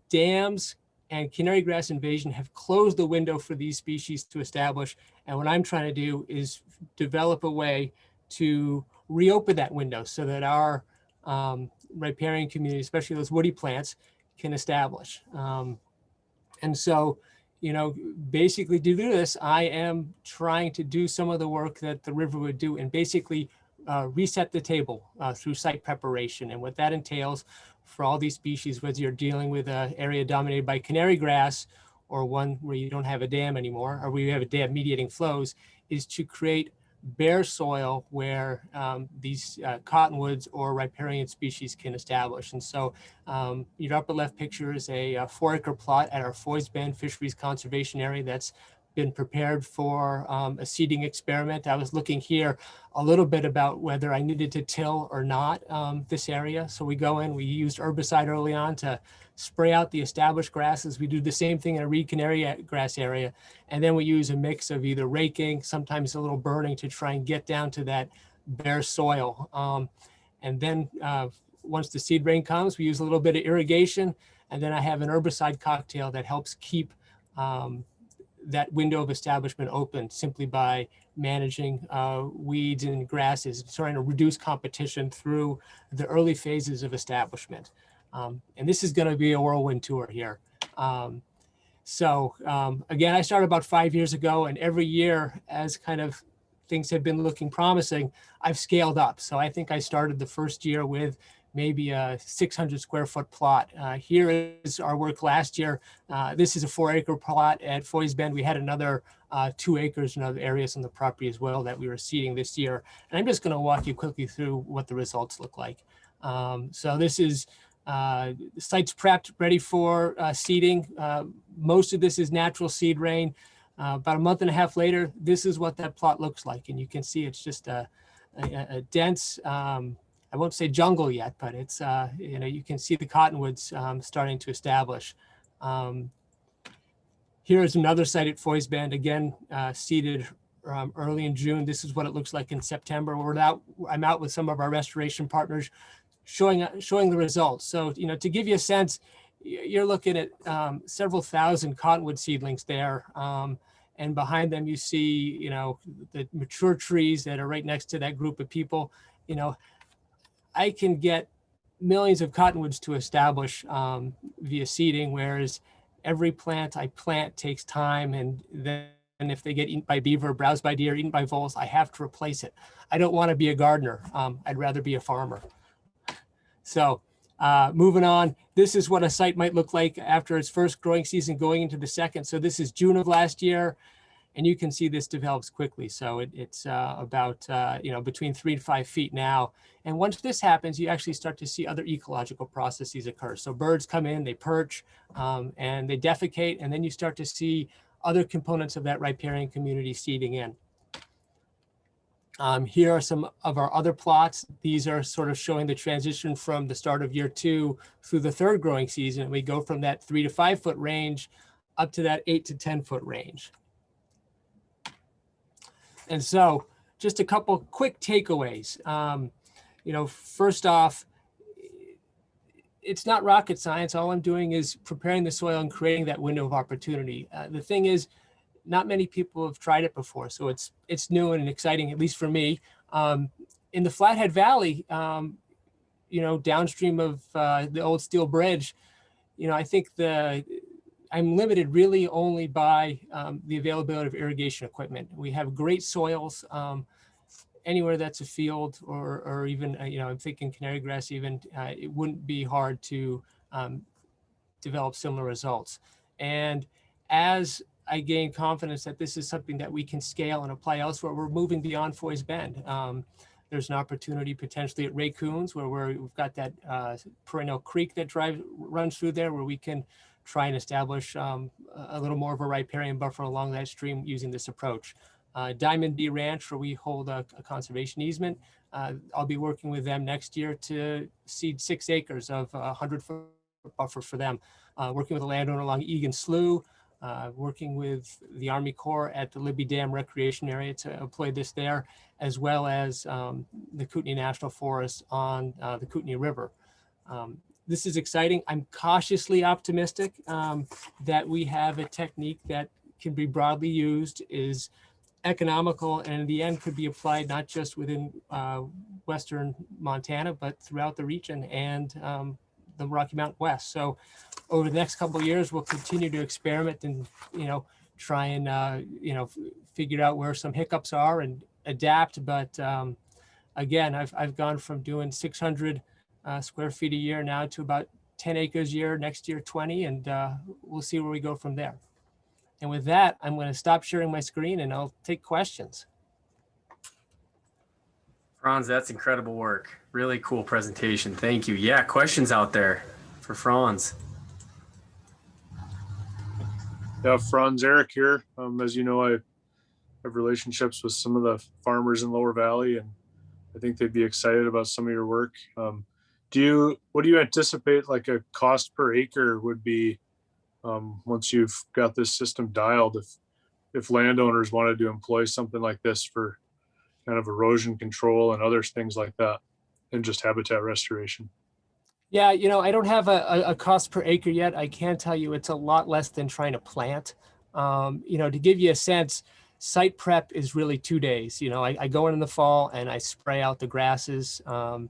dams and canary grass invasion have closed the window for these species to establish. And what I'm trying to do is develop a way to reopen that window so that our riparian community, especially those woody plants, can establish. And so, you know, basically to do this, I am trying to do some of the work that the river would do and basically reset the table through site preparation. And what that entails for all these species, whether you're dealing with an area dominated by canary grass or one where you don't have a dam anymore, or where you have a dam mediating flows, is to create bare soil where these cottonwoods or riparian species can establish. And so your upper left picture is a 4-acre plot at our Foys Bend Fisheries Conservation Area that's been prepared for a seeding experiment. I was looking here a little bit about whether I needed to till or not this area. So we go in, we used herbicide early on to spray out the established grasses. We do the same thing in a reed canary grass area. And then we use a mix of either raking, sometimes a little burning, to try and get down to that bare soil. And then once the seed rain comes, we use a little bit of irrigation. And then I have an herbicide cocktail that helps keep that window of establishment open simply by managing weeds and grasses, trying to reduce competition through the early phases of establishment. And this is going to be a whirlwind tour here. Again, I started about 5 years ago, and every year as kind of things have been looking promising, I've scaled up. So I think I started the first year with maybe a 600 square foot plot. Here is our work last year. This is a 4-acre plot at Foys Bend. We had another 2 acres in other areas on the property as well that we were seeding this year. And I'm just going to walk you quickly through what the results look like. So this is the site's prepped, ready for seeding. Most of this is natural seed rain. About a month and a half later, this is what that plot looks like. And you can see it's just a dense, I won't say jungle yet, but it's, you can see the cottonwoods starting to establish. Here is another site at Foys Bend, again, seeded early in June. This is what it looks like in September. I'm out with some of our restoration partners showing the results. So, to give you a sense, you're looking at several thousand cottonwood seedlings there. And behind them, you see, the mature trees that are right next to that group of people. I can get millions of cottonwoods to establish via seeding, whereas every plant I plant takes time. And then if they get eaten by beaver, browsed by deer, eaten by voles, I have to replace it. I don't want to be a gardener. I'd rather be a farmer. So moving on, this is what a site might look like after its first growing season going into the second. So this is June of last year. And you can see this develops quickly. So it's about, between 3 to 5 feet now. And once this happens, you actually start to see other ecological processes occur. So birds come in, they perch, and they defecate. And then you start to see other components of that riparian community seeding in. Here are some of our other plots. These are sort of showing the transition from the start of year 2 through the 3rd growing season. We go from that 3 to 5 foot range up to that 8 to 10 foot range. And so just a couple quick takeaways. First off, it's not rocket science. All I'm doing is preparing the soil and creating that window of opportunity. The thing is, not many people have tried it before. So it's new and exciting, at least for me. In the Flathead Valley, downstream of the old steel bridge, I think I'm limited really only by the availability of irrigation equipment. We have great soils anywhere that's a field or even, I'm thinking canary grass even, it wouldn't be hard to develop similar results. And as I gain confidence that this is something that we can scale and apply elsewhere, we're moving beyond Foys Bend. There's an opportunity potentially at Raccoons where we've got that perennial creek that runs through there where we can try and establish a little more of a riparian buffer along that stream using this approach. Diamond D Ranch, where we hold a conservation easement. I'll be working with them next year to seed 6 acres of 100-foot buffer for them. Working with a landowner along Egan Slough, working with the Army Corps at the Libby Dam Recreation Area to employ this there, as well as the Kootenai National Forest on the Kootenai River. This is exciting. I'm cautiously optimistic that we have a technique that can be broadly used, is economical, and in the end could be applied not just within Western Montana, but throughout the region and the Rocky Mountain West. So over the next couple of years, we'll continue to experiment and, try and, figure out where some hiccups are and adapt. But again, I've gone from doing 600 square feet a year now to about 10 acres a year, next year 20, and we'll see where we go from there. And with that, I'm going to stop sharing my screen and I'll take questions. Franz, that's incredible work. Really cool presentation. Thank you. Yeah, questions out there for Franz? Yeah, Franz, Eric here. As you know, I have relationships with some of the farmers in Lower Valley, and I think they'd be excited about some of your work. What do you anticipate like a cost per acre would be once you've got this system dialed, if landowners wanted to employ something like this for kind of erosion control and other things like that, and just habitat restoration? Yeah, I don't have a cost per acre yet. I can tell you it's a lot less than trying to plant. To give you a sense, site prep is really 2 days. I go in the fall and I spray out the grasses. At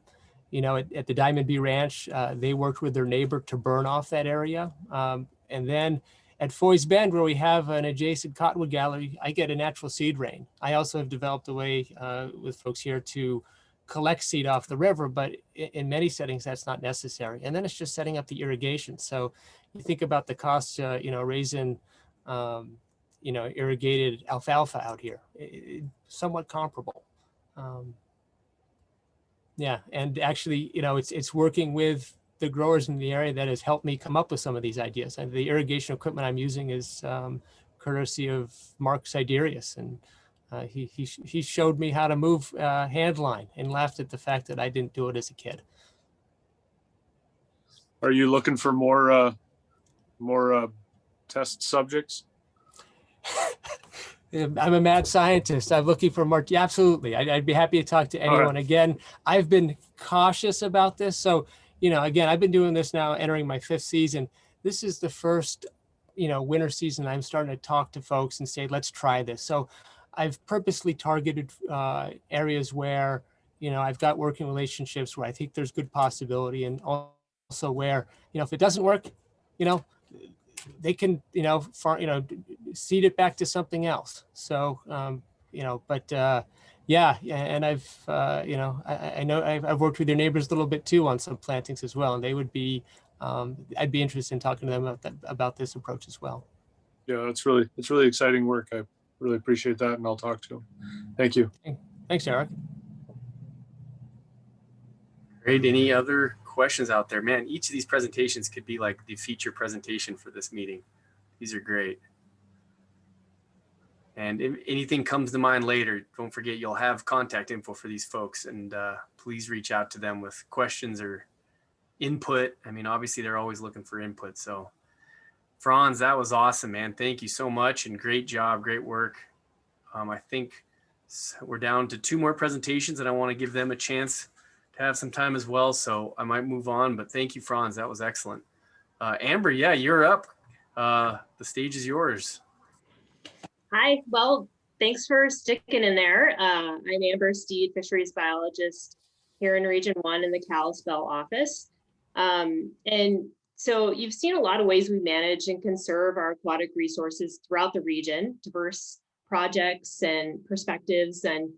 the Diamond Bee Ranch, they worked with their neighbor to burn off that area. And then at Foy's Bend, where we have an adjacent cottonwood gallery, I get a natural seed rain. I also have developed a way with folks here to collect seed off the river, but in many settings that's not necessary. And then it's just setting up the irrigation. So you think about the cost, raising, irrigated alfalfa out here, somewhat comparable. Yeah, and actually, it's working with the growers in the area that has helped me come up with some of these ideas. And the irrigation equipment I'm using is courtesy of Mark Siderius, and he showed me how to move hand line and laughed at the fact that I didn't do it as a kid. Are you looking for more test subjects? I'm a mad scientist. I'm looking for more. Yeah, absolutely. I'd be happy to talk to anyone. Again, I've been cautious about this. So, again, I've been doing this now, entering my 5th season. This is the first, winter season I'm starting to talk to folks and say, let's try this. So I've purposely targeted areas where, I've got working relationships where I think there's good possibility, and also where, if it doesn't work, they can, seed it back to something else. So, yeah, and I've, I know I've worked with your neighbors a little bit too on some plantings as well, and they would be, I'd be interested in talking to them about this approach as well. Yeah, it's really exciting work. I really appreciate that, and I'll talk to them. Thank you. Thanks, Eric. Great. Any other questions out there? Man, each of these presentations could be like the feature presentation for this meeting. These are great. And if anything comes to mind later, don't forget you'll have contact info for these folks, and please reach out to them with questions or input. I mean, obviously they're always looking for input. So Franz, that was awesome, man. Thank you so much, and great job, great work. I think we're down to 2 more presentations, and I want to give them a chance to have some time as well. So I might move on, but thank you, Franz. That was excellent. Amber, yeah, you're up. The stage is yours. Hi, well, thanks for sticking in there. I'm Amber Steed, Fisheries Biologist here in Region 1 in the Kalispell office. And so you've seen a lot of ways we manage and conserve our aquatic resources throughout the region, diverse projects and perspectives. And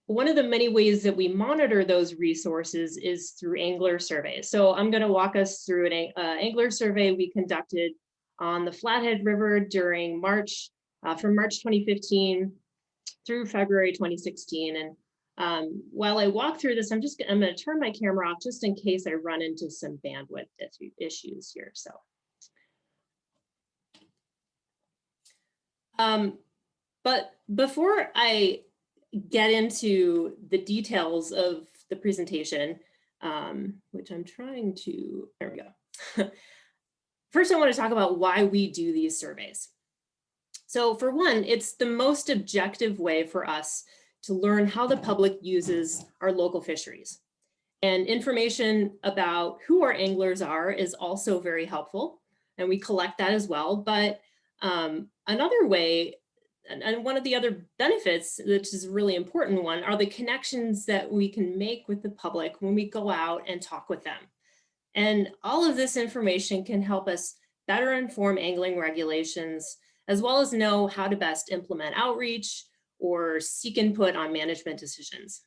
one of the many ways that we monitor those resources is through angler surveys. So I'm going to walk us through an angler survey we conducted on the Flathead River during March, from March 2015 through February 2016. And while I walk through this, I'm going to turn my camera off just in case I run into some bandwidth issues here. So, but before I get into the details of the presentation, which I'm trying to, there we go. First, I want to talk about why we do these surveys. So for one, it's the most objective way for us to learn how the public uses our local fisheries. And information about who our anglers are is also very helpful, and we collect that as well. But another way, and one of the other benefits, which is a really important one, are the connections that we can make with the public when we go out and talk with them. And all of this information can help us better inform angling regulations, as well as know how to best implement outreach or seek input on management decisions.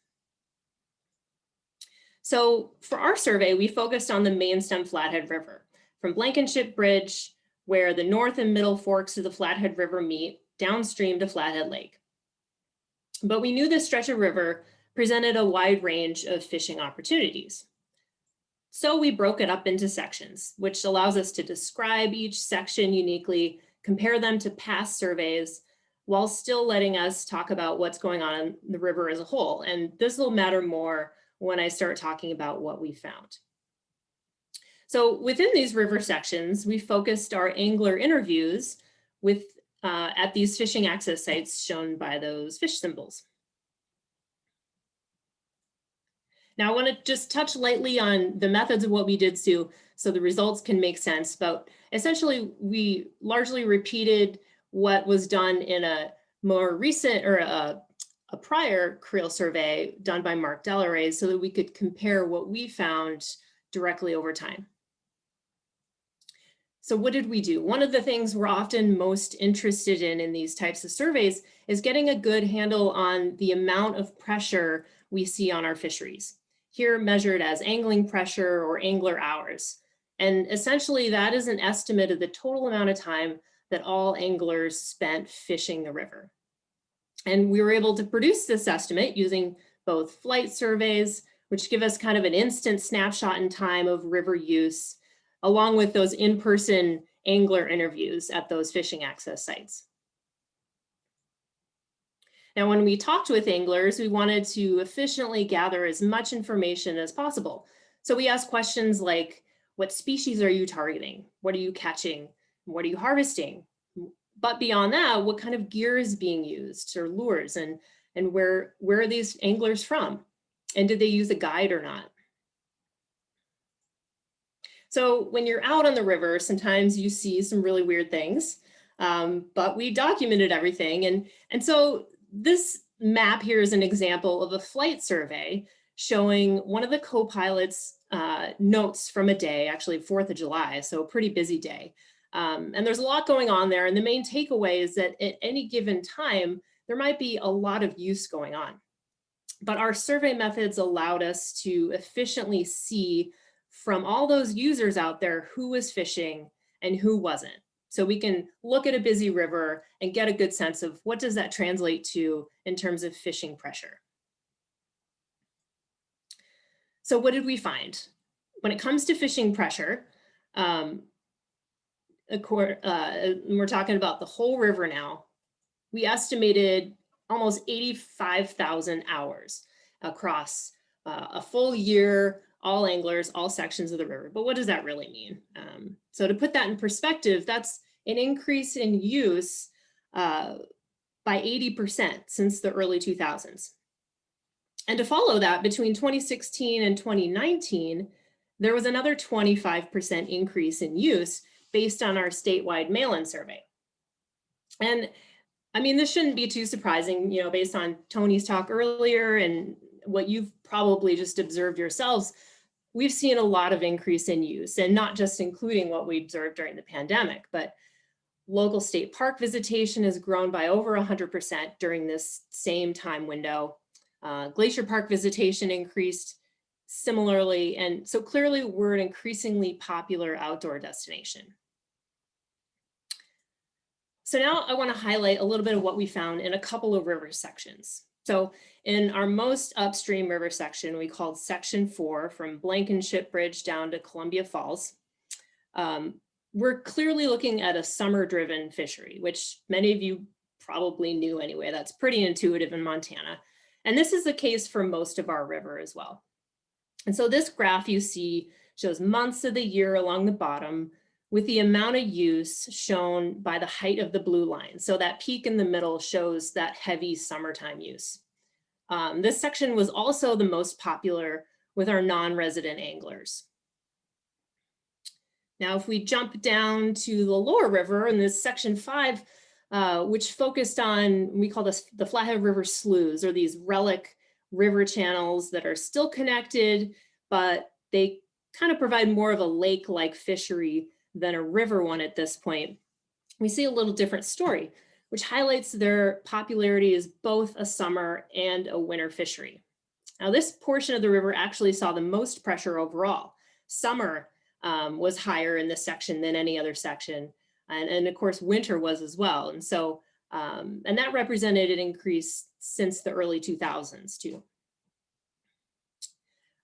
So for our survey, we focused on the main stem Flathead River, from Blankenship Bridge where the north and middle forks of the Flathead River meet downstream to Flathead Lake. But we knew this stretch of river presented a wide range of fishing opportunities. So we broke it up into sections, which allows us to describe each section uniquely, compare them to past surveys, while still letting us talk about what's going on in the river as a whole. And this will matter more when I start talking about what we found. So within these river sections, we focused our angler interviews with at these fishing access sites shown by those fish symbols. Now I want to just touch lightly on the methods of what we did so the results can make sense, but essentially we largely repeated what was done in a more recent or a prior creel survey done by Mark Delaray so that we could compare what we found directly over time. So what did we do? One of the things we're often most interested in these types of surveys is getting a good handle on the amount of pressure we see on our fisheries, here measured as angling pressure or angler hours. And essentially that is an estimate of the total amount of time that all anglers spent fishing the river. And we were able to produce this estimate using both flight surveys, which give us kind of an instant snapshot in time of river use, along with those in-person angler interviews at those fishing access sites. Now, when we talked with anglers, we wanted to efficiently gather as much information as possible. So we asked questions like, what species are you targeting? What are you catching? What are you harvesting? But beyond that, what kind of gear is being used or lures, and where are these anglers from? And did they use a guide or not? So when you're out on the river, sometimes you see some really weird things, but we documented everything. And so this map here is an example of a flight survey showing one of the co-pilots' notes from a day, actually 4th of July, so a pretty busy day. And there's a lot going on there. And the main takeaway is that at any given time, there might be a lot of use going on. But our survey methods allowed us to efficiently see from all those users out there who was fishing and who wasn't. So we can look at a busy river and get a good sense of what does that translate to in terms of fishing pressure. So what did we find? When it comes to fishing pressure, we're talking about the whole river now, we estimated almost 85,000 hours across a full year, all anglers, all sections of the river. But what does that really mean? So to put that in perspective, that's an increase in use by 80% since the early 2000s. And to follow that, between 2016 and 2019, there was another 25% increase in use based on our statewide mail-in survey. And I mean, this shouldn't be too surprising, you know, based on Tony's talk earlier and what you've probably just observed yourselves. We've seen a lot of increase in use, and not just including what we observed during the pandemic, but local state park visitation has grown by over 100% during this same time window. Glacier Park visitation increased similarly, and so clearly we're an increasingly popular outdoor destination. So now I want to highlight a little bit of what we found in a couple of river sections. So in our most upstream river section, we called section 4 from Blankenship Bridge down to Columbia Falls. We're clearly looking at a summer-driven fishery, which many of you probably knew anyway. That's pretty intuitive in Montana. And this is the case for most of our river as well. And so this graph you see shows months of the year along the bottom, with the amount of use shown by the height of the blue line. So that peak in the middle shows that heavy summertime use. This section was also the most popular with our non-resident anglers. Now, if we jump down to the lower river in this section 5, which focused on, we call this the Flathead River sloughs, or these relic river channels that are still connected, but they kind of provide more of a lake-like fishery than a river one at this point. We see a little different story, which highlights their popularity as both a summer and a winter fishery. Now, this portion of the river actually saw the most pressure overall. Summer was higher in this section than any other section, And of course, winter was as well. And so, and that represented an increase since the early 2000s too.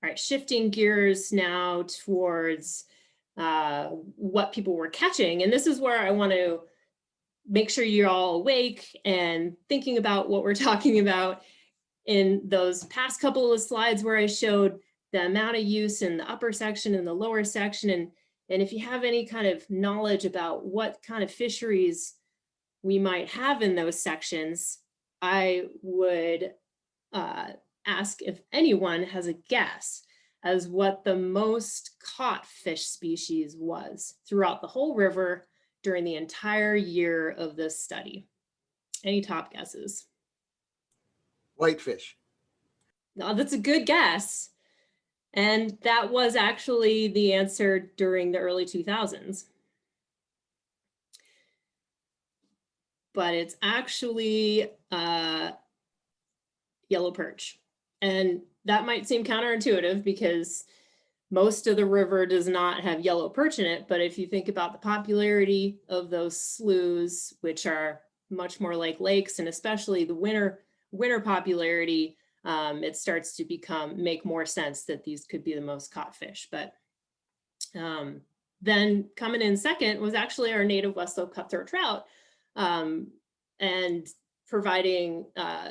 All right, shifting gears now towards what people were catching. And this is where I want to make sure you're all awake and thinking about what we're talking about. In those past couple of slides where I showed the amount of use in the upper section and the lower section, and if you have any kind of knowledge about what kind of fisheries we might have in those sections, I would ask if anyone has a guess as what the most caught fish species was throughout the whole river during the entire year of this study. Any top guesses? Whitefish. No, that's a good guess. And that was actually the answer during the early 2000s. But it's actually yellow perch. And that might seem counterintuitive because most of the river does not have yellow perch in it. But if you think about the popularity of those sloughs, which are much more like lakes, and especially the winter popularity, it starts to make more sense that these could be the most caught fish. But then coming in second was actually our native Westslope cutthroat trout, and providing,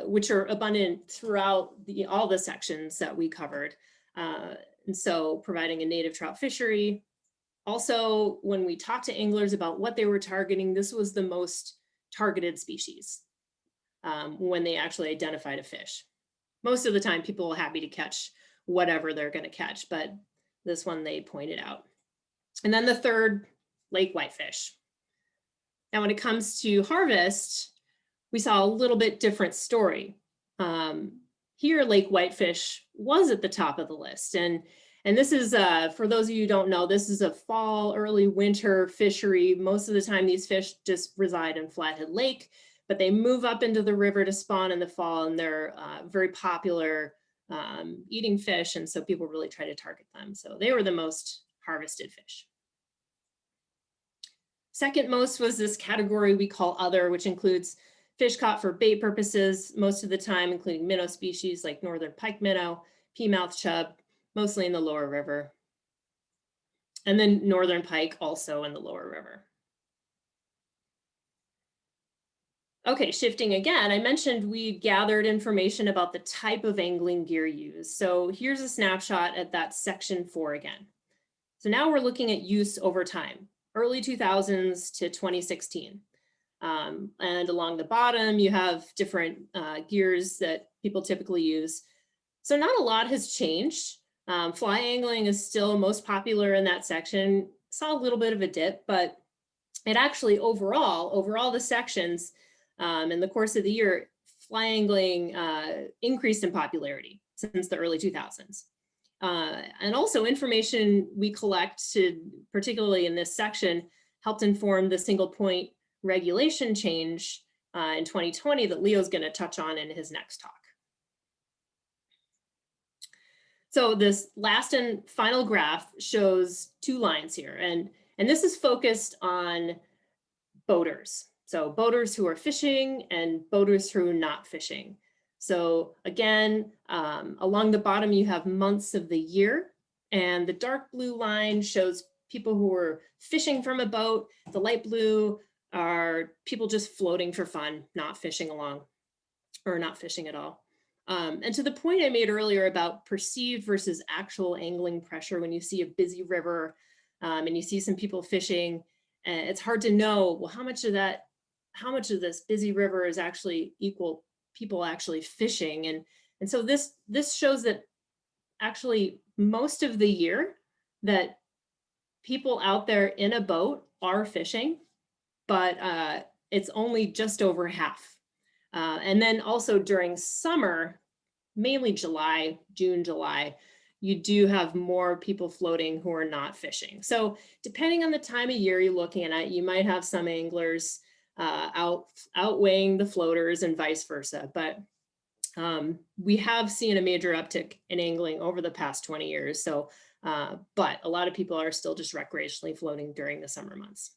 which are abundant throughout all the sections that we covered. And so providing a native trout fishery. Also, when we talked to anglers about what they were targeting, this was the most targeted species when they actually identified a fish. Most of the time, people are happy to catch whatever they're going to catch, but this one they pointed out. And then the third, lake whitefish. Now, when it comes to harvest, we saw a little bit different story. Here, lake whitefish was at the top of the list. And this is, for those of you who don't know, this is a fall, early winter fishery. Most of the time, these fish just reside in Flathead Lake, but they move up into the river to spawn in the fall, and they're very popular eating fish. And so people really try to target them. So they were the most harvested fish. Second most was this category we call other, which includes fish caught for bait purposes, most of the time, including minnow species like northern pike minnow, peamouth chub, mostly in the lower river. And then northern pike also in the lower river. Okay, shifting again, I mentioned we gathered information about the type of angling gear used. So here's a snapshot at that section 4 again. So now we're looking at use over time, early 2000s to 2016. And along the bottom, you have different gears that people typically use. So not a lot has changed. Fly angling is still most popular in that section. Saw a little bit of a dip, but it actually overall the sections in the course of the year, fly angling increased in popularity since the early 2000s. And also information we collected, particularly in this section, helped inform the single point regulation change in 2020 that Leo's going to touch on in his next talk. So this last and final graph shows 2 lines here, and this is focused on boaters. So boaters who are fishing and boaters who are not fishing. So again, along the bottom, you have months of the year, and the dark blue line shows people who are fishing from a boat. The light blue are people just floating for fun, not fishing along or not fishing at all. And to the point I made earlier about perceived versus actual angling pressure, when you see a busy river and you see some people fishing, it's hard to know, well, how much of this busy river is actually equal people actually fishing. And so this shows that actually most of the year that people out there in a boat are fishing, but it's only just over half. And then also during summer, mainly June, July, you do have more people floating who are not fishing. So depending on the time of year you're looking at, you might have some anglers outweighing the floaters and vice versa. But we have seen a major uptick in angling over the past 20 years. So, but a lot of people are still just recreationally floating during the summer months.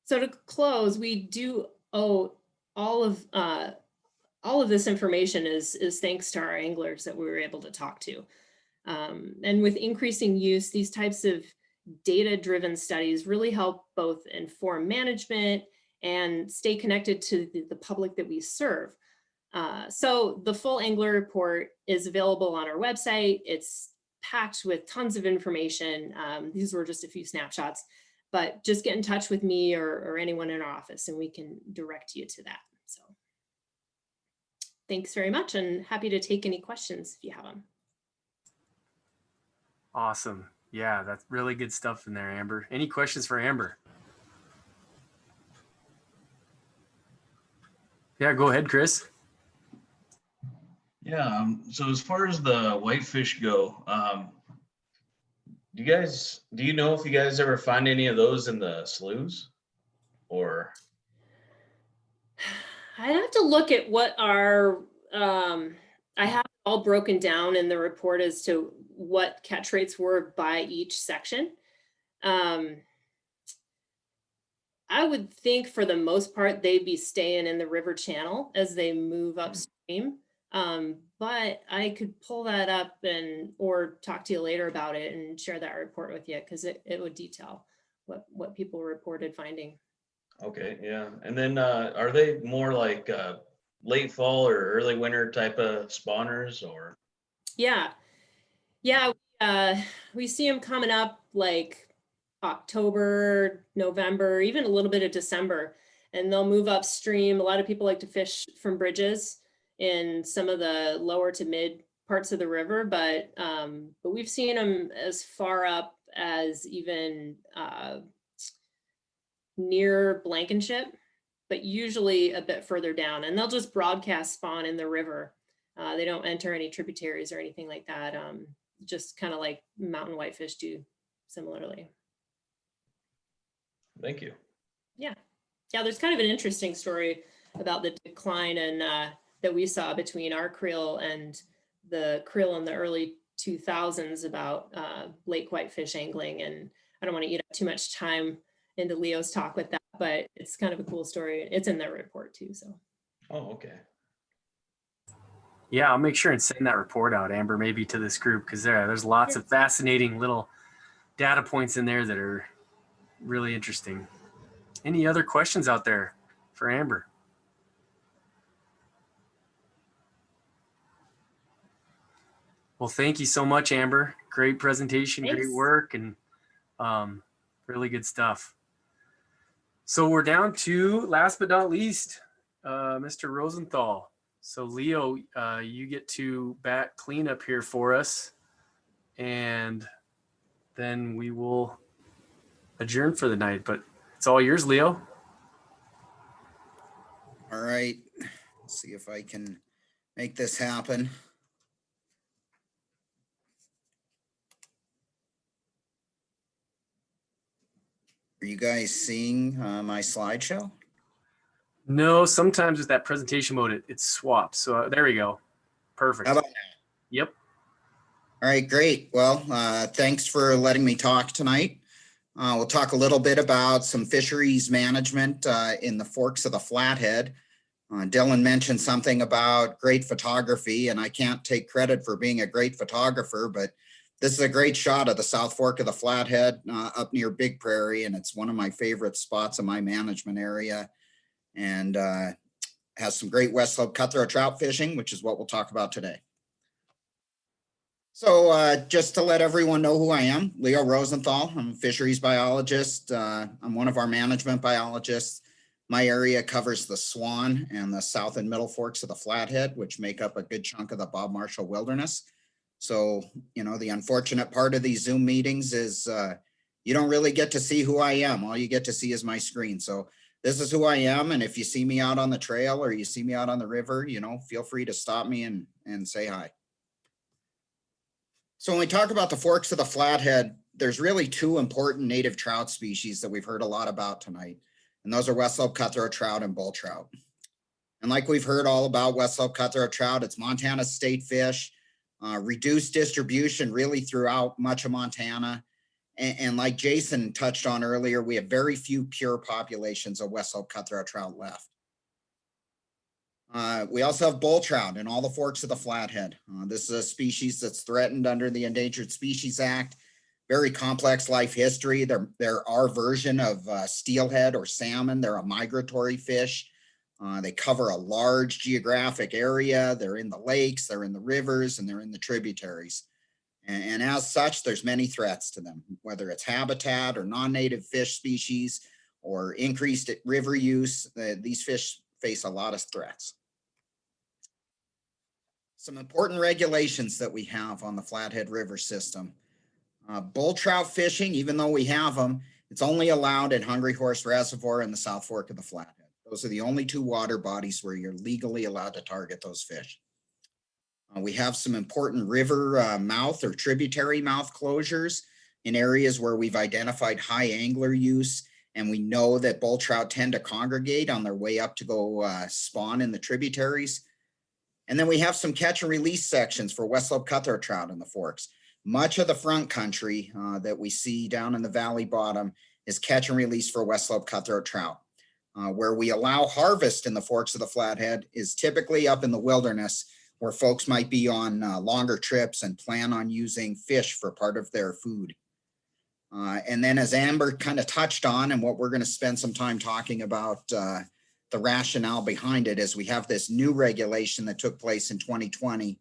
So to close, we do owe all of this information is thanks to our anglers that we were able to talk to. And with increasing use, these types of data-driven studies really help both inform management and stay connected to the public that we serve. So the full angler report is available on our website. It's packed with tons of information. These were just a few snapshots, but just get in touch with me or anyone in our office and we can direct you to that. So thanks very much and happy to take any questions if you have them. Awesome. Yeah, that's really good stuff in there, Amber. Any questions for Amber? Yeah, go ahead, Chris. Yeah, so as far as the whitefish go, do you know if you guys ever find any of those in the sloughs? Or I'd have to look at what our, I have it all broken down in the report as to what catch rates were by each section. I would think for the most part, they'd be staying in the river channel as they move upstream. But I could pull that up or talk to you later about it and share that report with you because it would detail what people reported finding. okay, yeah. And then are they more like late fall or early winter type of spawners or? Yeah. We see them coming up like October, November, even a little bit of December, and they'll move upstream. A lot of people like to fish from bridges in some of the lower to mid parts of the river, but we've seen them as far up as even near Blankenship, but usually a bit further down, and they'll just broadcast spawn in the river. They don't enter any tributaries or anything like that. Just kind of like mountain whitefish do similarly. Thank you. Yeah, there's kind of an interesting story about the decline and that we saw between our creel and the creel in the early 2000s about lake whitefish angling. And I don't want to eat up too much time into Leo's talk with that, but it's kind of a cool story. It's in their report too. So. Oh, okay. Yeah, I'll make sure and send that report out, Amber, maybe to this group, because there's lots of fascinating little data points in there that are really interesting. Any other questions out there for Amber? Well, thank you so much, Amber. Great presentation, Thanks. Great work, and really good stuff. So we're down to, last but not least, Mr. Rosenthal. So Leo, you get to bat cleanup here for us, and then we will adjourn for the night, but it's all yours, Leo. All right, let's see if I can make this happen. Are you guys seeing my slideshow? No, sometimes with that presentation mode, it swaps. So there we go. Perfect. How about now? Yep. All right, great. Well, thanks for letting me talk tonight. We'll talk a little bit about some fisheries management in the forks of the Flathead. Dillon mentioned something about great photography, and I can't take credit for being a great photographer, but this is a great shot of the South Fork of the Flathead up near Big Prairie, and it's one of my favorite spots in my management area, and has some great Westslope cutthroat trout fishing, which is what we'll talk about today. So just to let everyone know who I am, Leo Rosenthal. I'm a fisheries biologist. I'm one of our management biologists. My area covers the Swan and the South and Middle Forks of the Flathead, which make up a good chunk of the Bob Marshall Wilderness. So, you know, the unfortunate part of these Zoom meetings is you don't really get to see who I am. All you get to see is my screen. So this is who I am. And if you see me out on the trail or you see me out on the river, you know, feel free to stop me and say hi. So when we talk about the forks of the Flathead, there's really two important native trout species that we've heard a lot about tonight. And those are Westslope cutthroat trout and bull trout. And like we've heard all about Westslope cutthroat trout, it's Montana's state fish, reduced distribution really throughout much of Montana. And like Jason touched on earlier, we have very few pure populations of Westslope cutthroat trout left. We also have bull trout in all the forks of the Flathead. This is a species that's threatened under the Endangered Species Act. Very complex life history. They're our version of steelhead or salmon. They're a migratory fish. They cover a large geographic area. They're in the lakes, they're in the rivers, and they're in the tributaries. And as such, there's many threats to them, whether it's habitat or non-native fish species or increased river use. These fish face a lot of threats. Some important regulations that we have on the Flathead River system. Bull trout fishing, even though we have them, it's only allowed at Hungry Horse Reservoir and the South Fork of the Flathead. Those are the only two water bodies where you're legally allowed to target those fish. We have some important river mouth or tributary mouth closures in areas where we've identified high angler use, and we know that bull trout tend to congregate on their way up to go spawn in the tributaries. And then we have some catch and release sections for Westslope cutthroat trout in the forks. Much of the front country that we see down in the valley bottom is catch and release for Westslope cutthroat trout. Where we allow harvest in the forks of the Flathead is typically up in the wilderness, where folks might be on longer trips and plan on using fish for part of their food. And then as Amber kind of touched on, and what we're going to spend some time talking about the rationale behind it, is we have this new regulation that took place in 2020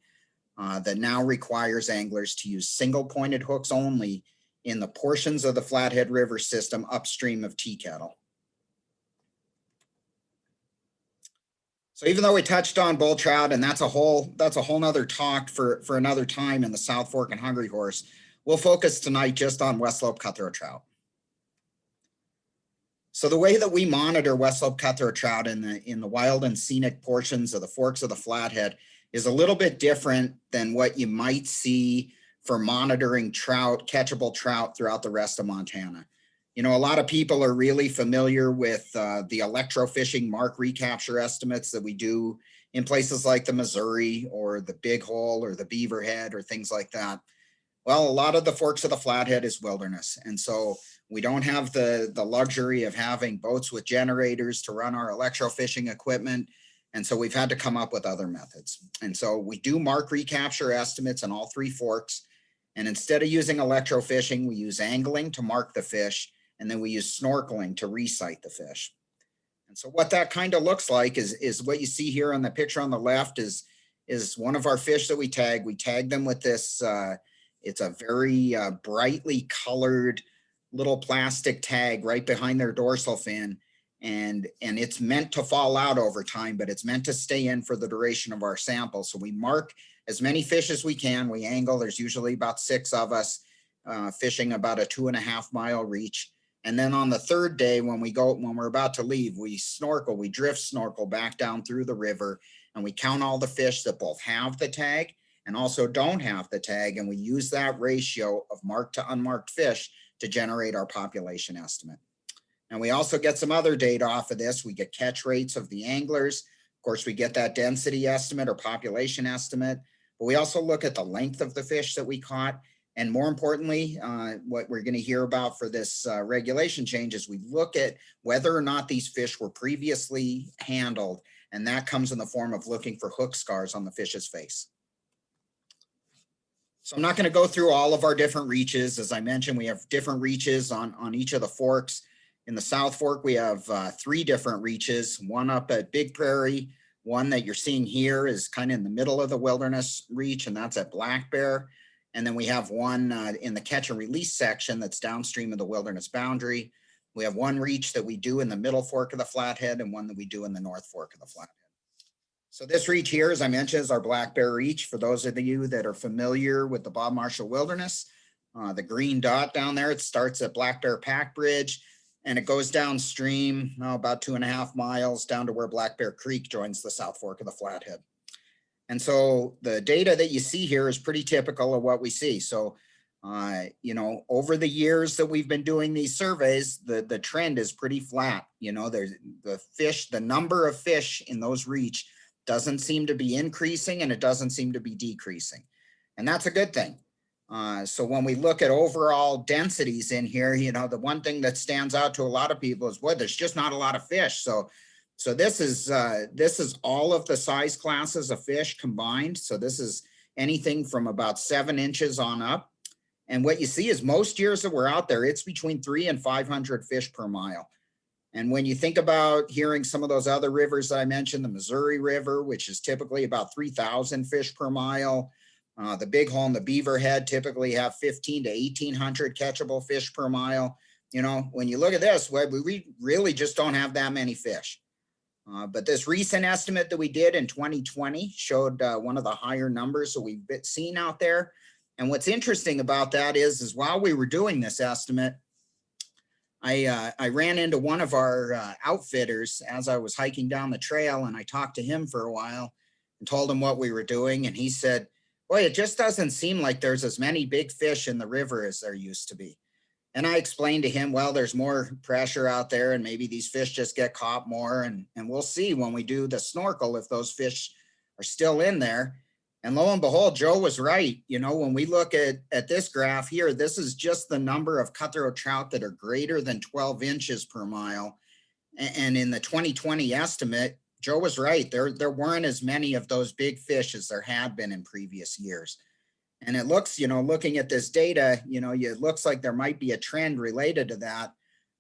that now requires anglers to use single pointed hooks only in the portions of the Flathead River system upstream of Tea Kettle. So even though we touched on bull trout, and that's a whole nother talk for another time in the South Fork and Hungry Horse, we'll focus tonight just on Westslope cutthroat trout. So the way that we monitor Westslope cutthroat trout in the wild and scenic portions of the forks of the Flathead is a little bit different than what you might see for monitoring trout, catchable trout throughout the rest of Montana. You know, a lot of people are really familiar with the electrofishing mark recapture estimates that we do in places like the Missouri or the Big Hole or the Beaverhead or things like that. Well, a lot of the forks of the Flathead is wilderness. And so we don't have the luxury of having boats with generators to run our electrofishing equipment. And so we've had to come up with other methods. And so we do mark recapture estimates in all three forks. And instead of using electrofishing, we use angling to mark the fish. And then we use snorkeling to re-sight the fish. And so what that kind of looks like is what you see here on the picture on the left is one of our fish that we tag. We tag them with this, it's a very brightly colored little plastic tag right behind their dorsal fin. And it's meant to fall out over time, but it's meant to stay in for the duration of our sample. So we mark as many fish as we can. We angle, there's usually about 6 of us fishing about a 2.5 mile reach. And then on the third day, when we're about to leave, we snorkel, we drift snorkel back down through the river, and we count all the fish that both have the tag and also don't have the tag. And we use that ratio of marked to unmarked fish to generate our population estimate. And we also get some other data off of this. We get catch rates of the anglers. Of course, we get that density estimate or population estimate, but we also look at the length of the fish that we caught. And more importantly, what we're going to hear about for this regulation change is we look at whether or not these fish were previously handled. And that comes in the form of looking for hook scars on the fish's face. So I'm not going to go through all of our different reaches. As I mentioned, we have different reaches on each of the forks. In the South Fork, we have 3 different reaches, one up at Big Prairie. One that you're seeing here is kind of in the middle of the wilderness reach, and that's at Black Bear. And then we have one in the catch and release section that's downstream of the wilderness boundary. We have one reach that we do in the middle fork of the Flathead and one that we do in the North Fork of the Flathead. So this reach here, as I mentioned, is our Black Bear reach. For those of you that are familiar with the Bob Marshall Wilderness, the green dot down there, it starts at Black Bear Pack Bridge and it goes downstream about 2.5 miles down to where Black Bear Creek joins the South Fork of the Flathead. And so the data that you see here is pretty typical of what we see. So, you know, over the years that we've been doing these surveys, the trend is pretty flat. You know, there's the number of fish in those reach doesn't seem to be increasing and it doesn't seem to be decreasing. And that's a good thing. So when we look at overall densities in here, you know, the one thing that stands out to a lot of people is, boy, there's just not a lot of fish. So this is all of the size classes of fish combined. So this is anything from about 7 inches on up. And what you see is most years that we're out there, it's between 300 and 500 fish per mile. And when you think about hearing some of those other rivers that I mentioned, the Missouri River, which is typically about 3,000 fish per mile, the Bighorn, the Beaverhead typically have 15 to 1,800 catchable fish per mile. You know, when you look at this, we really just don't have that many fish. But this recent estimate that we did in 2020 showed one of the higher numbers that we've seen out there. And what's interesting about that is while we were doing this estimate, I ran into one of our outfitters as I was hiking down the trail, and I talked to him for a while and told him what we were doing. And he said, boy, it just doesn't seem like there's as many big fish in the river as there used to be. And I explained to him, well, there's more pressure out there and maybe these fish just get caught more. And we'll see when we do the snorkel if those fish are still in there. And lo and behold, Joe was right. You know, when we look at this graph here, this is just the number of cutthroat trout that are greater than 12 inches per mile. And in the 2020 estimate, Joe was right. There weren't as many of those big fish as there had been in previous years. And it looks, you know, looking at this data, you know, it looks like there might be a trend related to that.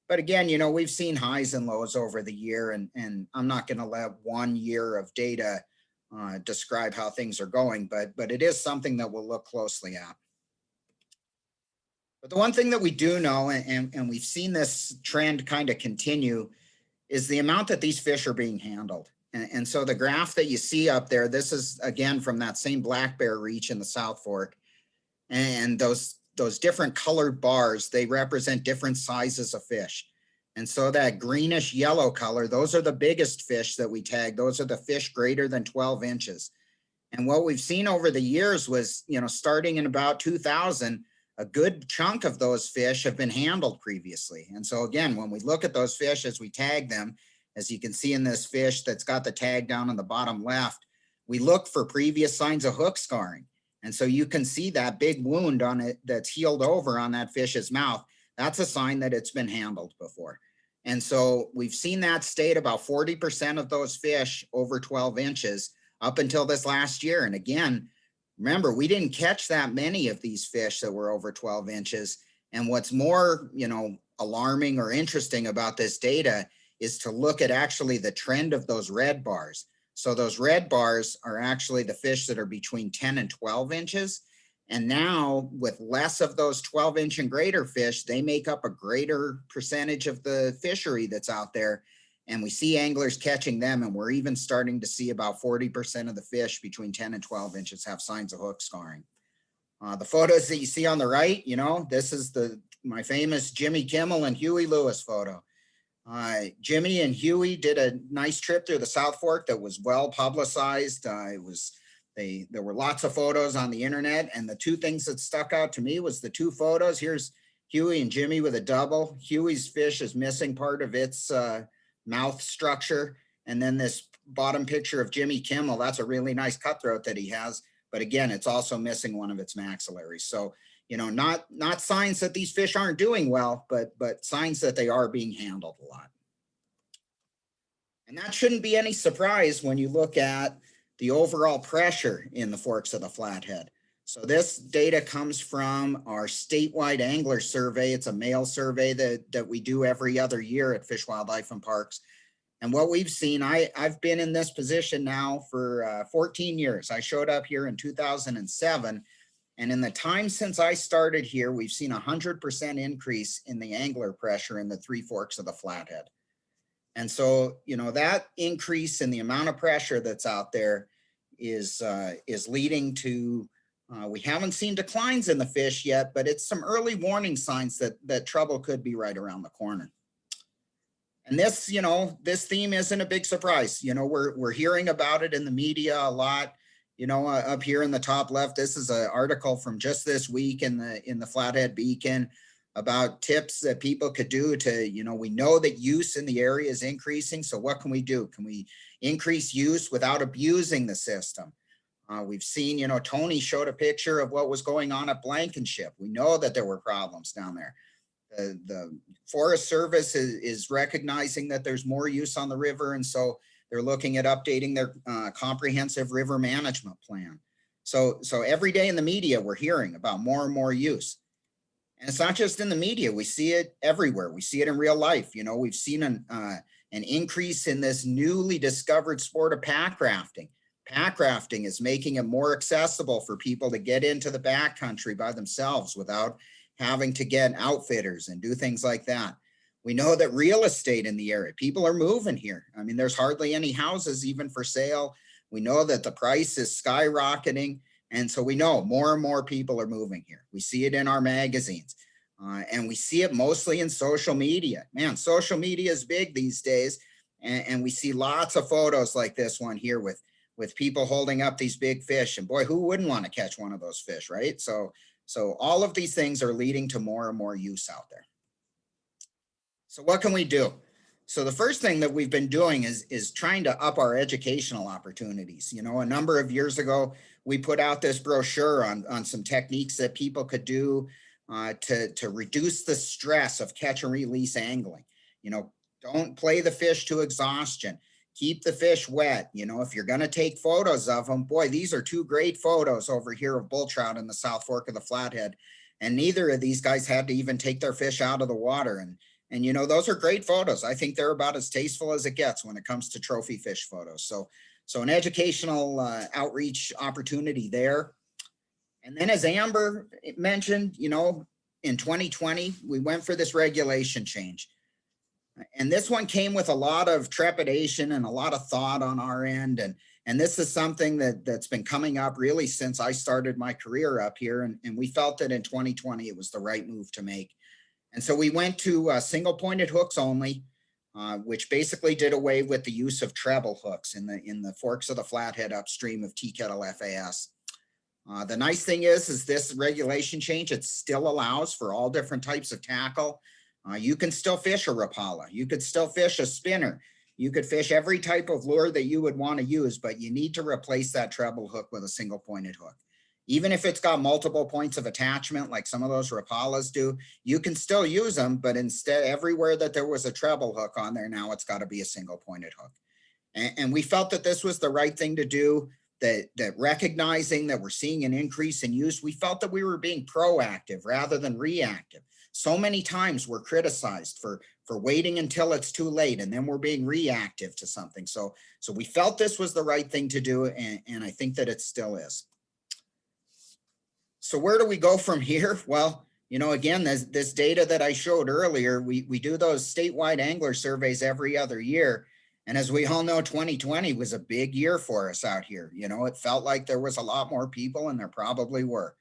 But again, you know, we've seen highs and lows over the year, and I'm not going to let 1 year of data describe how things are going, but it is something that we'll look closely at. But the one thing that we do know, and we've seen this trend kind of continue, is the amount that these fish are being handled. And so the graph that you see up there, this is again from that same black bear reach in the South Fork. And those different colored bars, they represent different sizes of fish. And so that greenish yellow color, those are the biggest fish that we tag. Those are the fish greater than 12 inches. And what we've seen over the years was, you know, starting in about 2000, a good chunk of those fish have been handled previously. And so again, when we look at those fish as we tag them, as you can see in this fish that's got the tag down on the bottom left, we look for previous signs of hook scarring. And so you can see that big wound on it that's healed over on that fish's mouth. That's a sign that it's been handled before. And so we've seen that stay at about 40% of those fish over 12 inches up until this last year. And again, remember, we didn't catch that many of these fish that were over 12 inches. And what's more, you know, alarming or interesting about this data is to look at actually the trend of those red bars. So those red bars are actually the fish that are between 10 and 12 inches. And now with less of those 12-inch and greater fish, they make up a greater percentage of the fishery that's out there. And we see anglers catching them, and we're even starting to see about 40% of the fish between 10 and 12 inches have signs of hook scarring. The photos that you see on the right, you know, this is my famous Jimmy Kimmel and Huey Lewis photo. Jimmy and Huey did a nice trip through the South Fork that was well publicized. There were lots of photos on the internet, and the two things that stuck out to me was the two photos. Here's Huey and Jimmy with a double. Huey's fish is missing part of its mouth structure. And then this bottom picture of Jimmy Kimmel, that's a really nice cutthroat that he has. But again, it's also missing one of its maxillaries. So, you know, not signs that these fish aren't doing well, but signs that they are being handled a lot. And that shouldn't be any surprise when you look at the overall pressure in the forks of the Flathead. So this data comes from our statewide angler survey. It's a mail survey that we do every other year at Fish, Wildlife and Parks. And what we've seen, I've been in this position now for 14 years. I showed up here in 2007. And in the time since I started here, we've seen 100% increase in the angler pressure in the Three Forks of the Flathead. And so, you know, that increase in the amount of pressure that's out there is leading to, we haven't seen declines in the fish yet, but it's some early warning signs that trouble could be right around the corner. And this, you know, this theme isn't a big surprise. You know, we're hearing about it in the media a lot. You know, up here in the top left, this is an article from just this week in the Flathead Beacon about tips that people could do to, you know, we know that use in the area is increasing. So what can we do? Can we increase use without abusing the system? We've seen, you know, Tony showed a picture of what was going on at Blankenship. We know that there were problems down there. The Forest Service is recognizing that there's more use on the river, and so they're looking at updating their comprehensive river management plan. So every day in the media, we're hearing about more and more use. And it's not just in the media, we see it everywhere. We see it in real life. You know, we've seen an increase in this newly discovered sport of pack rafting. Pack rafting is making it more accessible for people to get into the backcountry by themselves without having to get outfitters and do things like that. We know that real estate in the area, people are moving here. I mean, there's hardly any houses even for sale. We know that the price is skyrocketing. And so we know more and more people are moving here. We see it in our magazines and we see it mostly in social media. Man, social media is big these days. And we see lots of photos like this one here with people holding up these big fish. And boy, who wouldn't want to catch one of those fish, right? So all of these things are leading to more and more use out there. So what can we do? So the first thing that we've been doing is trying to up our educational opportunities. You know, a number of years ago, we put out this brochure on some techniques that people could do to reduce the stress of catch and release angling. You know, don't play the fish to exhaustion. Keep the fish wet. You know, if you're going to take photos of them, boy, these are two great photos over here of bull trout in the South Fork of the Flathead. And neither of these guys had to even take their fish out of the water. And you know, those are great photos. I think they're about as tasteful as it gets when it comes to trophy fish photos. So an educational outreach opportunity there. And then as Amber mentioned, you know, in 2020, we went for this regulation change. And this one came with a lot of trepidation and a lot of thought on our end. And this is something that's been coming up really since I started my career up here. And we felt that in 2020, it was the right move to make. And so we went to single pointed hooks only, which basically did away with the use of treble hooks in the forks of the Flathead upstream of Tea Kettle FAS. The nice thing is this regulation change, it still allows for all different types of tackle. You can still fish a Rapala. You could still fish a spinner. You could fish every type of lure that you would want to use, but you need to replace that treble hook with a single pointed hook. Even if it's got multiple points of attachment, like some of those Rapalas do, you can still use them, but instead everywhere that there was a treble hook on there, now it's got to be a single pointed hook. And we felt that this was the right thing to do, that recognizing that we're seeing an increase in use, we felt that we were being proactive rather than reactive. So many times we're criticized for waiting until it's too late, and then we're being reactive to something. So we felt this was the right thing to do, and I think that it still is. So where do we go from here? Well, you know, again, this data that I showed earlier, we do those statewide angler surveys every other year. And as we all know, 2020 was a big year for us out here. You know, it felt like there was a lot more people, and there probably were.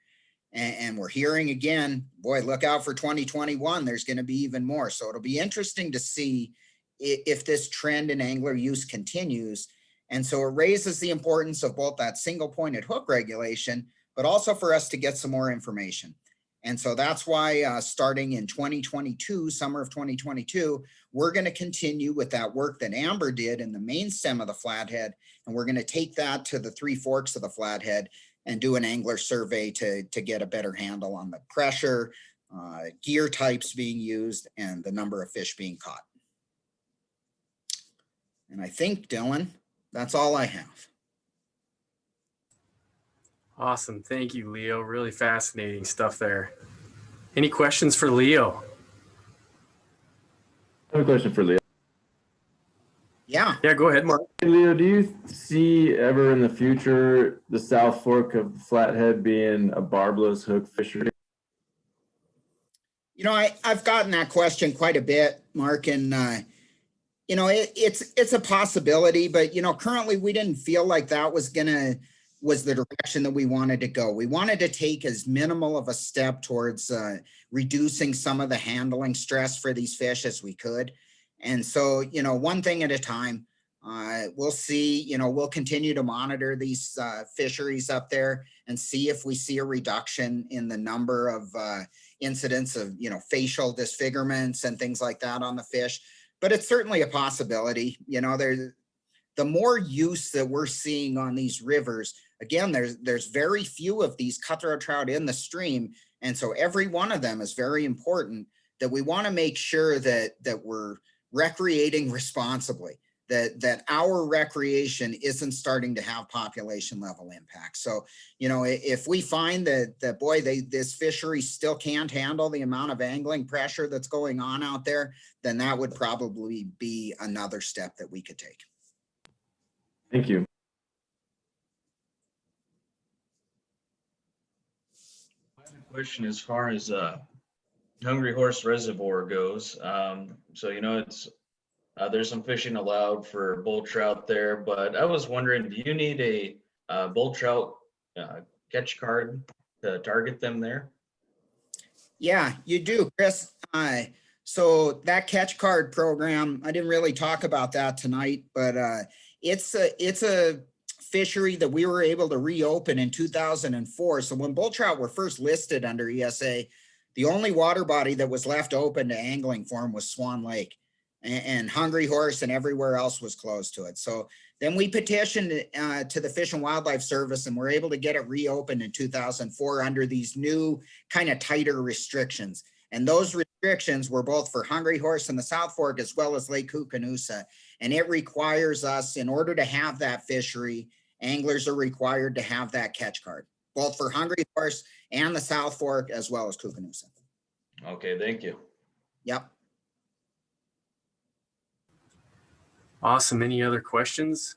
And we're hearing again, boy, look out for 2021. There's going to be even more. So it'll be interesting to see if this trend in angler use continues. And so it raises the importance of both that single pointed hook regulation, but also for us to get some more information. And so that's why starting in 2022, summer of 2022, we're going to continue with that work that Amber did in the main stem of the Flathead. And we're going to take that to the three forks of the Flathead and do an angler survey to get a better handle on the pressure, gear types being used, and the number of fish being caught. And I think, Dillon, that's all I have. Awesome. Thank you, Leo. Really fascinating stuff there. Any questions for Leo? I have a question for Leo. Yeah, go ahead, Mark. Hey, Leo, do you see ever in the future the South Fork of the Flathead being a barbless hook fishery? You know, I've gotten that question quite a bit, Mark, and you know, it's a possibility, but you know, currently we didn't feel like that was the direction that we wanted to go. We wanted to take as minimal of a step towards reducing some of the handling stress for these fish as we could. And so, you know, one thing at a time, we'll see, you know, we'll continue to monitor these fisheries up there and see if we see a reduction in the number of incidents of, you know, facial disfigurements and things like that on the fish. But it's certainly a possibility. You know, the more use that we're seeing on these rivers, again, there's very few of these cutthroat trout in the stream. And so every one of them is very important, that we want to make sure that we're recreating responsibly, that our recreation isn't starting to have population level impact. So, you know, if we find that boy, this fishery still can't handle the amount of angling pressure that's going on out there, then that would probably be another step that we could take. Thank you. Question as far as Hungry Horse Reservoir goes. So, you know, it's there's some fishing allowed for bull trout there, but I was wondering, do you need a bull trout catch card to target them there? Yeah, you do, Chris. So that catch card program, I didn't really talk about that tonight, but it's a fishery that we were able to reopen in 2004. So when bull trout were first listed under ESA, the only water body that was left open to angling for them was Swan Lake, and Hungry Horse and everywhere else was closed to it. So then we petitioned to the Fish and Wildlife Service, and we're able to get it reopened in 2004 under these new kind of tighter restrictions. And those restrictions were both for Hungry Horse in the South Fork as well as Lake Kootenai. And it requires us, in order to have that fishery, anglers are required to have that catch card, both for Hungry Horse and the South Fork as well as Kootenai. Okay, thank you. Yep. Awesome. Any other questions?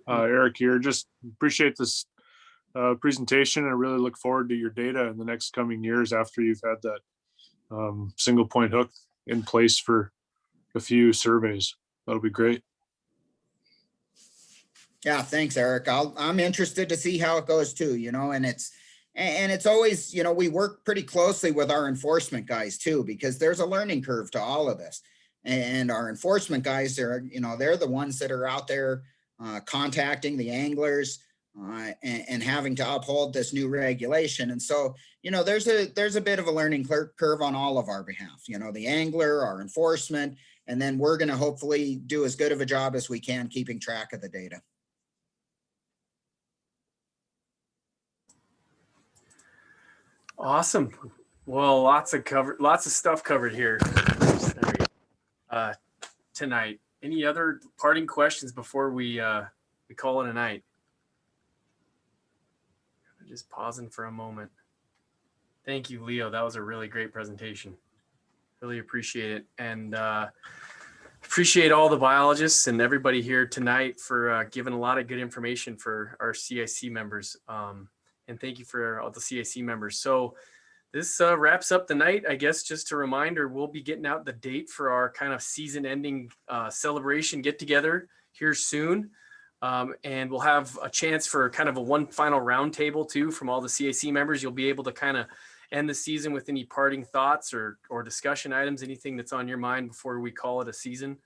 Eric here, just appreciate this presentation. I really look forward to your data in the next coming years after you've had that single point hook in place for a few surveys. That'll be great. Yeah, thanks, Eric. I'm interested to see how it goes too, you know, and it's always, you know, we work pretty closely with our enforcement guys too, because there's a learning curve to all of this. And our enforcement guys, they're the ones that are out there contacting the anglers and having to uphold this new regulation. And so, you know, there's a bit of a learning curve on all of our behalf, you know, the angler, our enforcement, and then we're going to hopefully do as good of a job as we can keeping track of the data. Awesome. Well, lots of stuff covered here tonight. Any other parting questions before we call it a night? Just pausing for a moment. Thank you, Leo. That was a really great presentation. Really appreciate it. And appreciate all the biologists and everybody here tonight for giving a lot of good information for our CIC members. And thank you for all the CIC members. So this wraps up the night. I guess just a reminder, we'll be getting out the date for our kind of season ending celebration get together here soon. And we'll have a chance for kind of a one final roundtable too from all the CIC members. You'll be able to kind of end the season with any parting thoughts or discussion items, anything that's on your mind before we call it a season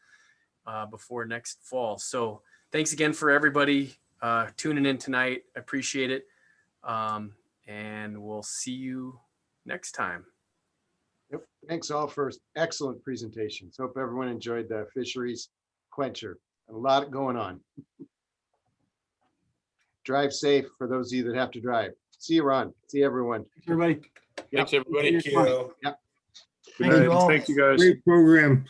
before next fall. So thanks again for everybody tuning in tonight. I appreciate it. And we'll see you next time. Yep. Thanks all for excellent presentations. Hope everyone enjoyed the fisheries quencher. A lot going on. Drive safe for those of you that have to drive. See you, Ron. See everyone. Thanks, everybody. Yep. Thanks, everybody. Yep. Good night. Thank you, guys. Great program.